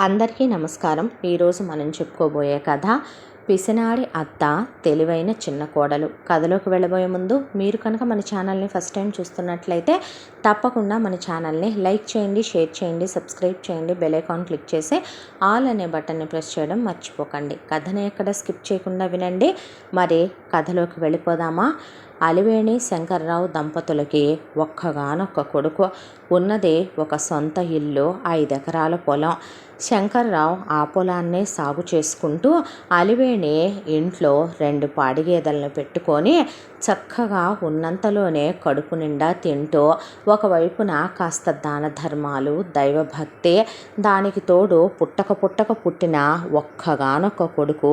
అందరికీ నమస్కారం. ఈరోజు మనం చెప్పుకోబోయే కథ పిసినారి అత్త తెలివైన చిన్న కోడలు. కథలోకి వెళ్ళబోయే ముందు మీరు కనుక మన ఛానల్ని ఫస్ట్ టైం చూస్తున్నట్లయితే తప్పకుండా మన ఛానల్ని లైక్ చేయండి, షేర్ చేయండి, సబ్స్క్రైబ్ చేయండి, బెల్ ఐకాన్ క్లిక్ చేసి ఆల్ అనే బటన్ని ప్రెస్ చేయడం మర్చిపోకండి. కథని ఎక్కడ స్కిప్ చేయకుండా వినండి. మరి కథలోకి వెళ్ళిపోదామా? అలివేణి శంకర్రావు దంపతులకి ఒక్కగానొక్క కొడుకు. ఉన్నది ఒక సొంత ఇల్లు, 5 ఎకరాల పొలం. శంకర్రావు ఆ పొలాన్నే సాగు చేసుకుంటూ అలివేణి ఇంట్లో 2 పాడి గేదెలను పెట్టుకొని చక్కగా ఉన్నంతలోనే కడుపు నిండా తింటూ ఒకవైపున కాస్త దాన ధర్మాలు, దైవభక్తి, దానికి తోడు పుట్టక పుట్టిన ఒక్కగానొక్క కొడుకు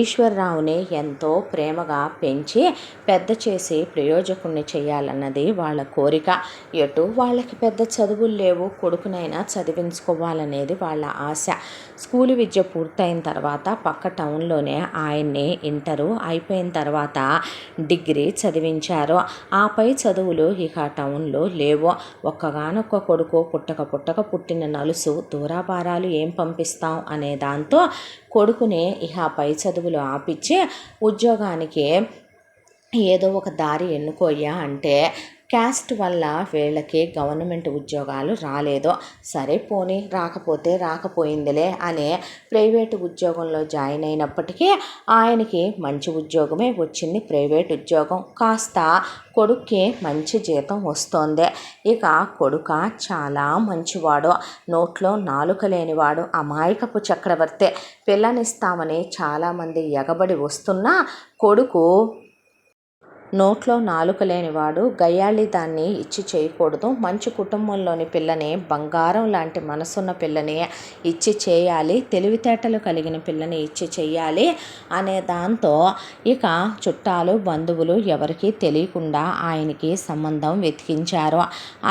ఈశ్వర్రావుని ఎంతో ప్రేమగా పెంచి పెద్ద చేసి ప్రయోజకుణ్ణి చేయాలన్నది వాళ్ళ కోరిక. ఎటు వాళ్ళకి పెద్ద చదువులు లేవు, కొడుకునైనా చదివించుకోవాలనేది వాళ్ళ ఆశ. స్కూలు విద్య పూర్తయిన తర్వాత పక్క టౌన్లోనే ఆయన్ని ఇంటరు అయిపోయిన తర్వాత డిగ్రీ చదివించారు. ఆపై చదువులు ఇక టౌన్లో లేవు. ఒక్కగానొక్క కొడుకు పుట్టక పుట్టిన నలుసు, దూరాభారాలు ఏం పంపిస్తాం అనే దాంతో కొడుకుని ఇక పై చదువులు ఆపిచ్చి ఉద్యోగానికి ఏదో ఒక దారి ఎన్నుకోయ్యా అంటే క్యాస్ట్ వల్ల వీళ్ళకి గవర్నమెంట్ ఉద్యోగాలు రాలేదు. సరే పోనీ, రాకపోతే రాకపోయిందిలే అనే ప్రైవేటు ఉద్యోగంలో జాయిన్ అయినప్పటికీ ఆయనకి మంచి ఉద్యోగమే వచ్చింది, ప్రైవేట్ ఉద్యోగం. కాస్త కొడుక్కి మంచి జీతం వస్తోంది. ఇక కొడుక చాలా మంచివాడు, నోట్లో నాలుక లేనివాడు, అమాయకపు చక్రవర్తి. పిల్లనిస్తామని చాలామంది ఎగబడి వస్తున్నా కొడుకు నోట్లో నాలుక లేనివాడు, గయ్యాళి దాన్ని ఇచ్చి చేయకూడదు, మంచి కుటుంబంలోని పిల్లని, బంగారం లాంటి మనసున్న పిల్లని ఇచ్చి చేయాలి, తెలివితేటలు కలిగిన పిల్లని ఇచ్చి చేయాలి అనే దాంతో ఇక చుట్టాలు బంధువులు ఎవరికీ తెలియకుండా ఆయనకి సంబంధం వెతికించారు.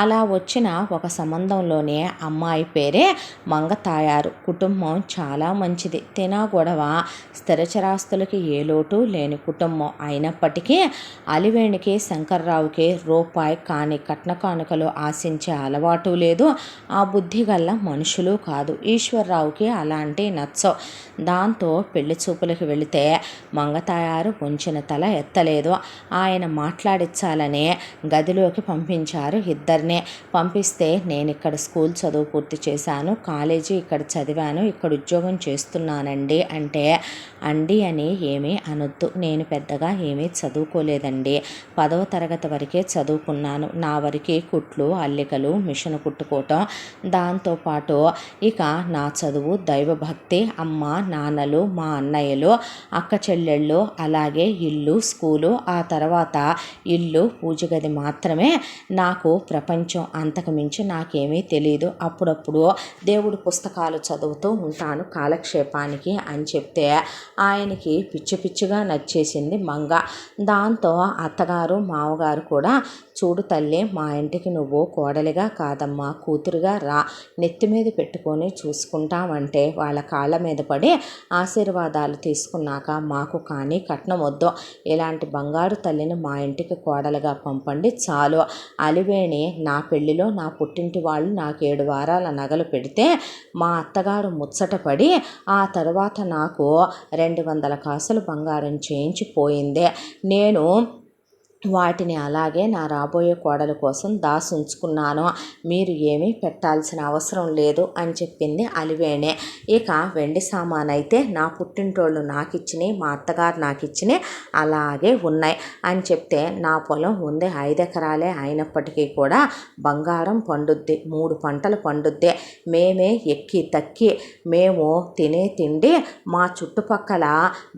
అలా వచ్చిన ఒక సంబంధంలోనే అమ్మాయి పేరే మంగతాయారు. కుటుంబం చాలా మంచిది, తినా గొడవ, స్థిరచరాస్తులకి ఏ లోటు లేని కుటుంబం. అయినప్పటికీ అలివేణికి శంకర్రావుకి రూపాయి కాని కట్న కానుకలు ఆశించే అలవాటు లేదు, ఆ బుద్ధి గల్ల మనుషులు కాదు. ఈశ్వర్రావుకి అలాంటి నచ్చవు. దాంతో పెళ్లి చూపులకు వెళితే మంగతాయారు ఉంచిన తల ఎత్తలేదు. ఆయన మాట్లాడించాలని గదిలోకి పంపించారు ఇద్దరిని. పంపిస్తే నేను ఇక్కడ స్కూల్ చదువు పూర్తి చేశాను, కాలేజీ ఇక్కడ చదివాను, ఇక్కడ ఉద్యోగం చేస్తున్నానండి అంటే, అండి అని ఏమీ అనొద్దు, నేను పెద్దగా ఏమీ చదువుకోలేదండి, 10వ తరగతి వరకే చదువుకున్నాను. నా వరకే కుట్లు, అల్లికలు, మిషన్ కుట్టుకోవటం, దాంతోపాటు ఇక నా చదువు, దైవభక్తి, అమ్మ నాన్నలు, మా అన్నయ్యలు, అక్క చెల్లెళ్ళు, అలాగే ఇల్లు, స్కూలు, ఆ తర్వాత ఇల్లు, పూజ గది మాత్రమే నాకు ప్రపంచం. అంతకుమించి నాకేమీ తెలియదు. అప్పుడప్పుడు దేవుడి పుస్తకాలు చదువుతూ ఉంటాను కాలక్షేపానికి అని చెప్తే ఆయనకి పిచ్చిగా నచ్చేసింది మంగ. దాంతో అత్తగారు మామగారు కూడా, చూడు తల్లి, మా ఇంటికి నువ్వు కోడలిగా కాదమ్మా, కూతురుగా రా, నెత్తి మీద పెట్టుకొని చూసుకుంటామంటే వాళ్ళ కాళ్ళ మీద పడి ఆశీర్వాదాలు తీసుకున్నాక మాకు కానీ కట్నం వద్దు, ఇలాంటి బంగారు తల్లిని మా ఇంటికి కోడలుగా పంపండి చాలు. అలివేణి నా పెళ్లిలో నా పుట్టింటి వాళ్ళు నాకు 7 వారాల నగలు పెడితే మా అత్తగారు ముచ్చటపడి ఆ తరువాత నాకు 200 కాసులు బంగారం చేయించిపోయిందే. నేను వాటిని అలాగే నా రాబోయే కోడల కోసం దాసుంచుకున్నాను, మీరు ఏమీ పెట్టాల్సిన అవసరం లేదు అని చెప్పింది అలివేణి. ఇక వెండి సామాన్ అయితే నా పుట్టింటోళ్ళు నాకు ఇచ్చినాయి, మా అత్తగారు నాకు ఇచ్చినాయి అలాగే ఉన్నాయి అని చెప్తే, నా పొలం ఉంది 5 ఎకరాలే, అయినప్పటికీ కూడా బంగారం పండుద్ది, 3 పంటలు పండుద్ది. మేమే ఎక్కి తక్కి మేము తినే తిండి మా చుట్టుపక్కల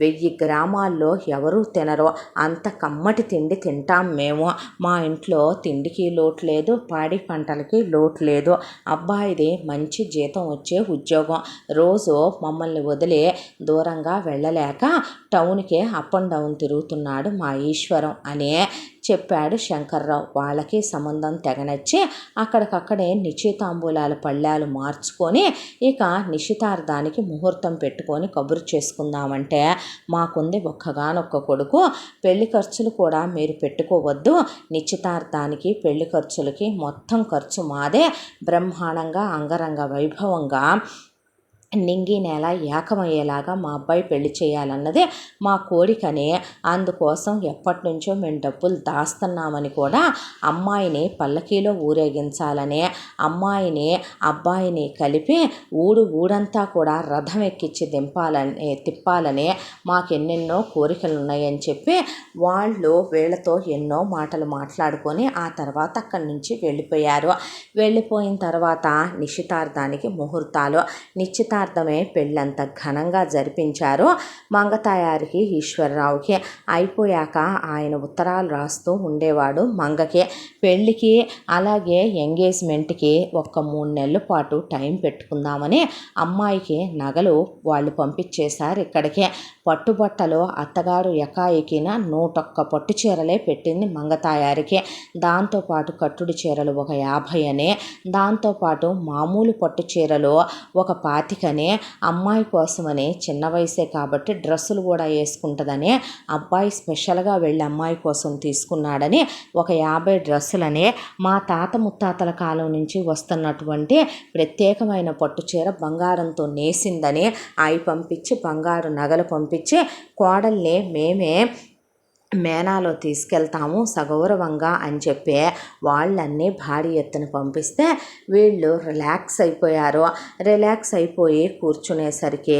1000 గ్రామాల్లో ఎవరూ తినరు, అంత కమ్మటి తిండి తింటాం మేము. మా ఇంట్లో తిండికి లోటు లేదు, పాడి పంటలకి లోటు లేదు. అబ్బాయిది మంచి జీతం వచ్చే ఉద్యోగం. రోజు మమ్మల్ని వదిలి దూరంగా వెళ్ళలేక టౌన్కే అప్ అండ్ డౌన్ తిరుగుతున్నాడు మా ఈశ్వరం అని చెప్పాడు శంకర్రావు. వాళ్ళకి సంబంధం తెగనచ్చి అక్కడికక్కడే నిశ్చితాంబూలాల పళ్ళాలు మార్చుకొని ఇక నిశ్చితార్థానికి ముహూర్తం పెట్టుకొని కబురు చేసుకుందామంటే, మాకుంది ఒక్కగానొక్క కొడుకు, పెళ్లి ఖర్చులు కూడా మీరు పెట్టుకోవద్దు, నిశ్చితార్థానికి పెళ్లి ఖర్చులకి మొత్తం ఖర్చు మాదే, బ్రహ్మాండంగా అంగరంగ వైభవంగా నింగి నేల ఏకమయ్యేలాగా మా అబ్బాయి పెళ్లి చేయాలన్నదే మా కోరికని, అందుకోసం ఎప్పటి నుంచో మేము డబ్బులు దాస్తున్నామని కూడా అమ్మాయిని పల్లకీలో ఊరేగించాలని, అమ్మాయిని అబ్బాయిని కలిపి ఊడంతా కూడా రథం ఎక్కించి తిప్పాలని మాకెన్నెన్నో కోరికలు ఉన్నాయని చెప్పి వాళ్ళు వీళ్ళతో ఎన్నో మాటలు మాట్లాడుకొని ఆ తర్వాత అక్కడి నుంచి వెళ్ళిపోయారు. వెళ్ళిపోయిన తర్వాత నిశ్చితార్థానికి ముహూర్తాలు, నిశ్చితార్థమే పెళ్ళంత ఘనంగా జరిపించారు. మంగతాయారికి ఈశ్వరరావుకి అయిపోయాక ఆయన ఉత్తరాలు రాస్తూ ఉండేవాడు మంగకి. పెళ్ళికి అలాగే ఎంగేజ్మెంట్కి ఒక్క 3 నెలల పాటు టైం పెట్టుకుందామని అమ్మాయికి నగలు వాళ్ళు పంపించేశారు ఇక్కడికి. పట్టుబట్టలు అత్తగారు ఎకాయికిన 101 పట్టు చీరలే పెట్టింది మంగతాయారికి. దాంతోపాటు కట్టుడు చీరలు ఒక 50 అని, దాంతోపాటు మామూలు పట్టు చీరలు ఒక 25 అని, అమ్మాయి కోసమని చిన్న వయసే కాబట్టి డ్రెస్సులు కూడా వేసుకుంటుందని అబ్బాయి స్పెషల్గా వెళ్ళి అమ్మాయి కోసం తీసుకున్నాడని ఒక 50 డ్రెస్సులని, మా తాత ముత్తాతల కాలం నుంచి వస్తున్నటువంటి ప్రత్యేకమైన పట్టు చీర బంగారంతో నేసిందని అవి పంపించి, బంగారు నగలు పంపించి, కోడల్ని మేమే మేనాలో తీసుకెళ్తాము సగౌరవంగా అని చెప్పి వాళ్ళన్నీ భారీ ఎత్తున పంపిస్తే వీళ్ళు రిలాక్స్ అయిపోయారు. రిలాక్స్ అయిపోయి కూర్చునేసరికి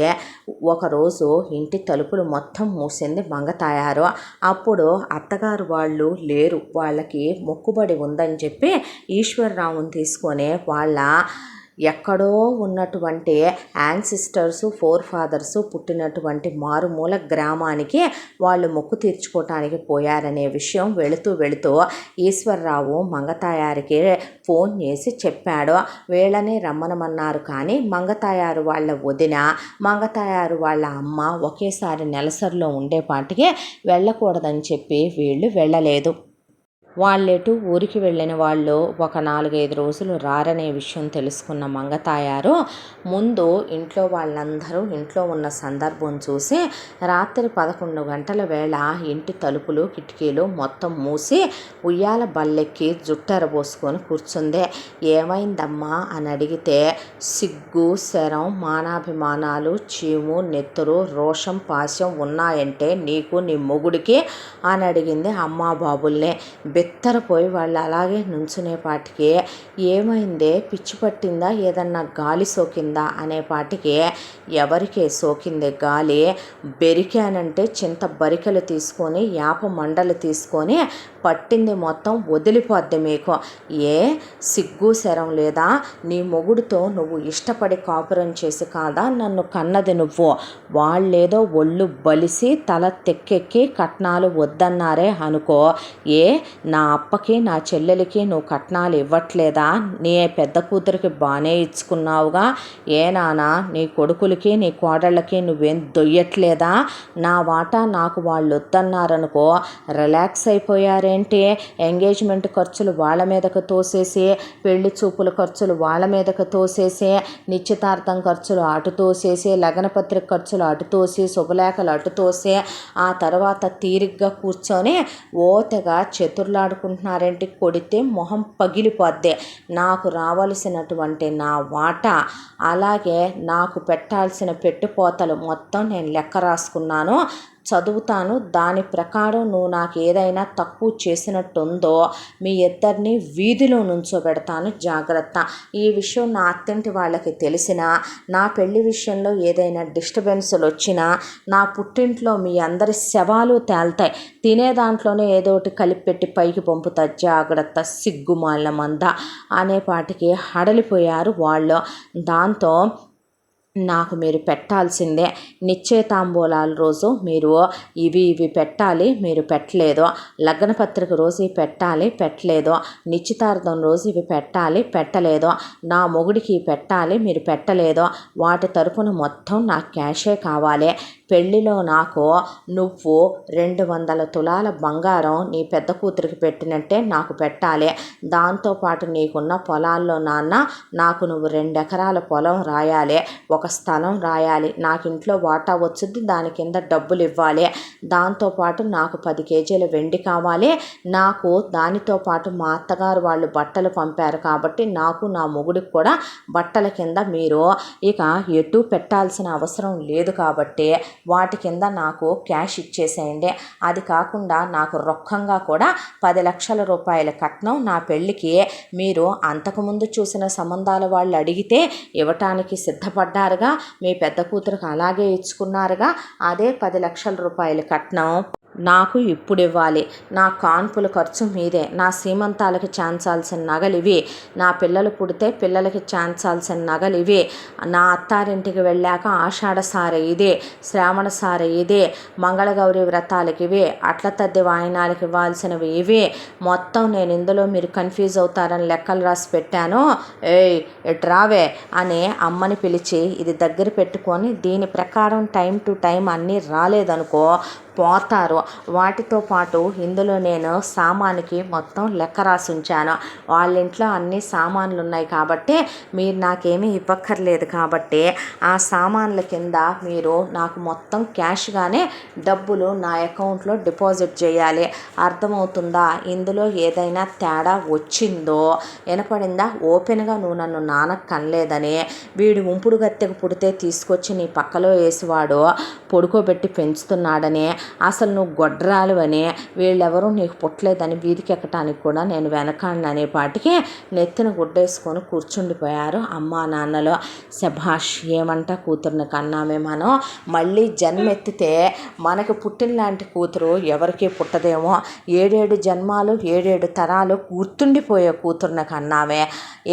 ఒకరోజు ఇంటి తలుపులు మొత్తం మూసింది మంగతాయారు. అప్పుడు అత్తగారు వాళ్ళు లేరు, వాళ్ళకి మొక్కుబడి ఉందని చెప్పి ఈశ్వరరావుని తీసుకొని వాళ్ళ ఎక్కడో ఉన్నటువంటి యాన్సిస్టర్స్, ఫోర్ ఫాదర్స్ పుట్టినటువంటి మారుమూల గ్రామానికి వాళ్ళు మొక్కు తీర్చుకోవటానికి పోయారనే విషయం వెళుతూ ఈశ్వరరావు మంగతాయారికి ఫోన్ చేసి చెప్పాడు. వీళ్ళని రమ్మనమన్నారు, కానీ మంగతాయారు వాళ్ళ వదిన, మంగతాయారు వాళ్ళ అమ్మ ఒకేసారి నెలసరిలో ఉండేపాటికి వెళ్ళకూడదని చెప్పి వీళ్ళు వెళ్ళలేదు. వాళ్ళెటు ఊరికి వెళ్ళిన వాళ్ళు ఒక 4-5 రోజులు రారనే విషయం తెలుసుకున్న మంగతాయారు ముందు ఇంట్లో వాళ్ళందరూ ఇంట్లో ఉన్న సందర్భం చూసి రాత్రి 11 గంటల వేళ ఇంటి తలుపులు కిటికీలు మొత్తం మూసి ఉయ్యాల బల్లెక్కి జుట్టెరబోసుకొని కూర్చుంది. ఏమైందమ్మా అని అడిగితే సిగ్గు, శరం, మానాభిమానాలు, చీము, నెత్తురు, రోషం, పాశం ఉన్నాయంటే నీకు నీ మొగుడికి అని అడిగింది అమ్మా బాబుల్ని. బెత్తరపోయి వాళ్ళు అలాగే నుంచునేపాటికి ఏమైందే, పిచ్చి పట్టిందా, ఏదన్నా గాలి సోకిందా అనేపాటికి ఎవరికే సోకిందే గాలి, బెరికానంటే చింత బరికలు తీసుకొని యాప మండలు తీసుకొని పట్టింది మొత్తం వదిలిపోద్ది మీకు. ఏ సిగ్గు శరం లేదా, నీ మొగుడితో నువ్వు ఇష్టపడి కాపురం చేసి కాదా నన్ను కన్నది నువ్వు, వాళ్ళేదో ఒళ్ళు బలిసి తల తెక్కెక్కి కట్నాలు వద్దన్నారే అనుకో, ఏ నా అప్పకి నా చెల్లెలకి నువ్వు కట్నాలు ఇవ్వట్లేదా, నీ పెద్ద కూతురికి బాగానే ఇచ్చుకున్నావుగా, ఏ నానా నీ కొడుకులకి నీ కోడళ్ళకి నువ్వేం దొయ్యట్లేదా, నా వాటా నాకు వాళ్ళు వద్దన్నారనుకో రిలాక్స్ అయిపోయారేంటి, ఎంగేజ్మెంట్ ఖర్చులు వాళ్ళ మీదకు తోసేసి, పెళ్లి చూపుల ఖర్చులు వాళ్ళ మీదకు తోసేసి, నిశ్చితార్థం ఖర్చులు అటు తోసేసి, లగ్నపత్రిక ఖర్చులు అటు తోసి, శుభలేఖలు అటు తోసి, ఆ తర్వాత తీరిగ్గా కూర్చొని ఓతగా చతుర్లాడుకుంటున్నారేంటి, కొడితే మొహం పగిలిపోద్ది. నాకు రావాల్సినటువంటి నా వాటా అలాగే నాకు పెట్టాల్సిన పెట్టుపోతలు మొత్తం నేను లెక్క రాసుకున్నాను, చదువుతాను, దాని ప్రకారం నువ్వు నాకు ఏదైనా తక్కువ చేసినట్టుందో మీ ఇద్దరిని వీధిలో నుంచోబెడతాను, జాగ్రత్త. ఈ విషయం నా అత్తింటి వాళ్ళకి తెలిసినా, నా పెళ్లి విషయంలో ఏదైనా డిస్టర్బెన్సులు వచ్చినా, నా పుట్టింట్లో మీ అందరి శవాలు తేల్తాయి, తినే దాంట్లోనే ఏదో ఒకటి కలిపెట్టి పైకి పంపుతా, జాగ్రత్త సిగ్గుమాలిన మంద అనేపాటికి హడలిపోయారు వాళ్ళు. దాంతో నాకు మీరు పెట్టాల్సిందే, నిశ్చయితాంబూలాల రోజు మీరు ఇవి పెట్టాలి, మీరు పెట్టలేదు, లగ్న పత్రిక రోజు ఇవి పెట్టాలి, పెట్టలేదు, నిశ్చితార్థం రోజు ఇవి పెట్టాలి, పెట్టలేదు, నా మొగుడికి పెట్టాలి, మీరు పెట్టలేదు, వాటి తరపున మొత్తం నాకు క్యాషే కావాలి, పెళ్ళిలో నాకు నువ్వు 200 తులాల బంగారం నీ పెద్ద కూతురికి పెట్టినట్టే నాకు పెట్టాలి. దాంతోపాటు నీకున్న పొలాల్లో నాన్న నాకు నువ్వు 2 ఎకరాల పొలం రాయాలి, ఒక స్థలం రాయాలి, నాకు ఇంట్లో వాటా వచ్చుద్ది, దాని కింద డబ్బులు ఇవ్వాలి. దాంతోపాటు నాకు 10 కేజీల వెండి కావాలి. నాకు దానితో పాటు మా అత్తగారు వాళ్ళు బట్టలు పంపారు కాబట్టి నాకు నా మొగుడికి కూడా బట్టల కింద మీరు ఇక ఎటు పెట్టాల్సిన అవసరం లేదు కాబట్టి వాటి కింద నాకు క్యాష్ ఇచ్చేసేయండి. అది కాకుండా నాకు రొక్కంగా కూడా 10 లక్షల రూపాయల కట్నం నా పెళ్ళికి మీరు అంతకుముందు చూసిన సంబంధాల వాళ్ళు అడిగితే ఇవ్వటానికి సిద్ధపడ్డారుగా, మీ పెద్ద కూతురికి అలాగే ఇచ్చుకున్నారుగా. అదే 10 లక్షల రూపాయల కట్నం నాకు ఇప్పుడు ఇవ్వాలి. నా కాన్పుల ఖర్చు మీదే, నా సీమంతాలకి చాన్సాల్సిన నగలు ఇవి, నా పిల్లలు పుడితే పిల్లలకి చాన్సాల్సిన నగలు ఇవి, నా అత్తారింటికి వెళ్ళాక ఆషాఢ సారె ఇదే, శ్రావణ సారె ఇదే, మంగళగౌరి వ్రతాలకి ఇవే, అట్ల తద్ది వాయినాలకి ఇవ్వాల్సినవి ఇవే. మొత్తం నేను ఇందులో మీరు కన్ఫ్యూజ్ అవుతారని లెక్కలు రాసి పెట్టాను. ఏయ్ ఇటు రావే అని అమ్మని పిలిచి ఇది దగ్గర పెట్టుకొని దీని ప్రకారం టైం టు టైం అన్నీ రాలేదనుకో పోతారు. వాటితో పాటు ఇందులో నేను సామానికి మొత్తం లెక్క రాసి ఉంచాను. వాళ్ళ ఇంట్లో అన్ని సామాన్లు ఉన్నాయి కాబట్టి మీరు నాకేమీ ఇవ్వక్కర్లేదు కాబట్టి ఆ సామాన్ల కింద మీరు నాకు మొత్తం క్యాష్గానే డబ్బులు నా అకౌంట్లో డిపాజిట్ చేయాలి. అర్థమవుతుందా? ఇందులో ఏదైనా తేడా వచ్చిందో వినపడిందా? ఓపెన్గా నువ్వు నన్ను నాన్నకు కనలేదని, వీడు ఉంపుడు గత్తెకు పుడితే తీసుకొచ్చి నీ పక్కలో వేసివాడు పొడుకోబెట్టి పెంచుతున్నాడని, అసలు నువ్వు గొడ్రాలు అని, వీళ్ళెవరూ నీకు పుట్టలేదని వీధికి ఎక్కటానికి కూడా నేను వెనకాడిని అనే పాటికి నెత్తిన గుడ్డేసుకొని కూర్చుండిపోయారు అమ్మా నాన్నలు. శభాష్, ఏమంట కూతుర్ని కన్నామే మనం, మళ్ళీ జన్మెత్తితే మనకి పుట్టిన లాంటి కూతురు ఎవరికీ పుట్టదేమో, 7 జన్మాలు 7 తరాలు గుర్తుండిపోయే కూతుర్ని కన్నామే.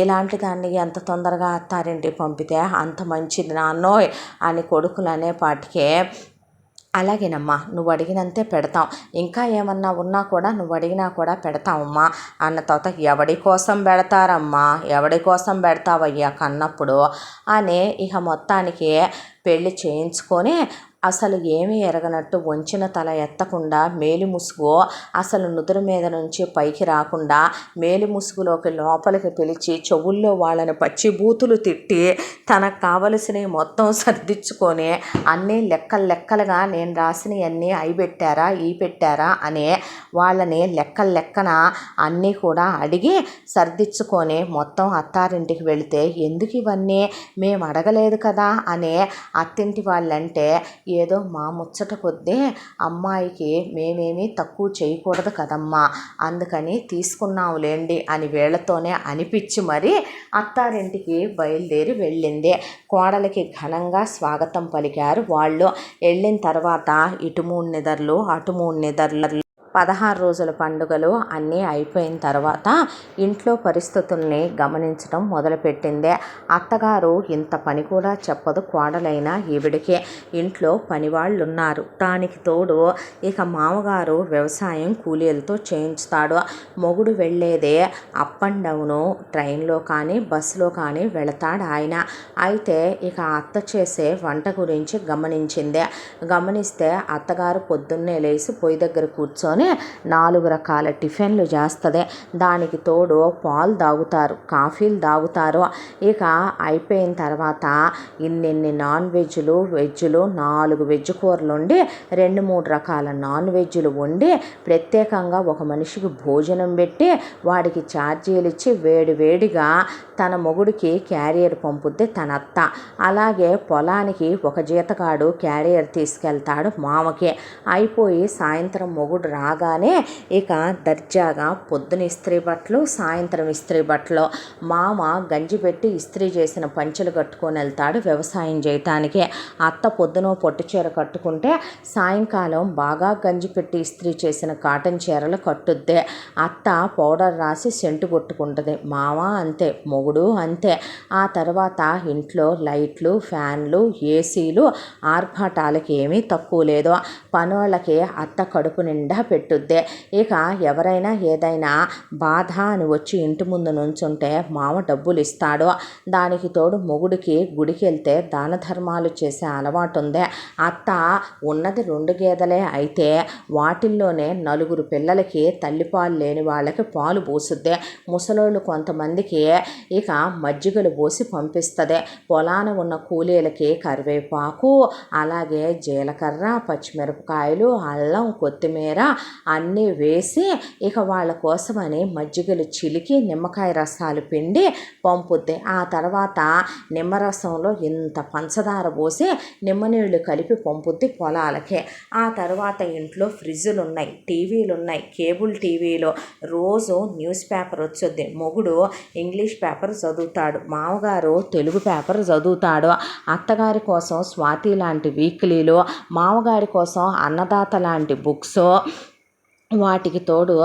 ఇలాంటి దాన్ని ఎంత తొందరగా అత్తారింటికి పంపితే అంత మంచిది నాన్నోయ్ అని కొడుకులు అనేపాటికే అలాగేనమ్మా, నువ్వు అడిగినంతే పెడతాం, ఇంకా ఏమన్నా ఉన్నా కూడా నువ్వు అడిగినా కూడా పెడతామమ్మా అన్న తర్వాత ఎవడి కోసం పెడతారమ్మా, ఎవడి కోసం పెడతావయ్యా కన్నప్పుడు అని ఇక మొత్తానికి పెళ్ళి చేయించుకొని అసలు ఏమీ ఎరగనట్టు వంచిన తల ఎత్తకుండా మేలి ముసుగు అసలు నుదురు మీద నుంచి పైకి రాకుండా మేలి ముసుగులోకి లోపలికి పిలిచి చెవుల్లో వాళ్ళని పచ్చిబూతులు తిట్టి తనకు కావలసినవి మొత్తం సర్దించుకొని అన్నీ లెక్కలుగా నేను రాసినవన్నీ అయి పెట్టారా ఈ పెట్టారా అని వాళ్ళని లెక్కన అన్నీ కూడా అడిగి సర్దించుకొని మొత్తం అత్తారింటికి వెళితే ఎందుకు ఇవన్నీ మేము అడగలేదు కదా అని అత్తింటి వాళ్ళంటే ఏదో మా ముచ్చట కొద్దీ అమ్మాయికి మేమేమీ తక్కువ చేయకూడదు కదమ్మా, అందుకని తీసుకున్నావులేండి అని వీళ్ళతోనే అనిపించి మరి అత్తారింటికి బయలుదేరి వెళ్ళింది. కోడలికి ఘనంగా స్వాగతం పలికారు వాళ్ళు. వెళ్ళిన తర్వాత ఇటు 3 నిద్రలు అటు 3 నిద్రలు 16 రోజుల పండుగలు అన్నీ అయిపోయిన తర్వాత ఇంట్లో పరిస్థితుల్ని గమనించడం మొదలుపెట్టింది. అత్తగారు ఇంత పని కూడా చెప్పదు కోడలైన ఈవిడికి. ఇంట్లో పనివాళ్ళు ఉన్నారు, దానికి తోడు ఇక మామగారు వ్యవసాయం కూలీలతో చేయించుతాడు. మొగుడు వెళ్ళేదే అప్ అండ్ డౌను ట్రైన్లో కానీ బస్సులో కానీ వెళతాడు ఆయన. అయితే ఇక అత్త చేసే వంట గురించి గమనిస్తే అత్తగారు పొద్దున్నే లేచి పొయ్యి దగ్గర కూర్చొని 4 రకాల టిఫిన్లు చేస్తుంది. దానికి తోడు పాలు తాగుతారు, కాఫీలు తాగుతారు. ఇక అయిపోయిన తర్వాత ఇన్ని నాన్ వెజ్లు 4 వెజ్ కూరలు వండి 2-3 రకాల నాన్ వెజ్లు వండి ప్రత్యేకంగా ఒక మనిషికి భోజనం పెట్టి వాడికి ఛార్జీలు ఇచ్చి వేడిగా తన మొగుడికి క్యారియర్ పంపుద్ది తన అత్త. అలాగే పొలానికి ఒక జీతగాడు క్యారియర్ తీసుకెళ్తాడు మామకి. అయిపోయి సాయంత్రం మొగుడు రాగానే ఇక దర్జాగా పొద్దున ఇస్త్రీ బట్టలు, సాయంత్రం ఇస్త్రీ బట్టలు. మామ గంజి పెట్టి ఇస్త్రీ చేసిన పంచెలు కట్టుకొని వెళ్తాడు వ్యవసాయం చేయటానికి. అత్త పొద్దున పొట్టు చీర కట్టుకుంటే సాయంకాలం బాగా గంజి పెట్టి ఇస్త్రీ చేసిన కాటన్ చీరలు కట్టుద్ది. అత్త పౌడర్ రాసి సెంటు కొట్టుకుంటుంది. మామ అంతే, మొగుడు అంతే. ఆ తర్వాత ఇంట్లో లైట్లు, ఫ్యాన్లు, ఏసీలు, ఆర్భాటాలకి ఏమీ తక్కువ లేదు. పనోళ్ళకి అత్త కడుపు నిండా పెట్టుద్ది. ఇక ఎవరైనా ఏదైనా బాధ అని వచ్చి ఇంటి ముందు నుంచుంటే మామ డబ్బులు ఇస్తాడు. దానికి తోడు మొగుడికి గుడికి వెళ్తే దాన ధర్మాలు చేసే అలవాటు ఉంది. అత్త ఉన్నది 2 గేదెలే అయితే వాటిల్లోనే 4 పిల్లలకి తల్లిపాలు లేని వాళ్ళకి పాలు పోసుద్ది. ముసలోళ్ళు కొంతమందికి ఇక మజ్జిగలు పోసి పంపిస్తుంది. పొలాన ఉన్న కూలీలకి కరివేపాకు, అలాగే జీలకర్ర, పచ్చిమిరపకాయలు, అల్లం, కొత్తిమీర అన్నీ వేసి ఇక వాళ్ళ కోసమని మజ్జిగలు చిలికి నిమ్మకాయ రసాలు పిండి పంపుద్ది. ఆ తర్వాత నిమ్మరసంలో ఇంత పంచదార పోసి నిమ్మనీళ్ళు కలిపి పంపుద్ది పొలాలకే. ఆ తర్వాత ఇంట్లో ఫ్రిడ్జులు ఉన్నాయి, టీవీలు ఉన్నాయి, కేబుల్ టీవీలో రోజు న్యూస్ పేపర్ వచ్చుద్ది. మొగుడు ఇంగ్లీష్ పేపర్ చదువుతాడు, మామగారు తెలుగు పేపర్ చదువుతాడు. అత్తగారి కోసం స్వాతి లాంటి వీక్లీలు, మామగారి కోసం అన్నదాత లాంటి బుక్స్, వాటికి తోడు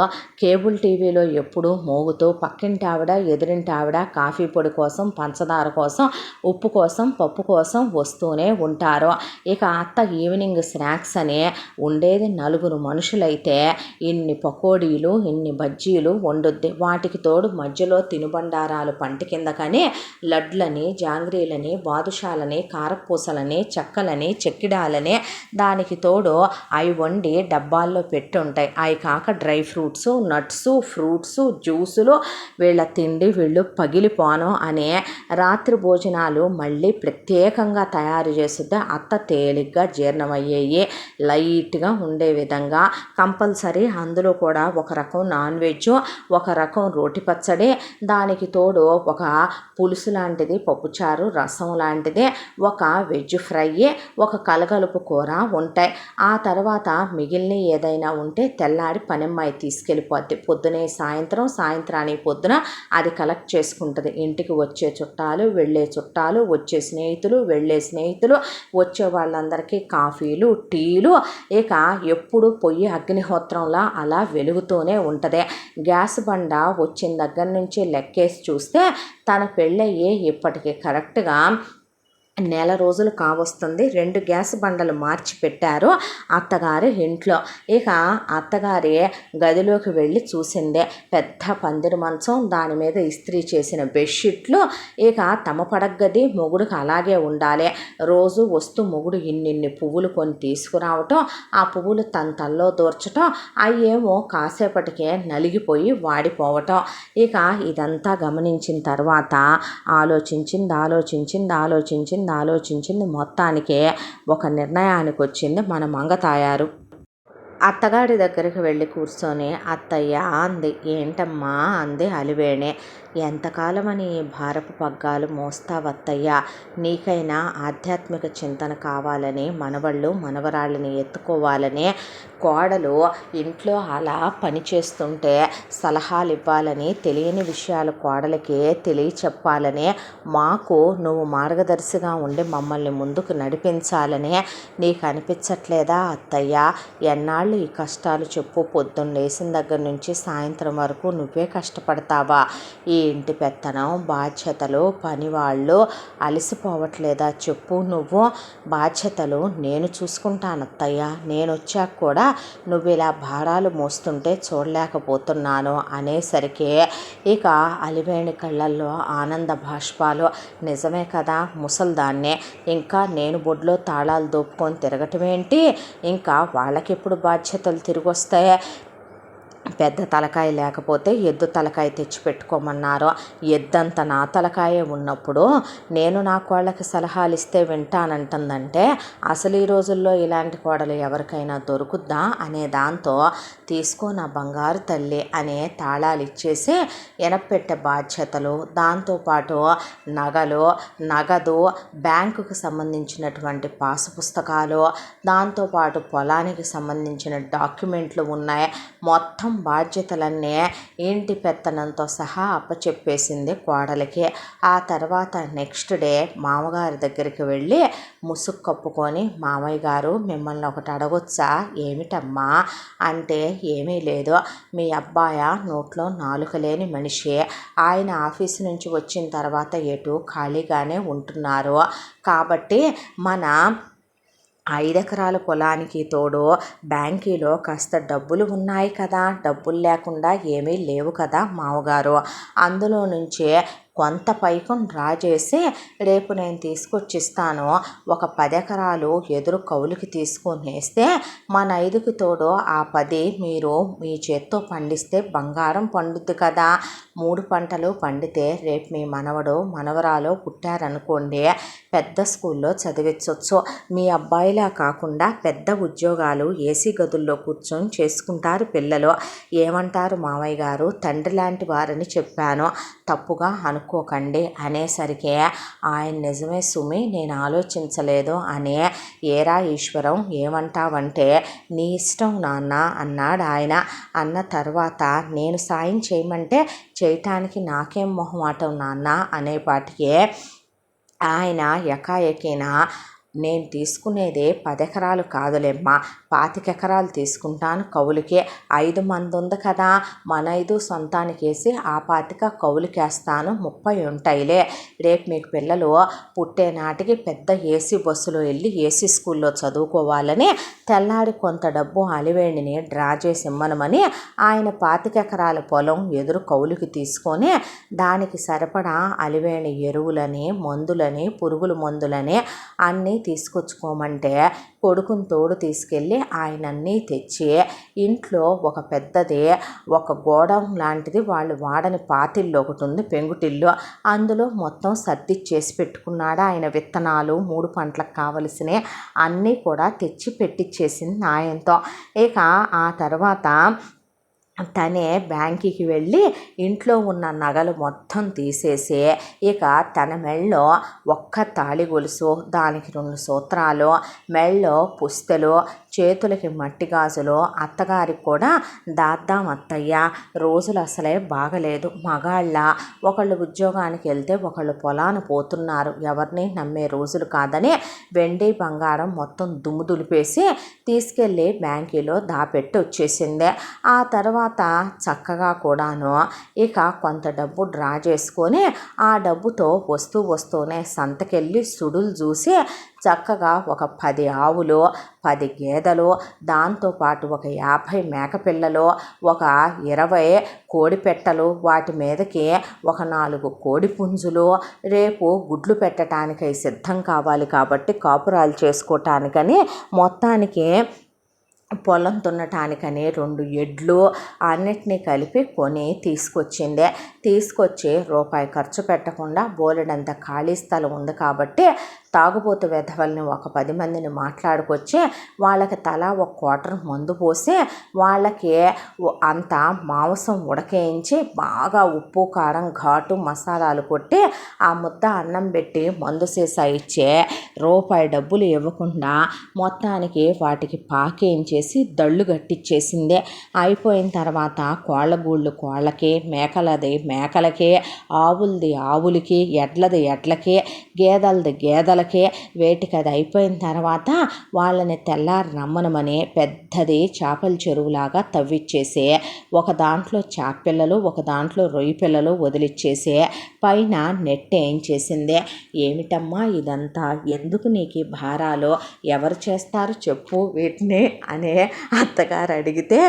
కేబుల్ టీవీలో ఎప్పుడూ మోగుతూ పక్కింటి ఆవిడ ఎదురింటి ఆవిడ కాఫీ పొడి కోసం, పంచదార కోసం, ఉప్పు కోసం, పప్పు కోసం వస్తూనే ఉంటారు. ఇక అత్త ఈవినింగ్ స్నాక్స్ అని ఉండేది 4 మనుషులైతే ఇన్ని పకోడీలు, ఇన్ని బజ్జీలు వండుద్ది. వాటికి తోడు మధ్యలో తినుబండారాలు పంటి కిందకని లడ్లని, జాంగ్రీలని, బాదుషాలని, కారపూసలని, చెక్కలని, చెక్కిడాలని, దానికి తోడు అవి వండి డబ్బాల్లో పెట్టి ఉంటాయి. అవి కాక డ్రై ఫ్రూట్స్, నట్స్, ఫ్రూట్స్, జ్యూసులు, వీళ్ళ తిండి వీళ్ళు పగిలిపోను అనే రాత్రి భోజనాలు మళ్ళీ ప్రత్యేకంగా తయారు చేస్తుంది. అత్త తేలిగ్గా జీర్ణమయ్యేవి, లైట్గా ఉండే విధంగా కంపల్సరీ. అందులో కూడా ఒక రకం నాన్ వెజ్, ఒక రకం రోటి పచ్చడి, దానికి తోడు ఒక పులుసు లాంటిది, పప్పుచారు, రసం లాంటిది, ఒక వెజ్ ఫ్రై, ఒక కలగలుపు కూర ఉంటాయి. ఆ తర్వాత మిగిలిన ఏదైనా ఉంటే తెల్లారి పనమ్మాయి తీసుకెళ్ళిపోద్ది. పొద్దునే సాయంత్రానికి పొద్దున అది కలెక్ట్ చేసుకుంటుంది. ఇంటికి వచ్చే చుట్టాలు, వెళ్ళే చుట్టాలు, వచ్చే స్నేహితులు, వెళ్ళే స్నేహితులు, వచ్చే వాళ్ళందరికీ కాఫీలు, టీలు, ఇక ఎప్పుడు పొయ్యి అగ్నిహోత్రంలా అలా వెలుగుతూనే ఉంటుంది. గ్యాస్ బండ వచ్చిన దగ్గర నుంచి లెక్కేసి చూస్తే తన పెళ్ళయ్యి ఇప్పటికీ కరెక్ట్గా నెల రోజులు కావస్తుంది. 2 గ్యాస్ బండలు మార్చి పెట్టారు అత్తగారి ఇంట్లో. ఇక అత్తగారి గదిలోకి వెళ్ళి చూసిందే పెద్ద పందిరి మంచం, దాని మీద ఇస్త్రీ చేసిన బెడ్షీట్లు. ఇక తమ పడగది మొగుడికి అలాగే ఉండాలి. రోజు వస్తూ మొగుడు ఇన్నిన్ని పువ్వులు కొని తీసుకురావటం, ఆ పువ్వులు తన తల్లో దూర్చటం, అవేమో కాసేపటికే నలిగిపోయి వాడిపోవటం. ఇక ఇదంతా గమనించిన తర్వాత ఆలోచించింది మొత్తానికే ఒక నిర్ణయానికి వచ్చింది మన మంగతాయారు. అత్తగారి దగ్గరికి వెళ్ళి కూర్చొని అత్తయ్య అంది. ఏంటమ్మా అంది అలివేణి. ఎంతకాలమని భారపు పగ్గాలు మోస్తావత్తయ్య? నీకైనా ఆధ్యాత్మిక చింతన కావాలని, మనవళ్ళు మనవరాళ్ళని ఎత్తుకోవాలని, కోడలు ఇంట్లో అలా పనిచేస్తుంటే సలహాలు ఇవ్వాలని, తెలియని విషయాలు కోడలికి తెలియచెప్పాలని, మాకు నువ్వు మార్గదర్శిగా ఉండి మమ్మల్ని ముందుకు నడిపించాలని నీకు అనిపించట్లేదా అత్తయ్య? ఎన్నాళ్ళు ఈ కష్టాలు చెప్పు. పొద్దున్న లేచిన దగ్గర నుంచి సాయంత్రం వరకు నువ్వే కష్టపడతావా? ఈ ఇంటి పెత్తనం, బాధ్యతలు, పనివాళ్ళు అలసిపోవట్లేదా చెప్పు? నువ్వు బాధ్యతలు నేను చూసుకుంటాను అత్తయ్య. నేను వచ్చాక కూడా నువ్వు ఇలా భారాలు మోస్తుంటే చూడలేకపోతున్నాను అనేసరికి ఇక అలివేణి కళ్ళల్లో ఆనంద భాష్పాలు. నిజమే కదా ముసల్దాన్నే, ఇంకా నేను బొడ్లో తాళాలు దోపుకొని తిరగటమేంటి? ఇంకా వాళ్ళకెప్పుడు బాధ్యతలు తిరిగి వస్తాయి? పెద్ద తలకాయ లేకపోతే ఎద్దు తలకాయ తెచ్చి పెట్టుకోమన్నారు. ఎద్దంత నా తలకాయే ఉన్నప్పుడు నేను నా కోళ్ళకి సలహాలు ఇస్తే వింటానంటుందంటే అసలు ఈ రోజుల్లో ఇలాంటి కోడలు ఎవరికైనా దొరుకుద్దా అనే దాంతో తీసుకో నా బంగారు తల్లి అనే తాళాలు ఇచ్చేసి ఎనపెట్టే బాధ్యతలు, దాంతోపాటు నగలు, నగదు, బ్యాంకుకు సంబంధించినటువంటి పాసు పుస్తకాలు, దాంతోపాటు పొలానికి సంబంధించిన డాక్యుమెంట్లు ఉన్నాయి. మొత్తం బాధ్యతలన్నీ ఇంటి పెత్తనంతో సహా అప్పచెప్పేసింది కోడలికి. ఆ తర్వాత నెక్స్ట్ డే మామగారి దగ్గరికి వెళ్ళి ముసుగు కప్పుకొని, మామయ్య గారు మిమ్మల్ని ఒకటి అడగొచ్చా? ఏమిటమ్మా అంటే, ఏమీ లేదు, మీ అబ్బాయ నోట్లో నాలుక లేని మనిషి. ఆయన ఆఫీసు నుంచి వచ్చిన తర్వాత ఎటు ఖాళీగానే ఉంటున్నారు. కాబట్టి మన 5 ఎకరాల పొలానికి తోడు బ్యాంకీలో కాస్త డబ్బులు ఉన్నాయి కదా, డబ్బులు లేకుండా ఏమీ లేవు కదా మావగారు. అందులో నుంచే కొంత పైకం డ్రా చేసి రేపు నేను తీసుకొచ్చిస్తాను. ఒక 10 ఎకరాలు ఎదురు కౌలుకి తీసుకొనేస్తే మన 5కి తోడు ఆ 10 మీరు మీ చేత్తో పండిస్తే బంగారం పండుద్ది కదా. 3 పంటలు పండితే రేపు మీ మనవడు మనవరాలు పుట్టారనుకోండి, పెద్ద స్కూల్లో చదివించవచ్చు. మీ అబ్బాయిలా కాకుండా పెద్ద ఉద్యోగాలు ఏసీ గదుల్లో కూర్చొని చేసుకుంటారు పిల్లలు. ఏమంటారు మామయ్య గారు, తండ్రి లాంటి వారని చెప్పాను, తప్పుగా అనుకోకండి అనేసరికి ఆయన నిజమే సుమి, నేను ఆలోచించలేదు అని. ఏరా ఈశ్వరం ఏమంటావంటే నీ ఇష్టం నాన్న అన్నాడు ఆయన. అన్న తర్వాత నేను సాయం చేయమంటే చేయటానికి నాకేం మొహమాటం నాన్న అనేపాటికి ఆయన ఎకాఎకిన నేను తీసుకునేదే 10 ఎకరాలు కాదులేమ్మా, 25 ఎకరాలు తీసుకుంటాను కౌలుకే. 5 మంది ఉంది కదా, మన 5 సొంతానికి వేసి ఆ 25 కౌలుకేస్తాను, 30 ఉంటాయిలే. రేపు మీకు పిల్లలు పుట్టే నాటికి పెద్ద ఏసీ బస్సులో వెళ్ళి ఏసీ స్కూల్లో చదువుకోవాలని తెల్లారి కొంత డబ్బు అలివేణిని డ్రా చేసి ఇమ్మనమని ఆయన 25 ఎకరాల పొలం ఎదురు కౌలుకి తీసుకొని దానికి సరిపడా అలివేణి ఎరువులని, మందులని, పురుగుల మందులని అన్నీ తీసుకొచ్చుకోమంటే కొడుకుని తోడు తీసుకెళ్ళి ఆయనన్నీ తెచ్చి ఇంట్లో ఒక పెద్దది ఒక గోడౌన్ లాంటిది వాళ్ళు వాడని పాతిల్లు ఒకటి ఉంది, పెంకుటిల్లు, అందులో మొత్తం సర్దిచ్చేసి పెట్టుకున్నాడు ఆయన. విత్తనాలు 3 పంటలకు కావలసినవి అన్నీ కూడా తెచ్చి పెట్టించేసింది ఆయనతో. ఇక ఆ తర్వాత తనే బ్యాంకుకి వెళ్ళి ఇంట్లో ఉన్న నగలు మొత్తం తీసేసి ఇక తన మెళ్ళో ఒక్క తాళి గొలుసు, దానికి 2 సూత్రాలు, మెళ్ళో పుస్తెలు, చేతులకి మట్టి గాజులు, అత్తగారికి కూడా దాద్దాం అత్తయ్య, రోజులు అసలే బాగలేదు, మగాళ్ళ ఒకళ్ళు ఉద్యోగానికి వెళ్తే ఒకళ్ళు పొలాన పోతున్నారు, ఎవరిని నమ్మే రోజులు కాదని వెండి బంగారం మొత్తం దుమ్ము దులిపేసి తీసుకెళ్ళి బ్యాంకులో దాపెట్టి వచ్చేసింది. ఆ తర్వాత చక్కగా కూడాను ఇక కొంత డబ్బు డ్రా చేసుకొని ఆ డబ్బుతో వస్తూనే సంతకెళ్ళి సుడులు చూసి చక్కగా ఒక 10 ఆవులు, 10 గేదెలు, దాంతోపాటు ఒక 50 మేకపిల్లలు, ఒక 20 కోడి పెట్టలు, వాటి మీదకి ఒక 4 కోడి పుంజులు, రేపు గుడ్లు పెట్టడానికై సిద్ధం కావాలి కాబట్టి కాపురాలు చేసుకోవటానికని మొత్తానికి పొలం దున్నటానికని 2 ఎడ్లు అన్నిటినీ కలిపి కొని తీసుకొచ్చింది. తీసుకొచ్చి రూపాయి ఖర్చు పెట్టకుండా బోలెడంత ఖాళీ స్థలం ఉంది కాబట్టి తాగుబోతు వెధవల్ని ఒక 10 మందిని మాట్లాడుకొచ్చి వాళ్ళకి తలా ఒక క్వార్టర్ మందు పోసి వాళ్ళకి అంత మాంసం ఉడకేయించి బాగా ఉప్పు కారం ఘాటు మసాలాలు కొట్టి ఆ ముద్ద అన్నం పెట్టి మందు సీసా ఇచ్చే రూపాయి డబ్బులు ఇవ్వకుండా మొత్తానికి వాటికి పాకేయించేసి దళ్ళు గట్టిచ్చేసింది. అయిపోయిన తర్వాత కోళ్ళ గూళ్ళు కోళ్ళకి, మేకలది మేకలకి, ఆవులది ఆవులకి, ఎడ్లది ఎడ్లకి, గేదెలది గేదెలకి, వేటికి అది అయిపోయిన తర్వాత వాళ్ళని తెల్లారి రమ్మనమని పెద్దది చేపల చెరువులాగా తవ్విచ్చేసి ఒక దాంట్లో చేపపిల్లలు, ఒక దాంట్లో రొయ్యి పిల్లలు వదిలిచ్చేసి పైన నెట్ వేయించేసింది. ఏమిటమ్మా ఇదంతా, ఎందుకు నీకు భారాలు, ఎవరు చేస్తారు చెప్పు వీటిని అనే అత్తగారు అడిగితే,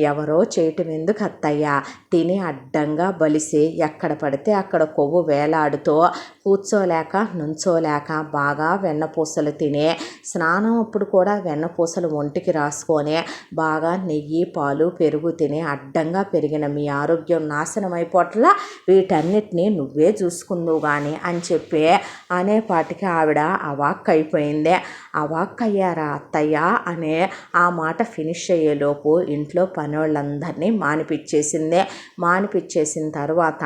ఎవరో చేయటం ఎందుకు అత్తయ్య, తిని అడ్డంగా బలిసి ఎక్కడ పడితే అక్కడ కొవ్వు వేలాడుతూ కూర్చోలేక నుంచోలేక బాగా వెన్నపూసలు తిని, స్నానం అప్పుడు కూడా వెన్నపూసలు ఒంటికి రాసుకొని బాగా నెయ్యి పాలు పెరుగు తిని అడ్డంగా పెరిగిన మీ ఆరోగ్యం నాశనం అయిపోట్లా, వీటన్నిటినీ నువ్వే చూసుకుందువు కానీ అని చెప్పి అనేపాటికి ఆవిడ అవాక్కైపోయింది. అవాక్కయ్యారా అత్తయ్య అనే ఆ మాట ఫినిష్ అయ్యేలోపు ఇంట్లో పనోళ్ళందరినీ మానిపించేసింది. మానిపించేసిన తర్వాత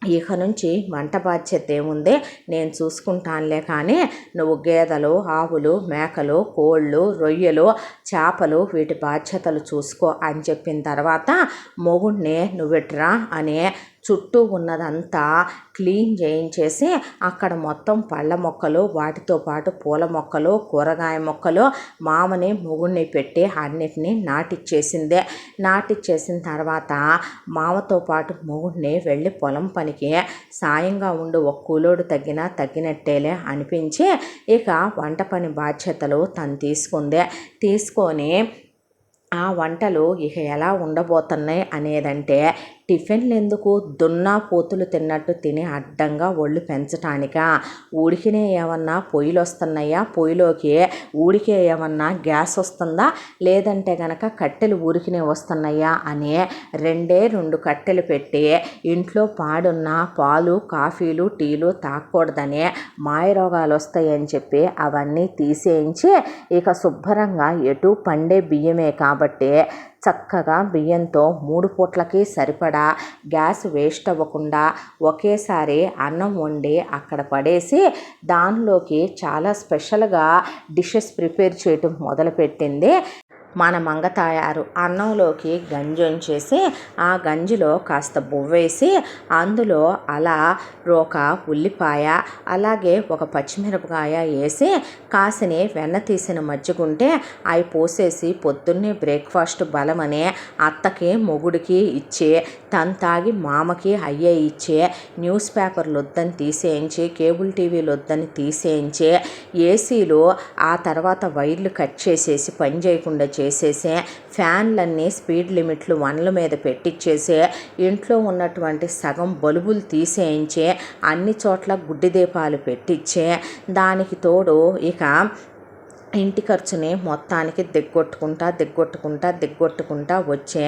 ఇక నుంచి వంట బాధ్యత ఏముంది, నేను చూసుకుంటానులే, కానీ నువ్వు గేదెలు, ఆవులు, మేకలు, కోళ్ళు, రొయ్యలు, చేపలు వీటి బాధ్యతలు చూసుకో అని చెప్పిన తర్వాత మొగుడిని నువ్వెట్రా అని చుట్టూ ఉన్నదంతా క్లీన్ చేయించేసి అక్కడ మొత్తం పళ్ళ మొక్కలు, వాటితో పాటు పూల మొక్కలు, కూరగాయ మొక్కలు, మామని మొగుడిని పెట్టి అన్నిటినీ నాటిచ్చేసిన తర్వాత మామతో పాటు మొగుడిని వెళ్ళి పొలం పనికి సాయంగా ఉండి ఒక కూలోడు తగ్గినట్టేలే అనిపించి ఇక వంట పని బాధ్యతలు తను తీసుకొని ఆ వంటలు ఇక ఎలా ఉండబోతున్నాయి అనేదంటే, టిఫిన్లు ఎందుకు, దున్నా పోతులు తిన్నట్టు తిని అడ్డంగా ఒళ్ళు పెంచటానికా, ఉడికినే ఏమన్నా పొయ్యిలు వస్తున్నాయా, పొయ్యిలోకి ఉడికే ఏమన్నా గ్యాస్ వస్తుందా, లేదంటే గనక కట్టెలు ఉరికినే వస్తున్నాయా అని 2 కట్టెలు పెట్టి ఇంట్లో పాడున్న పాలు, కాఫీలు, టీలు తాగకూడదని, మాయరోగాలు వస్తాయని చెప్పి అవన్నీ తీసేయించి ఇక శుభ్రంగా ఎటు పండే బియ్యమే కాబట్టి చక్కగా బియ్యంతో 3 పూట్లకి సరిపడా గ్యాస్ వేస్ట్ అవ్వకుండా ఒకేసారి అన్నం వండి అక్కడ పడేసి దానిలోకి చాలా స్పెషల్గా డిషెస్ ప్రిపేర్ చేయటం మొదలుపెట్టింది మన మంగతాయారు. అన్నంలోకి గంజి వంచేసి ఆ గంజిలో కాస్త బువ్వేసి అందులో అలా ఒక ఉల్లిపాయ అలాగే ఒక పచ్చిమిరపకాయ వేసి కాసిని వెన్న తీసిన మజ్జిగుంటే అవి పోసేసి పొద్దున్నే బ్రేక్ఫాస్ట్ బలమని అత్తకి మొగుడికి ఇచ్చి తను తాగి మామకి అయ్యే ఇచ్చే న్యూస్ పేపర్లు వద్దని తీసేయించి కేబుల్ టీవీలు వద్దని తీసేయించి ఏసీలు ఆ తర్వాత వైర్లు కట్ చేసేసి పని చేయకుండా చేసేసి ఫ్యాన్లన్నీ స్పీడ్ లిమిట్లు 1 మీద పెట్టించేసి ఇంట్లో ఉన్నటువంటి సగం బల్బులు తీసేయించి అన్ని చోట్ల గుడ్డి దీపాలు పెట్టించి దానికి తోడు ఇక ఇంటి ఖర్చుని మొత్తానికి దిగ్గొట్టుకుంటా వచ్చే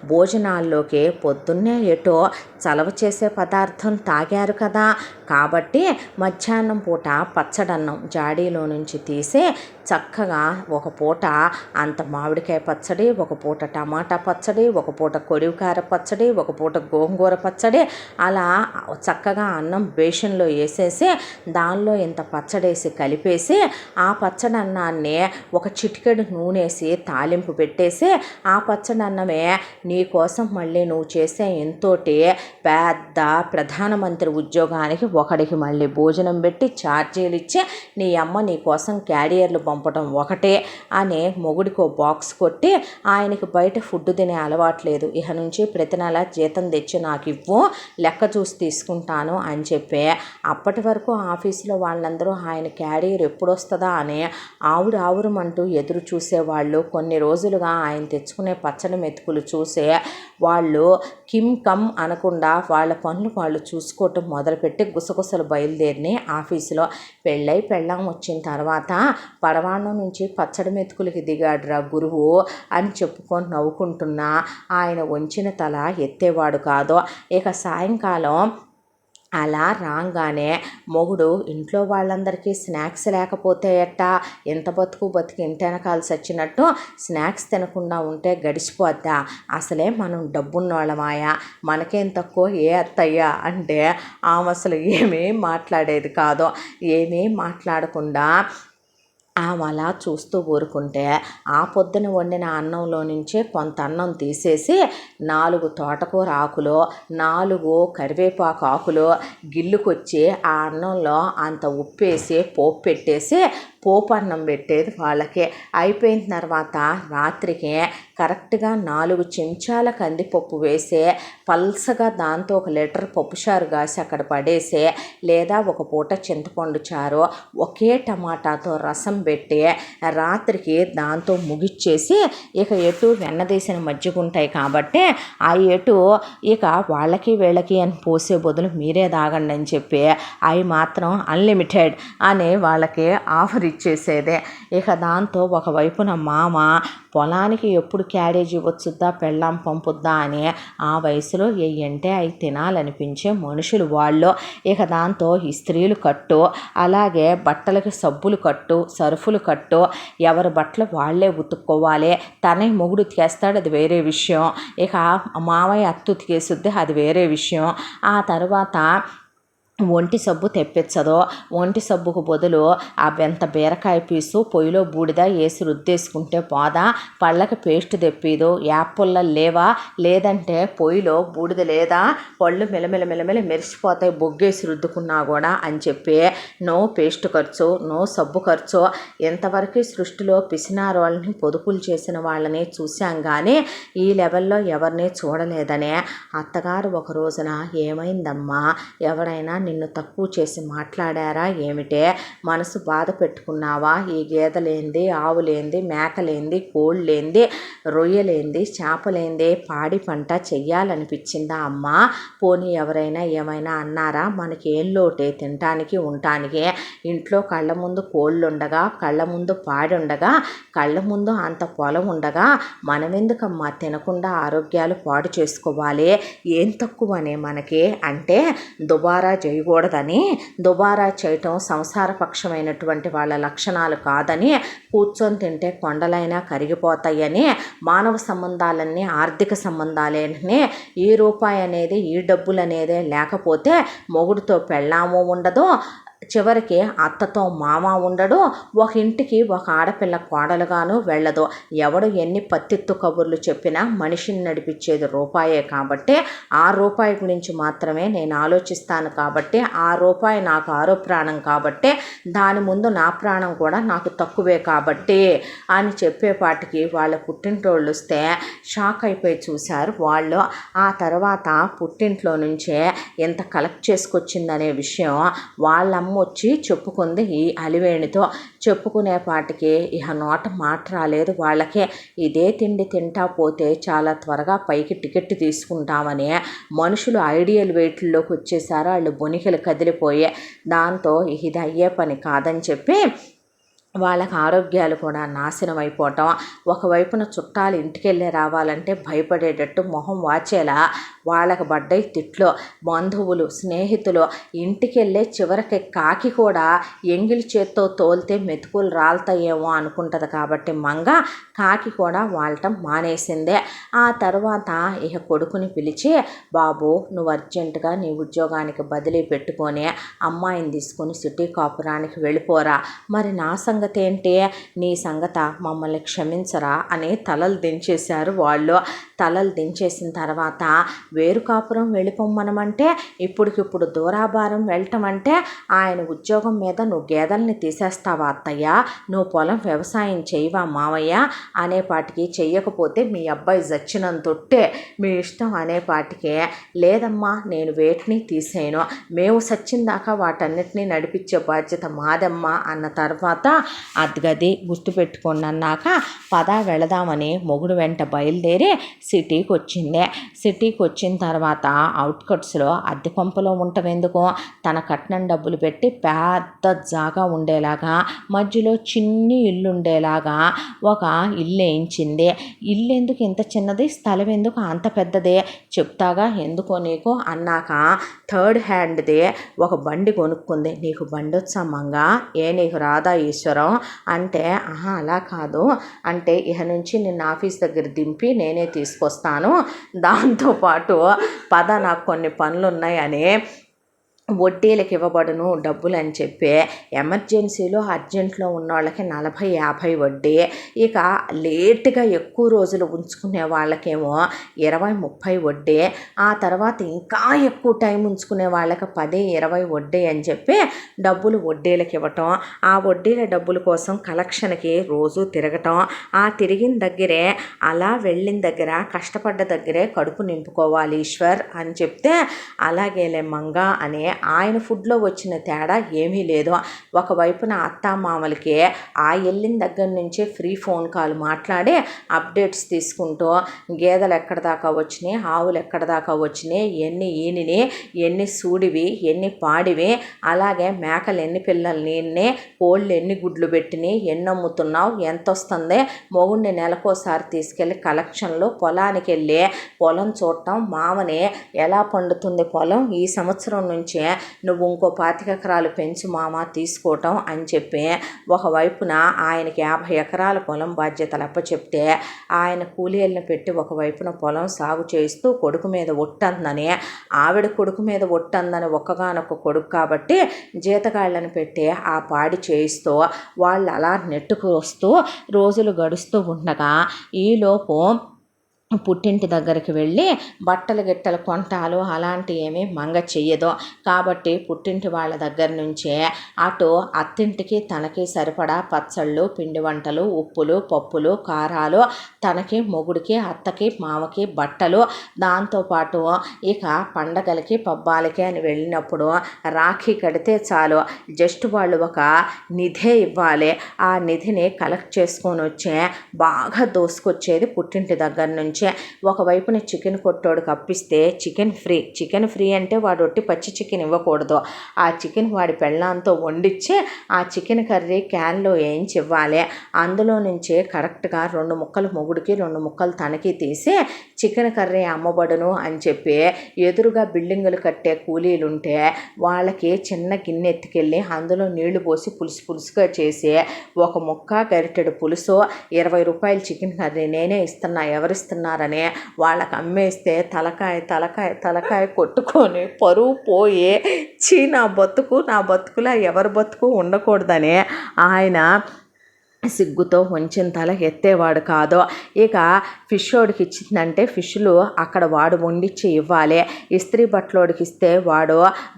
భోజనాల్లోకి పొద్దున్నే ఎటో చలవ చేసే పదార్థం తాగారు కదా కాబట్టి మధ్యాహ్నం పూట పచ్చడన్నం జాడీలో నుంచి తీసి చక్కగా ఒక పూట అంత మామిడికాయ పచ్చడి, ఒక పూట టమాటా పచ్చడి, ఒక పూట కొడివికార పచ్చడి, ఒక పూట గోంగూర పచ్చడి, అలా చక్కగా అన్నం బేషన్లో వేసేసి దానిలో ఇంత పచ్చడేసి కలిపేసి ఆ పచ్చడన్నాన్ని ఒక చిటికెడు నూనెసి తాలింపు పెట్టేసి ఆ పచ్చడన్నమే నీకోసం మళ్ళీ నువ్వు చేసే ఎంతోటి పెద్ద ప్రధానమంత్రి ఉద్యోగానికి ఒకడికి మళ్ళీ భోజనం పెట్టి ఛార్జీలు ఇచ్చి నీ అమ్మ నీ కోసం క్యారియర్లు పంపడం ఒకటే అని మొగుడికి బాక్స్ కొట్టి ఆయనకి బయట ఫుడ్ తినే అలవాట్లేదు, ఇక నుంచి ప్రతి నెల జీతం తెచ్చి నాకు ఇవ్వు, లెక్క చూసి తీసుకుంటాను అని చెప్పి అప్పటి వరకు ఆఫీసులో వాళ్ళందరూ ఆయన క్యారియర్ ఎప్పుడు వస్తుందా అని ఆవురమంటూ ఎదురు చూసేవాళ్ళు. కొన్ని రోజులుగా ఆయన తెచ్చుకునే పచ్చడి మెతుకులు చూసే వాళ్ళు కమ్ అనకుండా వాళ్ళ పనులు వాళ్ళు చూసుకోవటం మొదలుపెట్టి గుసగుసలు బయలుదేరిని ఆఫీసులో. పెళ్ళాం వచ్చిన తర్వాత పడవాణం నుంచి పచ్చడి మెతుకులకి దిగాడురా గురువు అని చెప్పుకొని నవ్వుకుంటున్నా ఆయన వంచిన తల ఎత్తేవాడు కాదు. ఇక సాయంకాలం అలా రాగానే మొగుడు ఇంట్లో వాళ్ళందరికీ స్నాక్స్ లేకపోతే ఎట్టా, ఎంత బతికి ఇంటి వెనకాల చచ్చినట్టు స్నాక్స్ తినకుండా ఉంటే గడిచిపోద్దా, అసలే మనం డబ్బున్నోళ్ళమాయా, మనకేం తక్కువ ఏ అత్తయ్యా అంటే ఆమె అసలు ఏమీ మాట్లాడేది కాదు. ఏమీ మాట్లాడకుండా ఆమె అలా చూస్తూ ఊరుకుంటే ఆ పొద్దున వండిన అన్నంలో నుంచే కొంత అన్నం తీసేసి 4 తోటకూర ఆకులు, 4 కరివేపాకు ఆకులు గిల్లుకొచ్చి ఆ అన్నంలో అంత ఉప్పేసి పోపు పెట్టేసి పోపు అన్నం పెట్టేది వాళ్ళకి. అయిపోయిన తర్వాత రాత్రికి కరెక్ట్గా 4 చెంచాల కందిపప్పు వేసి పల్సగా దాంతో 1 లీటర్ పప్పుచారు కాసి అక్కడ పడేసి, లేదా ఒక పూట చింతపండు చారు ఒకే టమాటాతో రసం పెట్టి రాత్రికి దాంతో ముగిచ్చేసి ఇక ఎటు వెన్నదీసిన మజ్జిగుంటాయి కాబట్టి ఆ ఎటు ఇక వాళ్ళకి వీళ్ళకి అని పోసే బదులు మీరే తాగండి అని చెప్పి అవి మాత్రం అన్లిమిటెడ్ అని వాళ్ళకి ఆఫర్ ఇచ్చేసేదే. ఇక దాంతో ఒకవైపున మామ పొలానికి ఎప్పుడు క్యారేజీ వచ్చుద్దా పెళ్ళాం పంపుద్దా అని ఆ వయసులో ఏంటే అవి తినాలనిపించే మనుషులు వాళ్ళు. ఇక దాంతో ఇస్త్రీలు కట్టు, అలాగే బట్టలకి సబ్బులు కట్టు, సరుఫులు కట్టు, ఎవరి బట్టలు వాళ్ళే ఉతుక్కోవాలి. తనే మొగుడు ఉతికేస్తాడు, అది వేరే విషయం. ఇక మావయ్య అత్త ఉతికేసుద్ది, అది వేరే విషయం. ఆ తర్వాత ఒంటి సబ్బు తెప్పించదో, ఒంటి సబ్బుకు బదులు ఆ బెంత బీరకాయ పీసు పొయ్యిలో బూడిద వేసి రుద్దేసుకుంటే పోదా, పళ్ళకి పేస్ట్ తెప్పిదో, యాప్పుల్ల లేవా, లేదంటే పొయ్యిలో బూడిద లేదా, పళ్ళు మెలమెల మెరిసిపోతాయి బొగ్గేసి రుద్దుకున్నా కూడా అని చెప్పి నో పేస్ట్ ఖర్చు, నో సబ్బు ఖర్చు. ఎంతవరకు సృష్టిలో పిసినారు వాళ్ళని పొదుపులు చేసిన వాళ్ళని చూశాం కానీ ఈ లెవెల్లో ఎవరిని చూడలేదనే. అత్తగారు ఒక రోజున ఏమైందమ్మా, ఎవరైనా నిన్ను తక్కువ చేసి మాట్లాడారా ఏమిటే, మనసు బాధ పెట్టుకున్నావా, ఈ గేదెలేంది, ఆవులేంది, మేకలేంది, కోళ్ళేంది, రొయ్యలేంది, చేపలేంది, పాడి పంట చెయ్యాలనిపించిందా అమ్మా, పోనీ ఎవరైనా ఏమైనా అన్నారా, మనకి ఏం లోటే తినటానికి ఉండటానికి, ఇంట్లో కళ్ళ ముందు కోళ్ళుండగా, కళ్ళ ముందు పాడి ఉండగా, కళ్ళ ముందు అంత పొలం ఉండగా మనమెందుకమ్మా తినకుండా ఆరోగ్యాలు పాడు చేసుకోవాలి, ఏం తక్కువనే మనకి అంటే దుబారా చేయకూడదని, దుబారా చేయటం సంసారపక్షమైనటువంటి వాళ్ళ లక్షణాలు కాదని, కూర్చొని తింటే కొండలైనా కరిగిపోతాయని, మానవ సంబంధాలన్నీ ఆర్థిక సంబంధాలేని, ఈ రూపాయి అనేది ఈ డబ్బులు అనేదే లేకపోతే మొగుడుతో పెళ్ళాము ఉండదు, చివరికి అత్తతో మామ ఉండడు, ఒక ఇంటికి ఒక ఆడపిల్ల కోడలుగాను వెళ్ళదు. ఎవడు ఎన్ని పత్తిత్తు కబుర్లు చెప్పినా మనిషిని నడిపించేది రూపాయే కాబట్టి ఆ రూపాయి గురించి మాత్రమే నేను ఆలోచిస్తాను కాబట్టి, ఆ రూపాయి నాకు ఆరో ప్రాణం కాబట్టి దాని ముందు నా ప్రాణం కూడా నాకు తక్కువే కాబట్టి అని చెప్పేపాటికి వాళ్ళ పుట్టింటోళ్ళు వస్తే షాక్ అయిపోయి చూశారు వాళ్ళు. ఆ తర్వాత పుట్టింట్లో నుంచే ఎంత కలెక్ట్ చేసుకొచ్చిందనే విషయం వాళ్ళమ్మ వచ్చి చెప్పుకుంది ఈ అలివేణితో. చెప్పుకునేపాటికి ఇహ నోట మాట రాలేదు వాళ్ళకే. ఇదే తిండి తింటా పోతే చాలా త్వరగా పైకి టికెట్ తీసుకుంటామని మనుషులు ఐడియల్ వెయిట్లోకి వచ్చేసారు. వాళ్ళు బొనికలు కదిలిపోయే, దాంతో ఇది అయ్యే పని కాదని చెప్పి వాళ్ళకి ఆరోగ్యాలు కూడా నాశనం అయిపోవటం, ఒకవైపున చుట్టాలు ఇంటికెళ్ళే రావాలంటే భయపడేటట్టు మొహం వాచేలా వాళ్ళకి పడ్డాయి తిట్లు. బంధువులు స్నేహితులు ఇంటికెళ్ళే చివరికి కాకి కూడా ఎంగిలి చేత్తో తోలితే మెతుకులు రాలుతాయేమో అనుకుంటుంది కాబట్టి మంగ కాకి కూడా వాలటం మానేసిందే. ఆ తర్వాత ఇక కొడుకుని పిలిచి, బాబు నువ్వు అర్జెంటుగా నీ ఉద్యోగానికి బదిలీ పెట్టుకొని అమ్మాయిని తీసుకొని సిటీ కాపురానికి వెళ్ళిపోరా, మరి నా సంగతి ఏంటి, నీ సంగత మమ్మల్ని క్షమించరా అని తలలు దించేశారు వాళ్ళు. తలలు దించేసిన తర్వాత వేరు కాపురం వెళ్ళిపోమ్మనమంటే ఇప్పటికిప్పుడు దూరాభారం వెళ్ళటం అంటే ఆయన ఉద్యోగం మీద నువ్వు గేదెల్ని తీసేస్తావా అత్తయ్య, నువ్వు పొలం వ్యవసాయం చేయవా మావయ్య అనేపాటికి, చెయ్యకపోతే మీ అబ్బాయి చచ్చినంతొట్టే మీ ఇష్టం అనేపాటికే, లేదమ్మా నేను వేటిని తీసేయను, మేము సచ్చిందాకా వాటన్నిటినీ నడిపించే బాధ్యత మాదమ్మా అన్న తర్వాత అదిగది గుర్తుపెట్టుకోండి అన్నాక పద వెళదామని మొగుడు వెంట బయలుదేరి సిటీకి వచ్చిందే. సిటీకి వచ్చిన తర్వాత అవుట్కట్స్లో అద్దె కొంపలో ఉండటం తన కట్నం డబ్బులు పెట్టి పెద్ద జాగా ఉండేలాగా మధ్యలో చిన్ని ఇల్లు ఉండేలాగా ఒక ఇల్లు వేయించింది. ఇల్లు ఎందుకు ఇంత చిన్నది, స్థలం ఎందుకు అంత పెద్దదే, చెప్తాగా ఎందుకో నీకు అన్నాక థర్డ్ హ్యాండ్ది ఒక బండి కొనుక్కుంది. నీకు బండి వచ్చా మంగా, ఏ నీకు రాధా ఈశ్వరం అంటే, ఆహా అలా కాదు అంటే, ఇహ నుంచి నిన్ను ఆఫీస్ దగ్గర దింపి నేనే తీసుకొస్తాను, దాంతోపాటు పద నాకు కొన్ని పనులు ఉన్నాయని వడ్డీలకు ఇవ్వబడును డబ్బులు అని చెప్పి ఎమర్జెన్సీలో అర్జెంట్లో ఉన్న వాళ్ళకి 40-50 వడ్డీ, ఇక లేటుగా ఎక్కువ రోజులు ఉంచుకునే వాళ్ళకేమో 20-30 వడ్డీ, ఆ తర్వాత ఇంకా ఎక్కువ టైం ఉంచుకునే వాళ్ళకి 10-20 వడ్డీ అని చెప్పి డబ్బులు వడ్డీలకు ఇవ్వటం. ఆ వడ్డీల డబ్బుల కోసం కలెక్షన్కి రోజు తిరగటం. ఆ తిరిగిన దగ్గరే, అలా వెళ్ళిన దగ్గర, కష్టపడ్డ దగ్గరే కడుపు నింపుకోవాలి ఈశ్వర్ అని చెప్తే, అలాగేలే మంగ అని ఆయన ఫుడ్లో వచ్చిన తేడా ఏమీ లేదు. ఒకవైపున అత్తామామలకి ఆ వెళ్ళిన దగ్గర నుంచే ఫ్రీ ఫోన్ కాల్ మాట్లాడి అప్డేట్స్ తీసుకుంటూ, గేదెలు ఎక్కడ దాకా వచ్చినాయి, ఆవులు ఎక్కడ దాకా వచ్చినాయి, ఎన్ని ఈనిని, ఎన్ని సూడివి, ఎన్ని పాడివి, అలాగే మేకలు ఎన్ని పిల్లల్ని ఎన్ని, కోళ్ళు ఎన్ని గుడ్లు పెట్టినాయి, ఎన్ని అమ్ముతున్నావు, ఎంత వస్తుంది, మొగుడిని నెలకోసారి తీసుకెళ్ళి కలెక్షన్లో పొలానికి వెళ్ళి పొలం చూడటం, మామని ఎలా పండుతుంది పొలం, ఈ సంవత్సరం నుంచే నువ్వు ఇంకో 25 ఎకరాలు పెంచు మామ తీసుకోవటం అని చెప్పి ఒకవైపున ఆయనకి 50 ఎకరాల పొలం బాధ్యతలు అప్పచెప్తే ఆయన కూలీలను పెట్టి ఒకవైపున పొలం సాగు చేస్తూ కొడుకు మీద ఒట్టందని, ఆవిడ కొడుకు మీద ఒట్టందని ఒక్కగానొక్క కొడుకు కాబట్టి జీతగాళ్ళని పెట్టి ఆ పాడి చేయిస్తూ వాళ్ళు అలా నెట్టుకు వస్తూ రోజులు గడుస్తూ ఉండగా ఈలోపు పుట్టింటి దగ్గరికి వెళ్ళి బట్టలు గిట్టలు కొంటాలు అలాంటి ఏమీ మంగ చెయ్యదు. కాబట్టి పుట్టింటి వాళ్ళ దగ్గర నుంచే అటు అత్తింటికి తనకి సరిపడా పచ్చళ్ళు, పిండి వంటలు, ఉప్పులు, పప్పులు, కారాలు, తనకి మొగుడికి అత్తకి మామకి బట్టలు, దాంతోపాటు ఇక పండగలకి పబ్బాలకి అని వెళ్ళినప్పుడు రాఖీ కడితే చాలు జస్ట్ వాళ్ళు ఒక నిధే ఇవ్వాలి. ఆ నిధిని కలెక్ట్ చేసుకొని వచ్చే బాగా దోసుకొచ్చేది పుట్టింటి దగ్గర నుంచి. ఒకవైపున చికెన్ కొట్టోడికి అప్పిస్తే చికెన్ ఫ్రీ అంటే వాడు ఒట్టి పచ్చి చికెన్ ఇవ్వకూడదు. ఆ చికెన్ వాడి పెళ్ళాంతో వండిచ్చి ఆ చికెన్ కర్రీ క్యాన్లో వేయించి ఇవ్వాలి. అందులో నుంచే కరెక్ట్గా 2 ముక్కలు మొగుడికి 2 ముక్కలు తనకి తీసి చికెన్ కర్రీ అమ్మబడును అని చెప్పి ఎదురుగా బిల్డింగులు కట్టే కూలీలుంటే వాళ్ళకి చిన్న గిన్నె ఎత్తుకెళ్ళి అందులో నీళ్లు పోసి పులుసుగా చేసి ఒక ముక్క గరిటెడు పులుసు 20 రూపాయలు చికెన్ కర్రీ నేనే ఇస్తున్నా ఎవరిస్తున్నారని వాళ్ళకి అమ్మేస్తే తలకాయ కొట్టుకొని పరువు పోయి నా బతుకులా ఎవరి బతుకు ఉండకూడదని ఆయన సిగ్గుతో వంచిన తల ఎత్తేవాడు కాదు. ఇక ఫిషోడికి ఇచ్చిందంటే ఫిష్లు అక్కడ వాడు వండిచ్చి ఇవ్వాలి. ఇస్త్రీ బట్టలోడికి ఇస్తే వాడు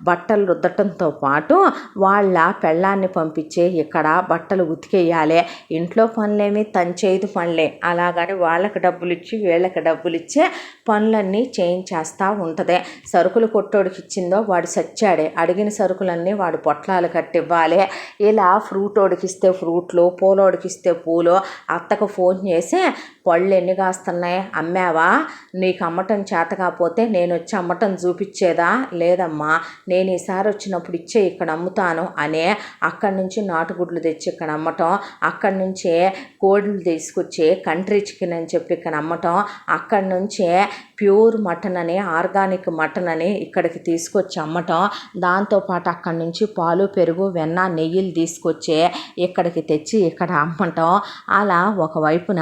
బట్టలు రుద్దటంతో పాటు వాళ్ళ పెళ్ళాన్ని పంపించి ఇక్కడ బట్టలు ఉతికేయాలి. ఇంట్లో పనులేమి తంచేదు పనులే. అలాగని వాళ్ళకి డబ్బులు ఇచ్చి వీళ్ళకి డబ్బులు ఇచ్చే పనులన్నీ చేయించేస్తూ ఉంటుంది. సరుకులు కొట్టోడికి ఇచ్చిందో వాడు సచ్చాడే. అడిగిన సరుకులన్నీ వాడు పొట్లాలు కట్టివ్వాలి. ఇలా ఫ్రూటోడికి ఇస్తే ఫ్రూట్లు, పూలోడికి ఇస్తే పూలు, అత్తకు ఫోన్ చేసి పళ్ళు ఎన్ని కాస్తున్నాయి అమ్మావా, నీకు అమ్మటం చేత కాకపోతే నేను వచ్చి అమ్మటం చూపించేదా, లేదమ్మా నేను ఈసారి వచ్చినప్పుడు ఇచ్చే ఇక్కడ అమ్ముతాను అనే అక్కడి నుంచి నాటుగుడ్లు తెచ్చి ఇక్కడ అమ్మటం, అక్కడి నుంచే కోడిలు తీసుకొచ్చి కంట్రీ చికెన్ అని చెప్పి ఇక్కడ అమ్మటం, అక్కడి నుంచే ప్యూర్ మటన్ అని ఆర్గానిక్ మటన్ అని ఇక్కడికి తీసుకొచ్చి అమ్మటం, దాంతోపాటు అక్కడి నుంచి పాలు పెరుగు వెన్న నెయ్యిలు తీసుకొచ్చి ఇక్కడికి తెచ్చి ఇక్కడ అమ్మటం. అలా ఒకవైపున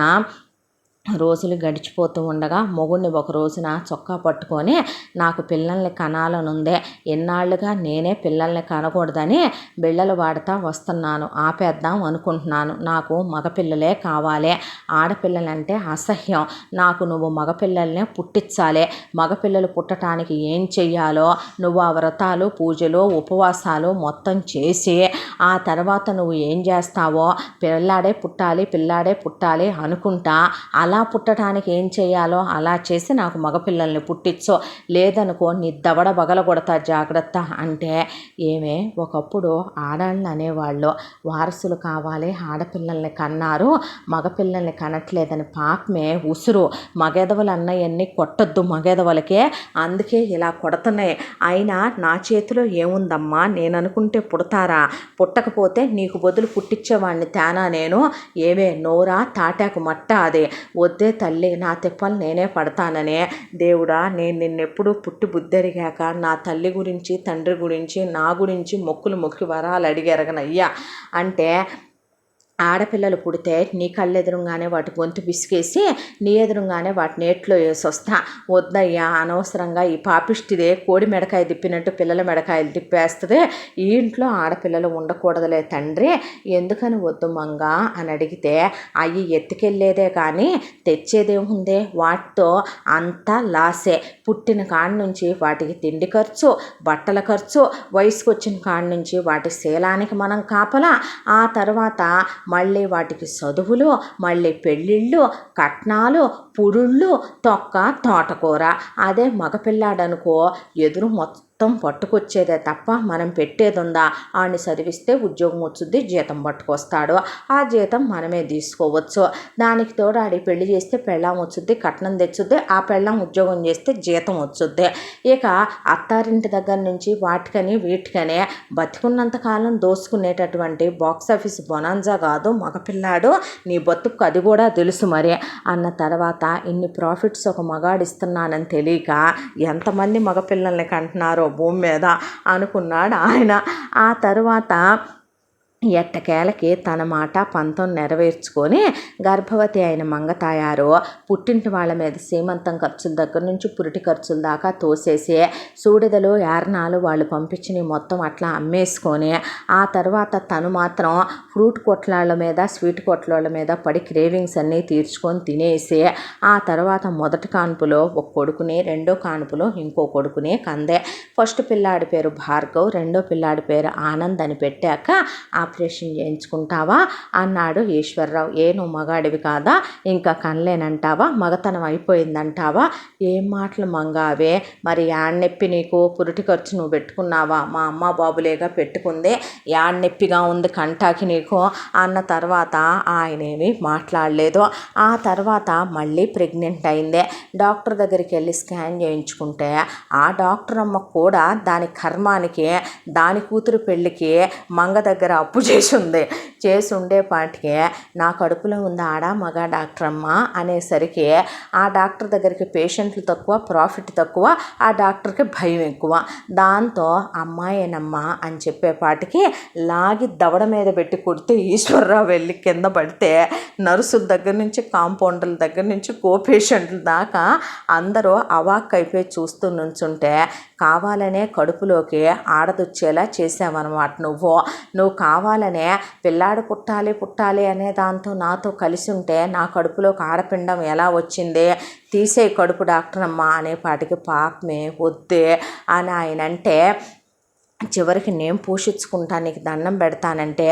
రోజులు గడిచిపోతూ ఉండగా మొగుడిని ఒక రోజున చొక్కా పట్టుకొని నాకు పిల్లల్ని కనాలనుందే, ఎన్నాళ్ళుగా నేనే పిల్లల్ని కనకూడదని బిళ్ళలు వాడుతూ వస్తున్నాను, ఆపేద్దాం అనుకుంటున్నాను, నాకు మగపిల్లలే కావాలి, ఆడపిల్లలంటే అసహ్యం, నాకు నువ్వు మగపిల్లల్నే పుట్టించాలి, మగపిల్లలు పుట్టడానికి ఏం చెయ్యాలో నువ్వు ఆ వ్రతాలు పూజలు ఉపవాసాలు మొత్తం చేసి ఆ తర్వాత నువ్వు ఏం చేస్తావో పిల్లాడే పుట్టాలి అనుకుంటా అలా పుట్టడానికి ఏం చేయాలో అలా చేసి నాకు మగపిల్లల్ని పుట్టించో, లేదనుకో నీ దవడ బగల కొడతా జాగ్రత్త అంటే ఏమే ఒకప్పుడు ఆడాళ్ళు అనేవాళ్ళు వారసులు కావాలి ఆడపిల్లల్ని కన్నారు మగపిల్లల్ని కనట్లేదని పాపమే ఉసురు, మగెదవలు అన్నయన్ని కొట్టద్దు మగెదవలకే, అందుకే ఇలా కొడుతున్నాయి. అయినా నా చేతిలో ఏముందమ్మా, నేను అనుకుంటే పుడతారా, పుట్టకపోతే నీకు బదులు పుట్టించేవాడిని తేనా నేను, ఏమే నోరా తాటాకు మట్ట అదే, వద్దే తల్లి నా తిప్పలు నేనే పడతాననే, దేవుడా నేను నిన్నెప్పుడు పుట్టి బుద్ధెరిగాక నా తల్లి గురించి తండ్రి గురించి నా గురించి మొక్కులు మొక్కి వరాలు అడిగెరగనయ్యా అంటే ఆడపిల్లలు పుడితే నీ కళ్ళెదురుగానే వాటి గొంతు పిసికేసి నీ ఎదురుగానే వాటి నేట్లో వేసి వస్తా, వద్దయ్యా అనవసరంగా ఈ పాపిష్టిదే కోడి మెడకాయ తిప్పినట్టు పిల్లల మెడకాయలు తిప్పేస్తుంది, ఈ ఇంట్లో ఆడపిల్లలు ఉండకూడదులే తండ్రి ఎందుకని వద్దు మంగ అని అడిగితే అవి ఎత్తుకెళ్ళేదే కానీ తెచ్చేదేముందే, వాటితో అంతా లాసే, పుట్టిన కాడి నుంచి వాటికి తిండి ఖర్చు బట్టల ఖర్చు, వయసుకు వచ్చిన కాడి నుంచి వాటి శీలానికి మనం కాపలా, ఆ తర్వాత మళ్ళీ వాటికి చదువులు, మళ్ళీ పెళ్ళిళ్ళు, కట్నాలు, పురుళ్ళు, తోటకూర. అదే మగపిల్లాడనుకో ఎదురు మొత్తం పట్టుకొచ్చేదే తప్ప మనం పెట్టేది ఉందా, ఆడిని చదివిస్తే ఉద్యోగం వచ్చుద్ది జీతం పట్టుకొస్తాడు, ఆ జీతం మనమే తీసుకోవచ్చు, దానికి తోడు ఆడి పెళ్లి చేస్తే పెళ్ళాం వచ్చుద్ది కట్నం తెచ్చుద్ది, ఆ పెళ్ళాం ఉద్యోగం చేస్తే జీతం వచ్చుద్ది. ఇక అత్తారింటి దగ్గర నుంచి వాటికని వీటికనే బతికున్నంతకాలం దోసుకునేటటువంటి బాక్స్ ఆఫీస్ బొనాన్జా కాదు మగపిల్లాడు, నీ బతుకు అది కూడా తెలుసు మరి అన్న తర్వాత ఇన్ని ప్రాఫిట్స్ ఒక మగాడిస్తున్నానని తెలియక ఎంతమంది మగపిల్లల్ని కంటున్నారో ఉండవు భూమి మీద అనుకున్నాడు ఆయన. ఆ తర్వాత ఎట్టకేలకి తన మాట పంతం నెరవేర్చుకొని గర్భవతి అయిన మంగతాయారు పుట్టింటి వాళ్ళ మీద సీమంతం ఖర్చుల దగ్గర నుంచి పురిటి ఖర్చుల దాకా తోసేసి సూడిదలు యారణాలు వాళ్ళు పంపించినవి మొత్తం అట్లా అమ్మేసుకొని ఆ తర్వాత తను మాత్రం ఫ్రూట్ కొట్లాళ్ళ మీద స్వీట్ కొట్లాళ్ళ మీద పడి క్రేవింగ్స్ అన్నీ తీర్చుకొని తినేసి ఆ తర్వాత మొదటి కాన్పులో ఒక కొడుకుని రెండో కాన్పులో ఇంకో కొడుకుని కందే. ఫస్ట్ పిల్లాడి పేరు భార్గవ్, రెండో పిల్లాడి పేరు ఆనంద్ అని పెట్టాక ఆపరేషన్ చేయించుకుంటావా అన్నాడు ఈశ్వర్రావు. నువ్వు మగాడివి కాదా, ఇంకా కనలేనంటావా, మగతనం అయిపోయిందంటావా, ఏం మాటలు మంగావే, మరి యాడ్నొప్పి నీకు పురిటి ఖర్చు నువ్వు పెట్టుకున్నావా, మా అమ్మ బాబులేగా పెట్టుకుంది, యాడ్నొప్పిగా ఉంది కంటాకి నీకు అన్న తర్వాత ఆయనేమి మాట్లాడలేదు. ఆ తర్వాత మళ్ళీ ప్రెగ్నెంట్ అయిందే. డాక్టర్ దగ్గరికి వెళ్ళి స్కాన్ చేయించుకుంటే ఆ డాక్టర్ అమ్మ కూడా దాని కర్మానికి దాని కూతురు పెళ్ళికి మంగ దగ్గర అప్పు చేసి ఉండేపాటికి నా కడుపులో ఉంది ఆడ మగ డాక్టర్ అమ్మ అనేసరికి ఆ డాక్టర్ దగ్గరికి పేషెంట్లు తక్కువ, ప్రాఫిట్ తక్కువ, ఆ డాక్టర్కి భయం ఎక్కువ. దాంతో అమ్మాయేనమ్మా అని చెప్పేపాటికి లాగి దవడ మీద పెట్టి కొడితే ఈశ్వర్రావు వెళ్ళి కింద పడితే నర్సుల దగ్గర నుంచి కాంపౌండర్ల దగ్గర నుంచి కో పేషెంట్ల దాకా అందరూ అవాక్ అయిపోయి చూస్తూ నుంచుంటే కావాలనే కడుపులోకి ఆడదొచ్చేలా చేసావన్నమాట. నువ్వు కావాలనే పిల్లాడు పుట్టాలి అనే దాంతో నాతో కలిసి ఉంటే నా కడుపులోకి ఆడపిండం ఎలా వచ్చింది, తీసే కడుపు డాక్టర్ అమ్మ అనేపాటికి పాపమే వద్దే అని ఆయన అంటే చివరికి నేను పోషించుకుంటానికి దండం పెడతానంటే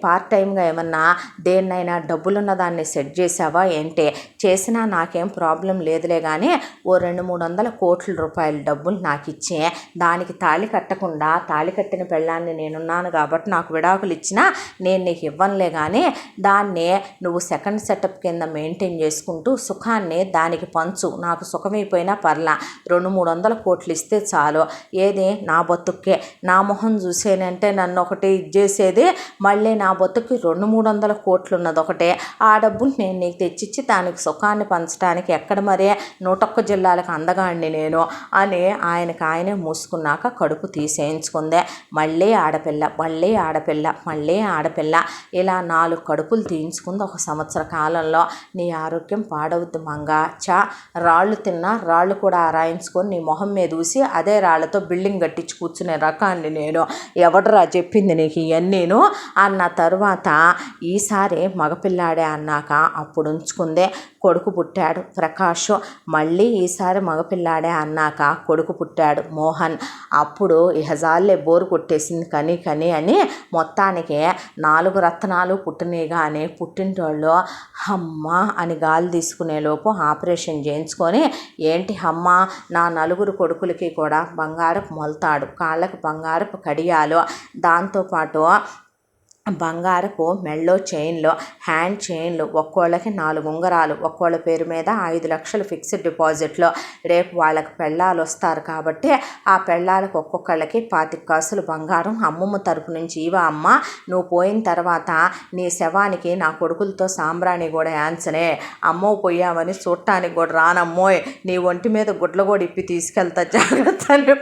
పార్ట్ టైంగా ఏమన్నా దేన్నైనా డబ్బులున్న దాన్ని సెట్ చేసావా ఏంటి, చేసినా నాకేం ప్రాబ్లం లేదులే కానీ ఓ 200-300 కోట్ల రూపాయల డబ్బులు నాకు ఇచ్చి దానికి తాళి కట్టకుండా తాళి కట్టిన పెళ్ళాన్ని నేనున్నాను కాబట్టి నాకు విడాకులు ఇచ్చినా నేను నీకు ఇవ్వనులే కానీ దాన్ని నువ్వు సెకండ్ సెటప్ కింద మెయింటైన్ చేసుకుంటూ సుఖాన్ని దానికి పంచు, నాకు సుఖమైపోయినా పర్లా, 200-300 కోట్లు ఇస్తే చాలు, ఏది నా బతుక్కే, నా మొహం చూసేనంటే నన్ను ఒకటి ఇచ్చేసేది, మళ్ళీ నా బతుకి 200-300 కోట్లు ఉన్నది ఒకటే, ఆ డబ్బులు నేను నీకు తెచ్చిచ్చి దానికి సుఖాన్ని పంచడానికి ఎక్కడ మరే 101 జిల్లాలకు అందగాడిని నేను అని ఆయనే మూసుకున్నాక కడుపు తీసేయించుకుందే. మళ్ళీ ఆడపిల్ల ఇలా 4 కడుపులు తీయించుకుంది ఒక సంవత్సర కాలంలో. నీ ఆరోగ్యం పాడవుద్ది మంగా, రాళ్ళు తిన్నా రాళ్ళు కూడా ఆరాయించుకొని నీ మొహం మీద చూసి అదే రాళ్లతో బిల్డింగ్ కట్టించి కూర్చునే రకాన్ని నేను, ఎవడరా చెప్పింది నీకు ఇవన్నీను అన్న తరువాత ఈసారి మగపిల్లాడే అన్నాక అప్పుడు ఉంచుకుందే. కొడుకు పుట్టాడు ప్రకాష్, మళ్ళీ ఈసారి మగపిల్లాడే అన్నాక కొడుకు పుట్టాడు మోహన్. అప్పుడు ఇహజాల్లే బోరు కొట్టేసింది కని అని మొత్తానికి 4 రత్నాలు పుట్టినగా అని పుట్టింటోళ్ళు అమ్మ అని గాలి తీసుకునే లోపు ఆపరేషన్ చేయించుకొని ఏంటి అమ్మ నా 4 కొడుకులకి కూడా బంగారపు మొలతాడు, కాళ్ళకు బంగారపు కడియాలు, దాంతోపాటు బంగారపు మెళ్ళో చైన్లు, హ్యాండ్ చైన్లు, ఒక్కోళ్ళకి 4 ఉంగరాలు, ఒక్కోళ్ళ పేరు మీద 5 లక్షలు ఫిక్స్డ్ డిపాజిట్లు. రేపు వాళ్ళకి పెళ్ళాలు వస్తారు కాబట్టి ఆ పెళ్ళాలకు ఒక్కొక్కళ్ళకి 25 కాసులు బంగారం అమ్మమ్మ తరపు నుంచి ఇవా అమ్మ, నువ్వు పోయిన తర్వాత నీ శవానికి నా కొడుకులతో సాంబ్రాణి కూడా యాంచనే, అమ్మో పోయావని చూడటానికి కూడా రానమ్మోయ్, నీ ఒంటి మీద గుడ్ల కూడా ఇప్పి తీసుకెళ్తా జాగ్రత్త అని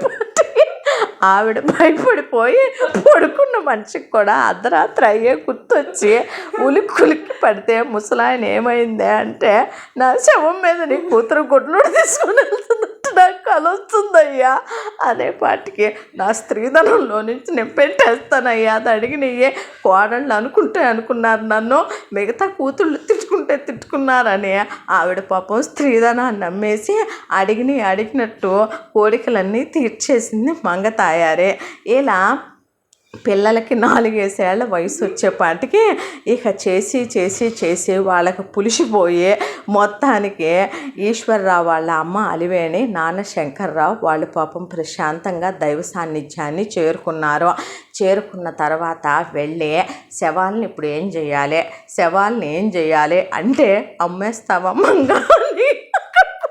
ఆవిడ భయపడిపోయి పడుకున్న మనిషికి కూడా అర్ధరాత్రి అయ్యే గుర్తొచ్చి ఉలిక్కి పడితే ముసలాయన ఏమైందే అంటే నా శవం మీద నీ కూతురు గుడ్లు తీసుకుని వెళ్తున్నట్టు నాకు కలొస్తుందయ్యా అనేపాటికి నా స్త్రీధనంలో నుంచి నేను పెట్టేస్తానయ్యా, అది అడిగినయ్యే కోడళ్ళు అనుకున్నారు నన్ను, మిగతా కూతుళ్ళు తిట్టుకున్నారని ఆవిడ పాపం స్త్రీధనాన్ని నమ్మేసి అడిగినట్టు కోరికలన్నీ తీర్చేసింది మంగతాయారే. ఇలా పిల్లలకి 4-5 ఏళ్ల వయసు వచ్చేపాటికి ఇక చేసి వాళ్ళకి పులిసిపోయి మొత్తానికి ఈశ్వర్రావు వాళ్ళ అమ్మ అలివేణి, నాన్న శంకర్రావు వాళ్ళు పాపం ప్రశాంతంగా దైవ సాన్నిధ్యాన్ని చేరుకున్న తర్వాత వెళ్ళి శవాల్ని ఇప్పుడు ఏం చేయాలి అంటే అమ్మేస్తావమ్మంగా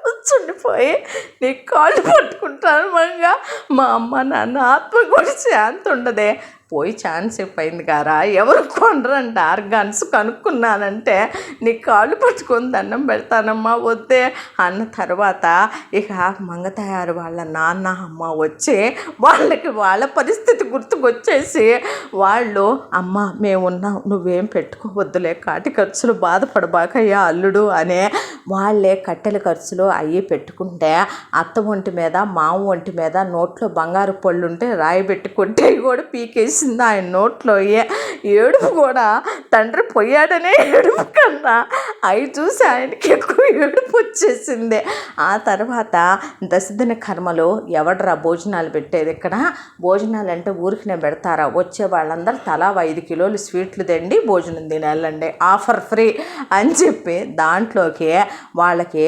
కూర్చుండిపోయి నీ కాళ్ళు పట్టుకుంటాను మంగా, మా అమ్మ నాన్న ఆత్మ కూడా శాంతి ఉండదే, పోయి ఛాన్స్ అయిపోయింది గారా, ఎవరు కొనరంట ఆర్గాన్స్, కనుక్కున్నానంటే నీ కాళ్ళు పట్టుకొని దండం పెడతానమ్మా వద్దే అన్న తర్వాత ఇక మంగతయారు వాళ్ళ నాన్న అమ్మ వచ్చి వాళ్ళకి వాళ్ళ పరిస్థితి గుర్తుకొచ్చేసి వాళ్ళు అమ్మ మేమున్నాం నువ్వేం పెట్టుకోవద్దులే, కాటి ఖర్చులు బాధపడబాకయ్యా అల్లుడు అనే వాళ్ళే కట్టెల ఖర్చులు అయ్యి పెట్టుకుంటే అత్త ఒంటి మీద మామ ఒంటి మీద నోట్లో బంగారు పళ్ళు ఉంటే రాయి పెట్టుకుంటే కూడా పీకేసింది ఆయన నోట్లో. ఏడుపు కూడా తండ్రి పోయాడనే ఏడుపు కన్నా అవి చూసి ఆయనకి ఎక్కువ ఏడుపు వచ్చేసింది. ఆ తర్వాత దశదిన కర్మలు ఎవడరా భోజనాలు పెట్టేది, ఇక్కడ భోజనాలు అంటే ఊరికినే పెడతారా, వచ్చే వాళ్ళందరూ తలా 5 కిలోలు స్వీట్లు తిండి భోజనం తినాలండి, ఆఫర్ ఫ్రీ అని చెప్పి దాంట్లోకి వాళ్ళకి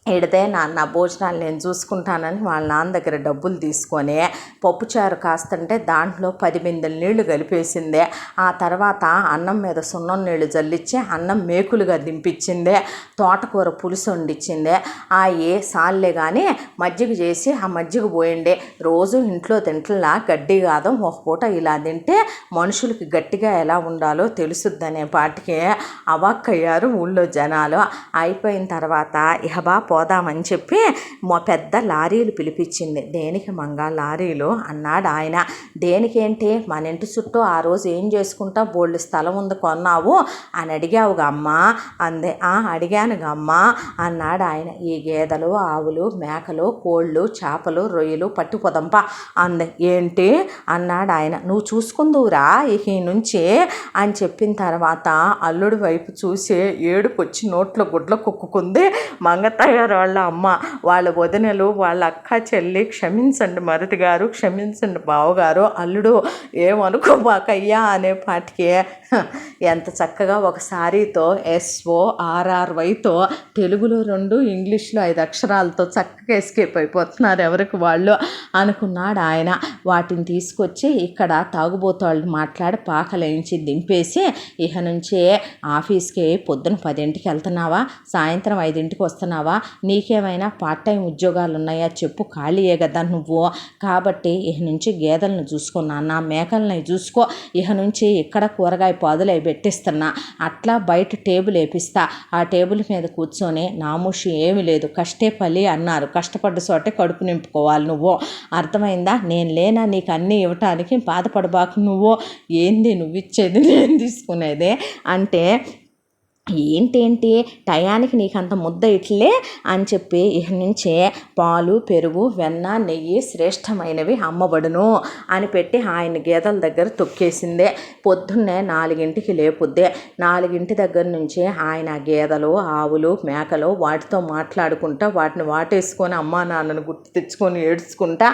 ఇడితే నాన్న భోజనాలు నేను చూసుకుంటానని వాళ్ళ నాన్న దగ్గర డబ్బులు తీసుకొని పప్పుచారు కాస్తంటే దాంట్లో 10 బిందెల నీళ్లు కలిపేసిందే. ఆ తర్వాత అన్నం మీద సున్నం నీళ్లు జల్లిచ్చి అన్నం మేకులుగా దింపించిందే, తోటకూర పులుసు వండిచ్చిందే. ఆ సాల్లే కానీ మజ్జిగ చేసి ఆ మజ్జిగ పోయిండే. రోజు ఇంట్లో తింటలా గడ్డి కాదు, ఒక పూట ఇలా తింటే మనుషులకి గట్టిగా ఎలా ఉండాలో తెలుసుద్దనే పాటికి అవాక్కయ్యారు ఊళ్ళో జనాలు. అయిపోయిన తర్వాత ఇహబా పోదామని చెప్పి పెద్ద లారీలు పిలిపించింది. దేనికి మంగ లారీలు అన్నాడు ఆయన. దేనికేంటి మన ఇంటి చుట్టూ ఆ రోజు ఏం చేసుకుంటా బోల్డ్ స్థలం ఉంది కొన్నావు అని అడిగావుగా అమ్మ అందే. అడిగానుగా అమ్మ అన్నాడు ఆయన. ఈ గేదెలు ఆవులు మేకలు కోళ్ళు చేపలు రొయ్యలు పట్టుపోదంప అంది. ఏంటి అన్నాడు ఆయన. నువ్వు చూసుకుందువురా ఈ నుంచి అని చెప్పిన తర్వాత అల్లుడి వైపు చూసి ఏడుపు వచ్చి నోట్లో గుడ్ల కుక్కుంది మంగతయ్య వాళ్ళ అమ్మ, వాళ్ళ వదినలు, వాళ్ళ అక్క చెల్లి, క్షమించండి మరుది గారు, క్షమించండి బావగారు, అల్లుడు ఏమనుకోబాకయ్యా అనే పాటికి ఎంత చక్కగా ఒక సారీతో SORRYతో తెలుగులో 2 ఇంగ్లీష్లో 5 అక్షరాలతో చక్కగా ఎస్కేప్ అయిపోతున్నారు ఎవరికి వాళ్ళు అనుకున్నాడు ఆయన. వాటిని తీసుకొచ్చి ఇక్కడ తాగుబోతాళ్ళు మాట్లాడి పాకలేంచి దింపేసి ఇక నుంచి ఆఫీస్కి పొద్దున 10ంటికి వెళ్తున్నావా, సాయంత్రం 5ంటికి వస్తున్నావా, నీకేమైనా పార్ట్ టైం ఉద్యోగాలు ఉన్నాయా చెప్పు, ఖాళీయే కదా నువ్వు, కాబట్టి ఇక నుంచి గేదెలను చూసుకున్నా, నా మేకల్ని చూసుకో, ఇక నుంచి ఇక్కడ కూరగాయ పాదులు అవి పెట్టిస్తున్నా, అట్లా బయట టేబుల్ వేపిస్తా, ఆ టేబుల్ మీద కూర్చొని నామూషి ఏమి లేదు, కష్టే ఫలి అన్నారు, కష్టపడ్డ చోటే కడుపు నింపుకోవాలి నువ్వు, అర్థమైందా, నేను లేనా నీకు అన్నీ ఇవ్వటానికి, బాధపడబాకు నువ్వు, ఏంది నువ్వు ఇచ్చేది నేను తీసుకునేది అంటే ఏంటేంటి టయానికి నీకు అంత ముద్ద ఇట్లే అని చెప్పి ఇక నుంచే పాలు పెరుగు వెన్న నెయ్యి శ్రేష్టమైనవి అమ్మబడును అని పెట్టి ఆయన గేదెల దగ్గర తొక్కేసిందే. పొద్దున్నే 4ంటికి లేపుద్దే. 4ంటి దగ్గర నుంచి ఆయన గేదెలు ఆవులు మేకలు వాటితో మాట్లాడుకుంటా వాటిని వాటేసుకొని అమ్మా నాన్నను గుర్తు తెచ్చుకొని ఏడ్చుకుంటా